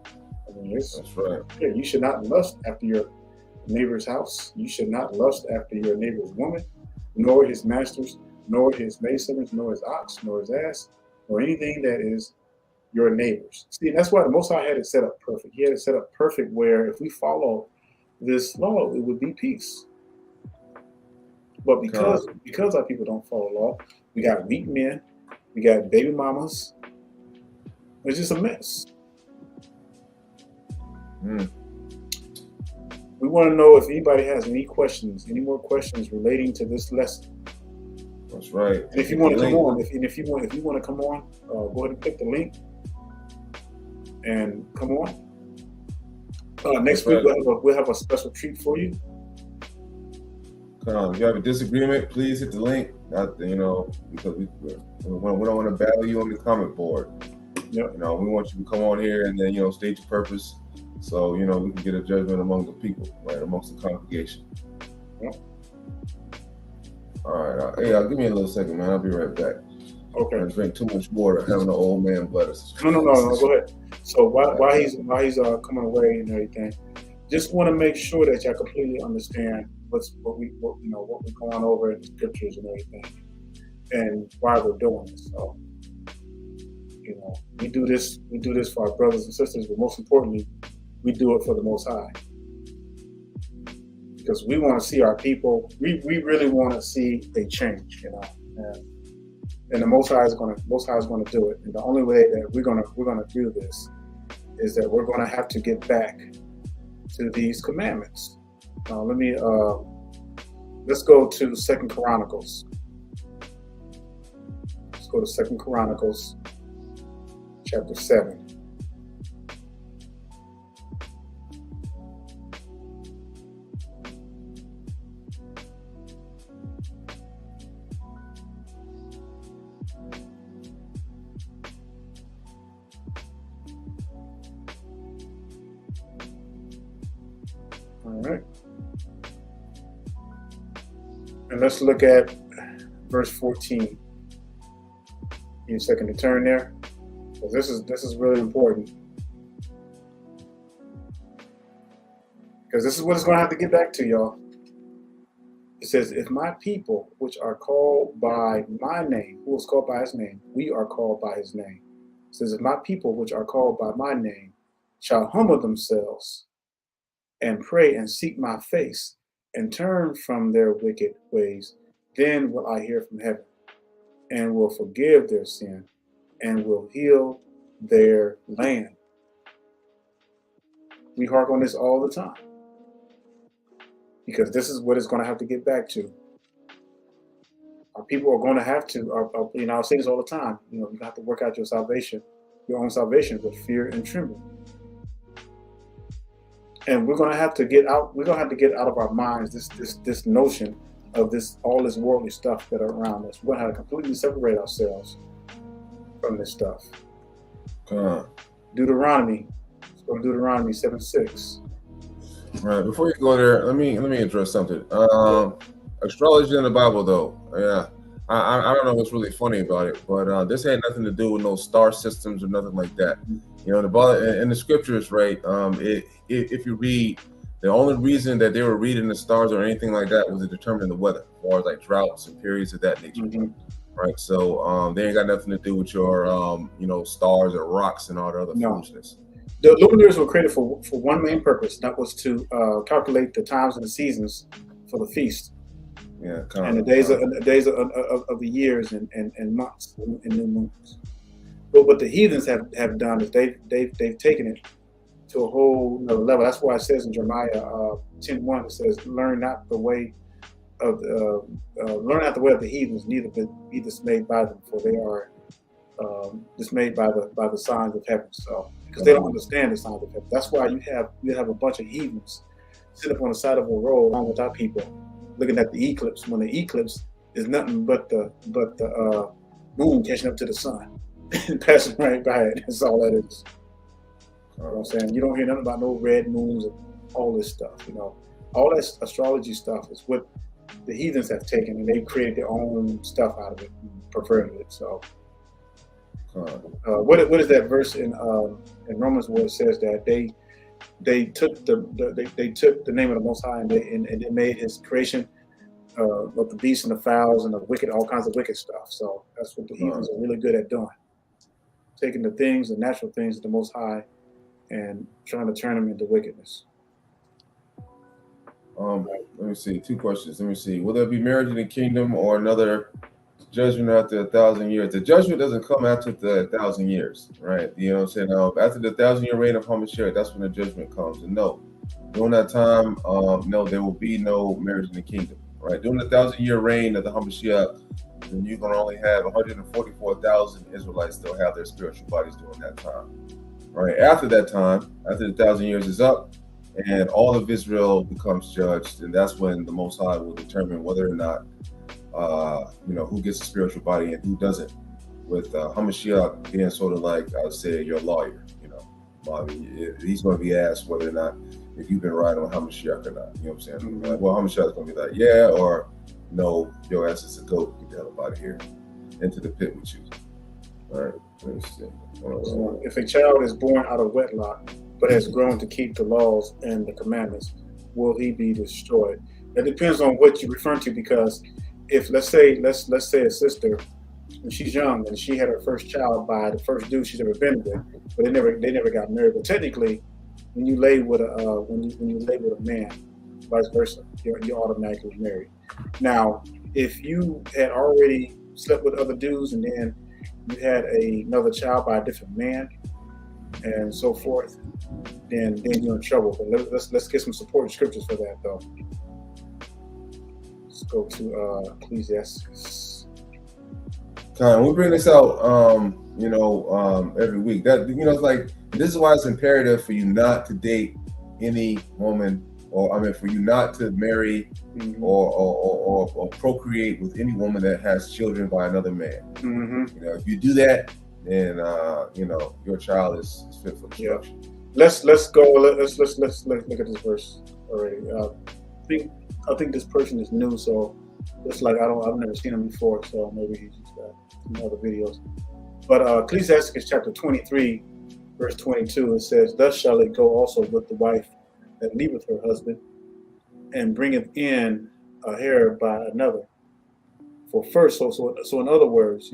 I mean, that's right. Yeah, you should not lust after your neighbor's house. You should not lust after your neighbor's woman, nor his masters, nor his maidservants, nor his ox, nor his ass, nor anything that is your neighbor's. See, that's why the Most High had it set up perfect. He had it set up perfect where if we follow this law, it would be peace. But because our people don't follow law, we got weak men, we got baby mamas. It's just a mess. Mm. We want to know if anybody has any more questions relating to this lesson. That's right. And if you want to come on, if you want to come on, go ahead and click the link and come on. Next week we'll have a special treat for you. If you have a disagreement, please hit the link. You know, because we don't want to battle you on the comment board. Yep. You know, we want you to come on here and then, you know, state your purpose. So, you know, we can get a judgment among the people, right, amongst the congregation. Yep. All right. Hey, give me a little second, man. I'll be right back. Okay. I drink too much water, having an old man bladder. No. Go ahead. So while he's coming away and everything, just want to make sure that y'all completely understand what we're going over in the scriptures and everything, and why we're doing this. So, you know, we do this for our brothers and sisters, but most importantly, we do it for the Most High, because we want to see our people. We really want to see a change, you know, and the Most High is going to do it. And the only way that we're going to do this is that we're going to have to get back to these commandments. Let's go to 2 Chronicles. Let's go to 2 Chronicles, chapter 7. All right. And let's look at verse 14. Give me a second to turn there, because this is really important. Because this is what it's going to have to get back to, y'all. It says, if my people, which are called by my name, who is called by his name, we are called by his name. It says, if my people, which are called by my name, shall humble themselves and pray and seek my face and turn from their wicked ways, then will I hear from heaven and will forgive their sin and will heal their land. We harp on this all the time, because this is what it's going to have to get back to. Our people are going to have to, you know, I'll say this all the time, you know, you have to work out your salvation, your own salvation, with fear and trembling. And we're going to have to get out of our minds this notion of all this worldly stuff that are around us. We're going to have to completely separate ourselves from this stuff. Come on. Deuteronomy. Let's go to Deuteronomy 7:6. Right. Before you go there, let me address something. Astrology in the Bible, though. Yeah. I don't know what's really funny about it, but this had nothing to do with no star systems or nothing like that. You know, in the scriptures, right? If you read, the only reason that they were reading the stars or anything like that was to determine the weather, or like droughts and periods of that nature. Right. So they ain't got nothing to do with your stars or rocks and all the other foolishness. The luminaries were created for one main purpose. That was to calculate the times and the seasons for the feast. Yeah, and the days of the years and months and new moons. But what the heathens have done is they've taken it to a whole another level. That's why it says in Jeremiah 10:1, it says, "Learn not the way of the heathens, neither be dismayed by them, for they are dismayed by the signs of heaven." So, because they don't understand the signs of heaven. That's why you have a bunch of heathens sitting up on the side of a road along with our people, looking at the eclipse, when the eclipse is nothing but the moon catching up to the sun and passing right by it. That's all that is. You know what I'm saying? You don't hear nothing about no red moons and all this stuff. You know, all that astrology stuff is what the heathens have taken, and they've created their own stuff out of it and perverted it. So, what is that verse in Romans where it says that they took the name of the Most High and they made His creation of the beasts and the fowls and the wicked, all kinds of wicked stuff. So that's what the heathens are really good at doing, taking the natural things of the Most High, and trying to turn them into wickedness. Let me see. 2 questions. Let me see. Will there be marriage in the kingdom or another judgment after 1,000 years? The judgment doesn't come after the 1,000 years, right? You know what I'm saying? After the 1,000-year reign of Hamashiach, that's when the judgment comes. And no, during that time, no, there will be no marriage in the kingdom, right? During the 1,000-year reign of the Hamashiach, then you're going to only have 144,000 Israelites still have their spiritual bodies during that time, right? After that time, after the 1,000 years is up, and all of Israel becomes judged, and that's when the Most High will determine whether or not, who gets a spiritual body and who doesn't. With Hamashiach being sort of like, I would say, your lawyer. You know, I mean, he's going to be asked whether or not if you've been right on Hamashiach or not. You know what I'm saying? Like, well, Hamashiach is going to be like, yeah, or no, your ass is a goat. Get the hell out of here, into the pit with you. All right, let me see. If a child is born out of wedlock but has grown to keep the laws and the commandments, will he be destroyed? It depends on what you're referring to, because if let's say a sister, when she's young and she had her first child by the first dude she's ever been with, but they never got married. But technically, when you lay with a man, vice versa, you're automatically married. Now, if you had already slept with other dudes and then you had another child by a different man and so forth, then you're in trouble. But let's get some supporting scriptures for that, though. Let's go to Ecclesiastes. We bring this out, every week. That it's like, this is why it's imperative for you not to date any woman, for you not to marry or procreate with any woman that has children by another man. If you do that, then your child is fit for destruction. Let's go. Let's look at this verse already. I think this person is new, so it's like I've never seen him before, so maybe he's just got some other videos. But Ecclesiastes chapter 23, verse 22, it says, "Thus shall it go also with the wife that leaveth her husband, and bringeth in a heir by another." For first, so in other words,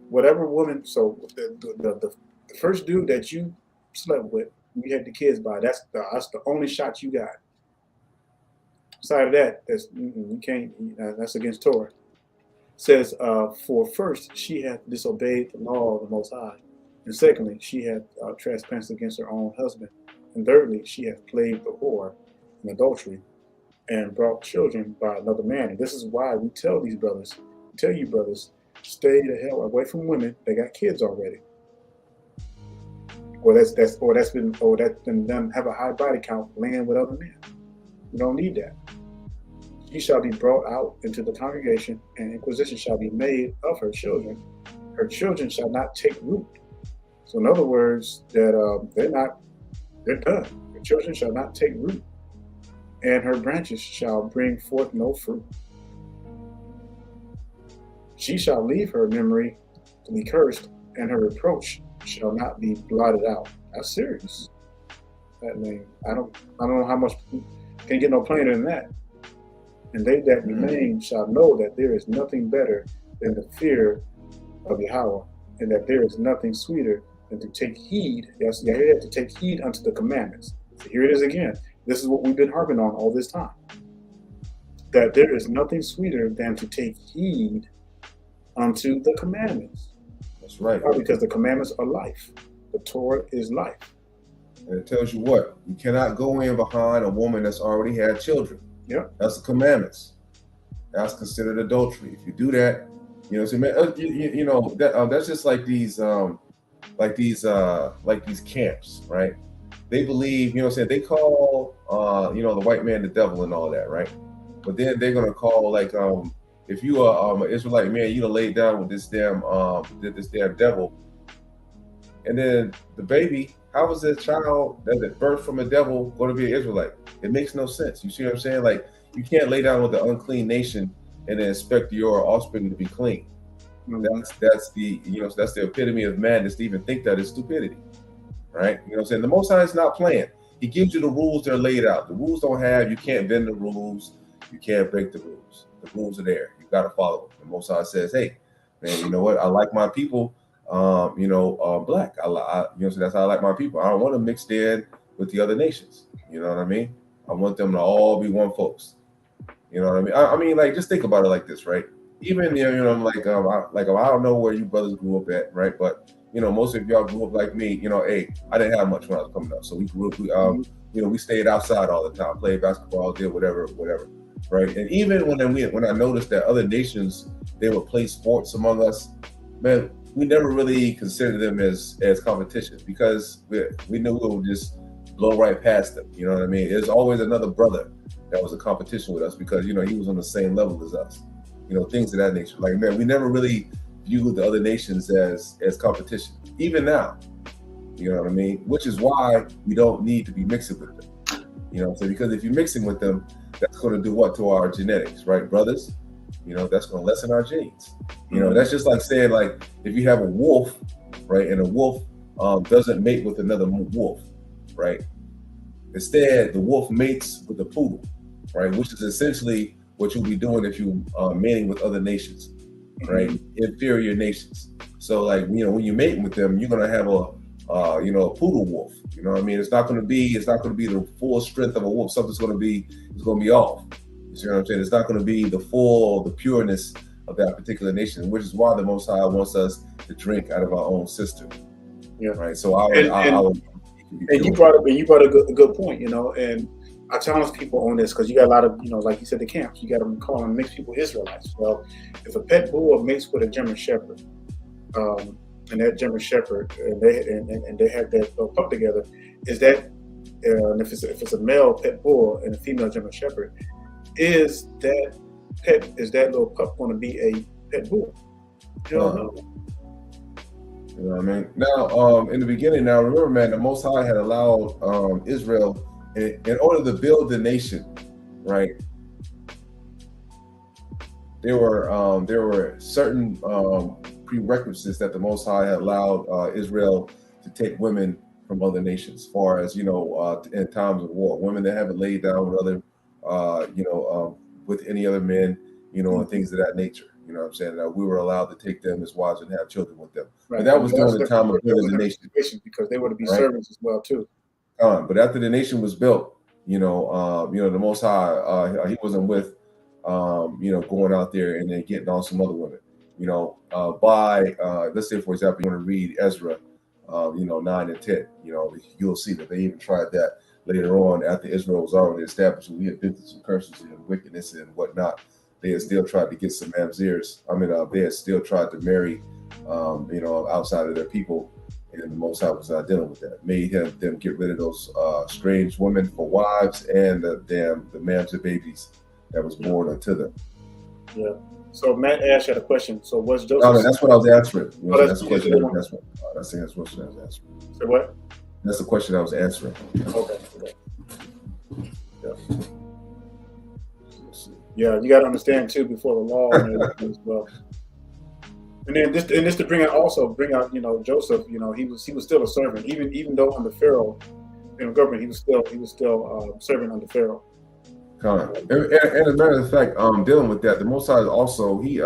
whatever woman, so the first dude that you slept with, you had the kids by, that's the only shot you got. Aside of that, you can't. That's against Torah. It says, "For first she hath disobeyed the law of the Most High, and secondly she hath trespassed against her own husband, and thirdly she hath played the whore in adultery, and brought children by another man." And this is why we tell you brothers, stay the hell away from women that got kids already, or that's been done, have a high body count, laying with other men. You don't need that. She shall be brought out into the congregation, and inquisition shall be made of her children. Her children shall not take root. So in other words, that they're done. Her children shall not take root. and her branches shall bring forth no fruit. She shall leave her memory to be cursed, and her reproach shall not be blotted out. That's serious. That name. I don't know how much can get no plainer than that. And they that remain shall know that there is nothing better than the fear of Yahweh, and that there is nothing sweeter than to take heed. Yes, you have to take heed unto the commandments. So here it is again. This is what we've been harping on all this time. That there is nothing sweeter than to take heed unto the commandments. That's right. Because the commandments are life. The Torah is life. And it tells you what? You cannot go in behind a woman that's already had children. Yep. That's the commandments. That's considered adultery. If you do that, you know, so that's just like these camps, right? They believe, you know what I'm saying, they call the white man the devil and all that, right? But then they're gonna call, like, if you are an Israelite man, you done laid down with this damn devil, and then the baby, how is that child that is birthed from a devil going to be an Israelite? It makes no sense. You see what I'm saying? Like, you can't lay down with the unclean nation and then expect your offspring to be clean. Mm-hmm. That's the epitome of madness to even think that is stupidity, right? You know what I'm saying? The Most High is not playing. He gives you the rules that are laid out. The rules don't have, you can't bend the rules, you can't break the rules. The rules are there. You got to follow them. The Most High says, hey, man, you know what? I like my people, black. So that's how I like my people. I don't want to mix in with the other nations. You know what I mean? I want them to all be one folks. You know what I mean? I mean, like, just think about it like this, right? Even, I don't know where you brothers grew up at, right? But, most of y'all grew up like me, hey, I didn't have much when I was coming up. So we grew up, we stayed outside all the time, played basketball, did whatever, right? And even when I noticed that other nations, they would play sports among us, man, we never really considered them as competition, because we knew we would just blow right past them. You know what I mean? There's always another brother that was a competition with us, because, he was on the same level as us. Things of that nature. Like, man, we never really viewed the other nations as competition, even now. You know what I mean? Which is why we don't need to be mixing with them. So because if you're mixing with them, that's going to do what to our genetics, right, brothers? That's going to lessen our genes. That's just like saying, like, if you have a wolf, right, and a wolf doesn't mate with another wolf, right? Instead, the wolf mates with the poodle, right, which is essentially what you'll be doing if you mating with other nations, right? Inferior nations. So, like, when you're mating with them, you're gonna have a poodle wolf. You know what I mean? It's not gonna be the full strength of a wolf. Something's gonna be off. You see what I'm saying? It's not gonna be the pureness of that particular nation, which is why the Most High wants us to drink out of our own cistern. Yeah. Right. So you brought up a good point, and I challenge people on this, because you got a lot of, like you said, the camps. You got to call them mixed people Israelites. Well, if a pet bull mates with a German Shepherd, and that German Shepherd, and they have that little pup together, is that, and if it's a male pet bull and a female German Shepherd, is that little pup going to be a pet bull? You don't know. You know what I mean? Now, in the beginning, remember, man, the Most High had allowed Israel, in order to build the nation, right? There were certain prerequisites that the Most High had allowed Israel to take women from other nations, as far as, in times of war, women that haven't laid down with other, with any other men, and things of that nature. You know what I'm saying? We were allowed to take them as wives and have children with them. Right. But that was during the time of building the nation, because they were to be servants as well too. But after the nation was built, the Most High, he wasn't with, going out there and then getting on some other women. Let's say, for example, you want to read Ezra, 9 and 10. You'll see that they even tried that later on, after Israel was already established. We had been through some curses and wickedness and whatnot. They had still tried to get some mamzeres. They had still tried to marry, outside of their people. And the Most High was not dealing with that. Made them get rid of those strange women for wives, and the mamzer babies that was born unto them. Yeah. So Matt Ash had a question. So what's Joseph? No, that's what I was answering. That's the question I was answering. That's the question I was answering. So what? That's the question I was answering. Okay. Yeah. Yeah, you got to understand too before the law and everything as well. And then this to bring out, you know, Joseph. You know, he was still a servant, even though under Pharaoh, in the government, he was still serving under Pharaoh. And as a matter of fact, dealing with that, the Most High also he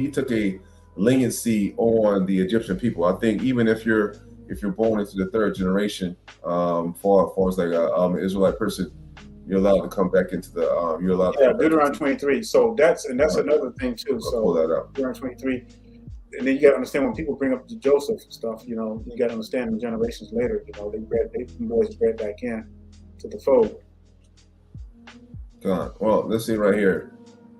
took a leniency on the Egyptian people. I think even if you're born into the third generation, far as like an Israelite person, you're allowed to come back into the you're allowed. Yeah, Deuteronomy 23. So that's another thing too. So pull that up. Deuteronomy 23. And then you got to understand when people bring up the Joseph stuff, you know, you got to understand the generations later, you know, they boys bred back in to the fold. Well, let's see right here.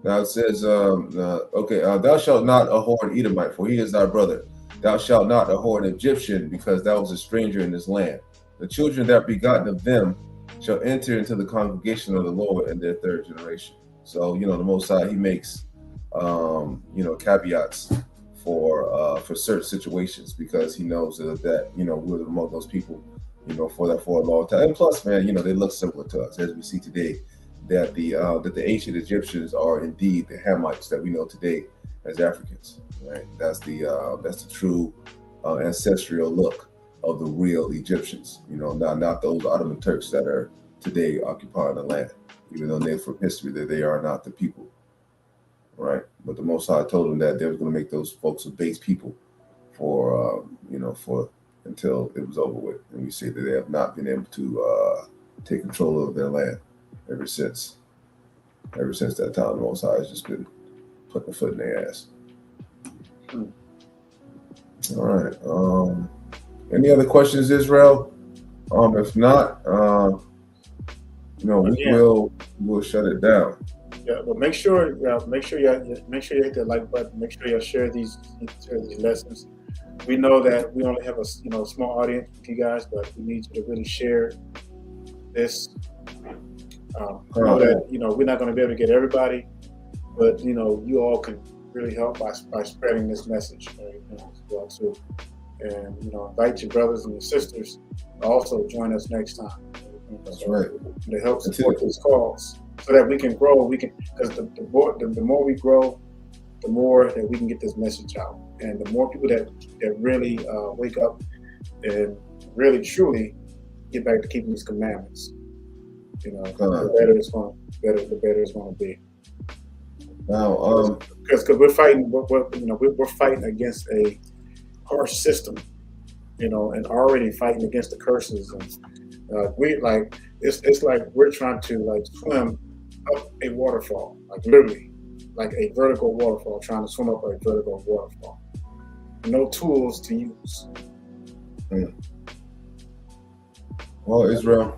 Now it says, thou shalt not abhor an Edomite, for he is thy brother. Thou shalt not abhor an Egyptian, because thou was a stranger in this land. The children that begotten of them shall enter into the congregation of the Lord in their third generation. So, you know, the Most High, he makes, caveats for certain situations, because he knows that you know, we're among those people, you know, for a long time. And plus, man, you know, they look similar to us, as we see today, that the ancient Egyptians are indeed the Hamites that we know today as Africans, right? That's the true ancestral look of the real Egyptians, you know, not those Ottoman Turks that are today occupying the land, even though they're from history that they are not the people, right? But the Most High told them that they was going to make those folks a base people for until it was over with, and we see that they have not been able to take control of their land ever since that time. The Most High has just been putting a foot in their ass. All right. Any other questions, Israel? If not, we'll shut it down. Yeah, but make sure you hit that like button. Make sure you share these lessons. We know that we only have a small audience with you guys, but we need you to really share this. Know that we're not going to be able to get everybody, but you all can really help by spreading this message as well too. And invite your brothers and your sisters to also join us next time. That's right. To help support these cause, so that we can grow. Because the more we grow, the more that we can get this message out, and the more people that really wake up and really truly get back to keeping these commandments. The better it's going to be. Now, because we're fighting, we're fighting against a harsh system, and already fighting against the curses, and it's like we're trying to swim up a waterfall, literally, like a vertical waterfall, trying to swim up a vertical waterfall. No tools to use. Well, Israel,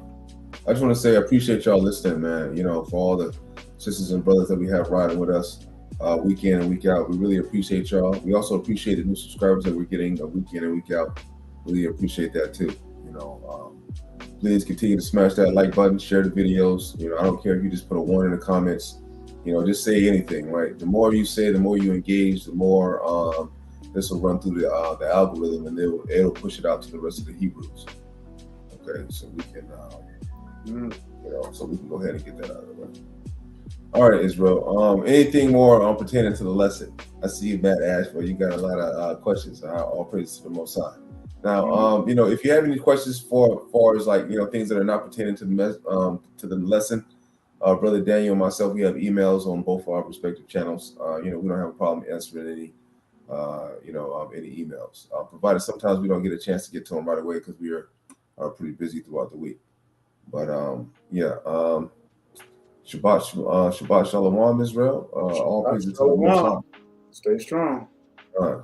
I just want to say I appreciate y'all listening, man. For all the sisters and brothers that we have riding with us week in and week out. We really appreciate y'all. We also appreciate the new subscribers that we're getting week in and week out. Really appreciate that too. Please continue to smash that like button, share the videos. I don't care if you just put a 1 in the comments. Just say anything, right? The more you say, the more you engage, the more this will run through the algorithm, and it'll push it out to the rest of the Hebrews. Okay, so we can so we can go ahead and get that out of the way. All right, Israel. Anything more pertaining to the lesson? I see you, Matt Ashford. You got a lot of questions. All praise to the Most High. Now, if you have any questions for far as things that are not pertaining to the lesson, Brother Daniel and myself, we have emails on both of our respective channels. We don't have a problem answering any emails. Provided sometimes we don't get a chance to get to them right away because we are pretty busy throughout the week. But Shabbat Shalom, Israel. All praise to the Most High. Stay strong. All right.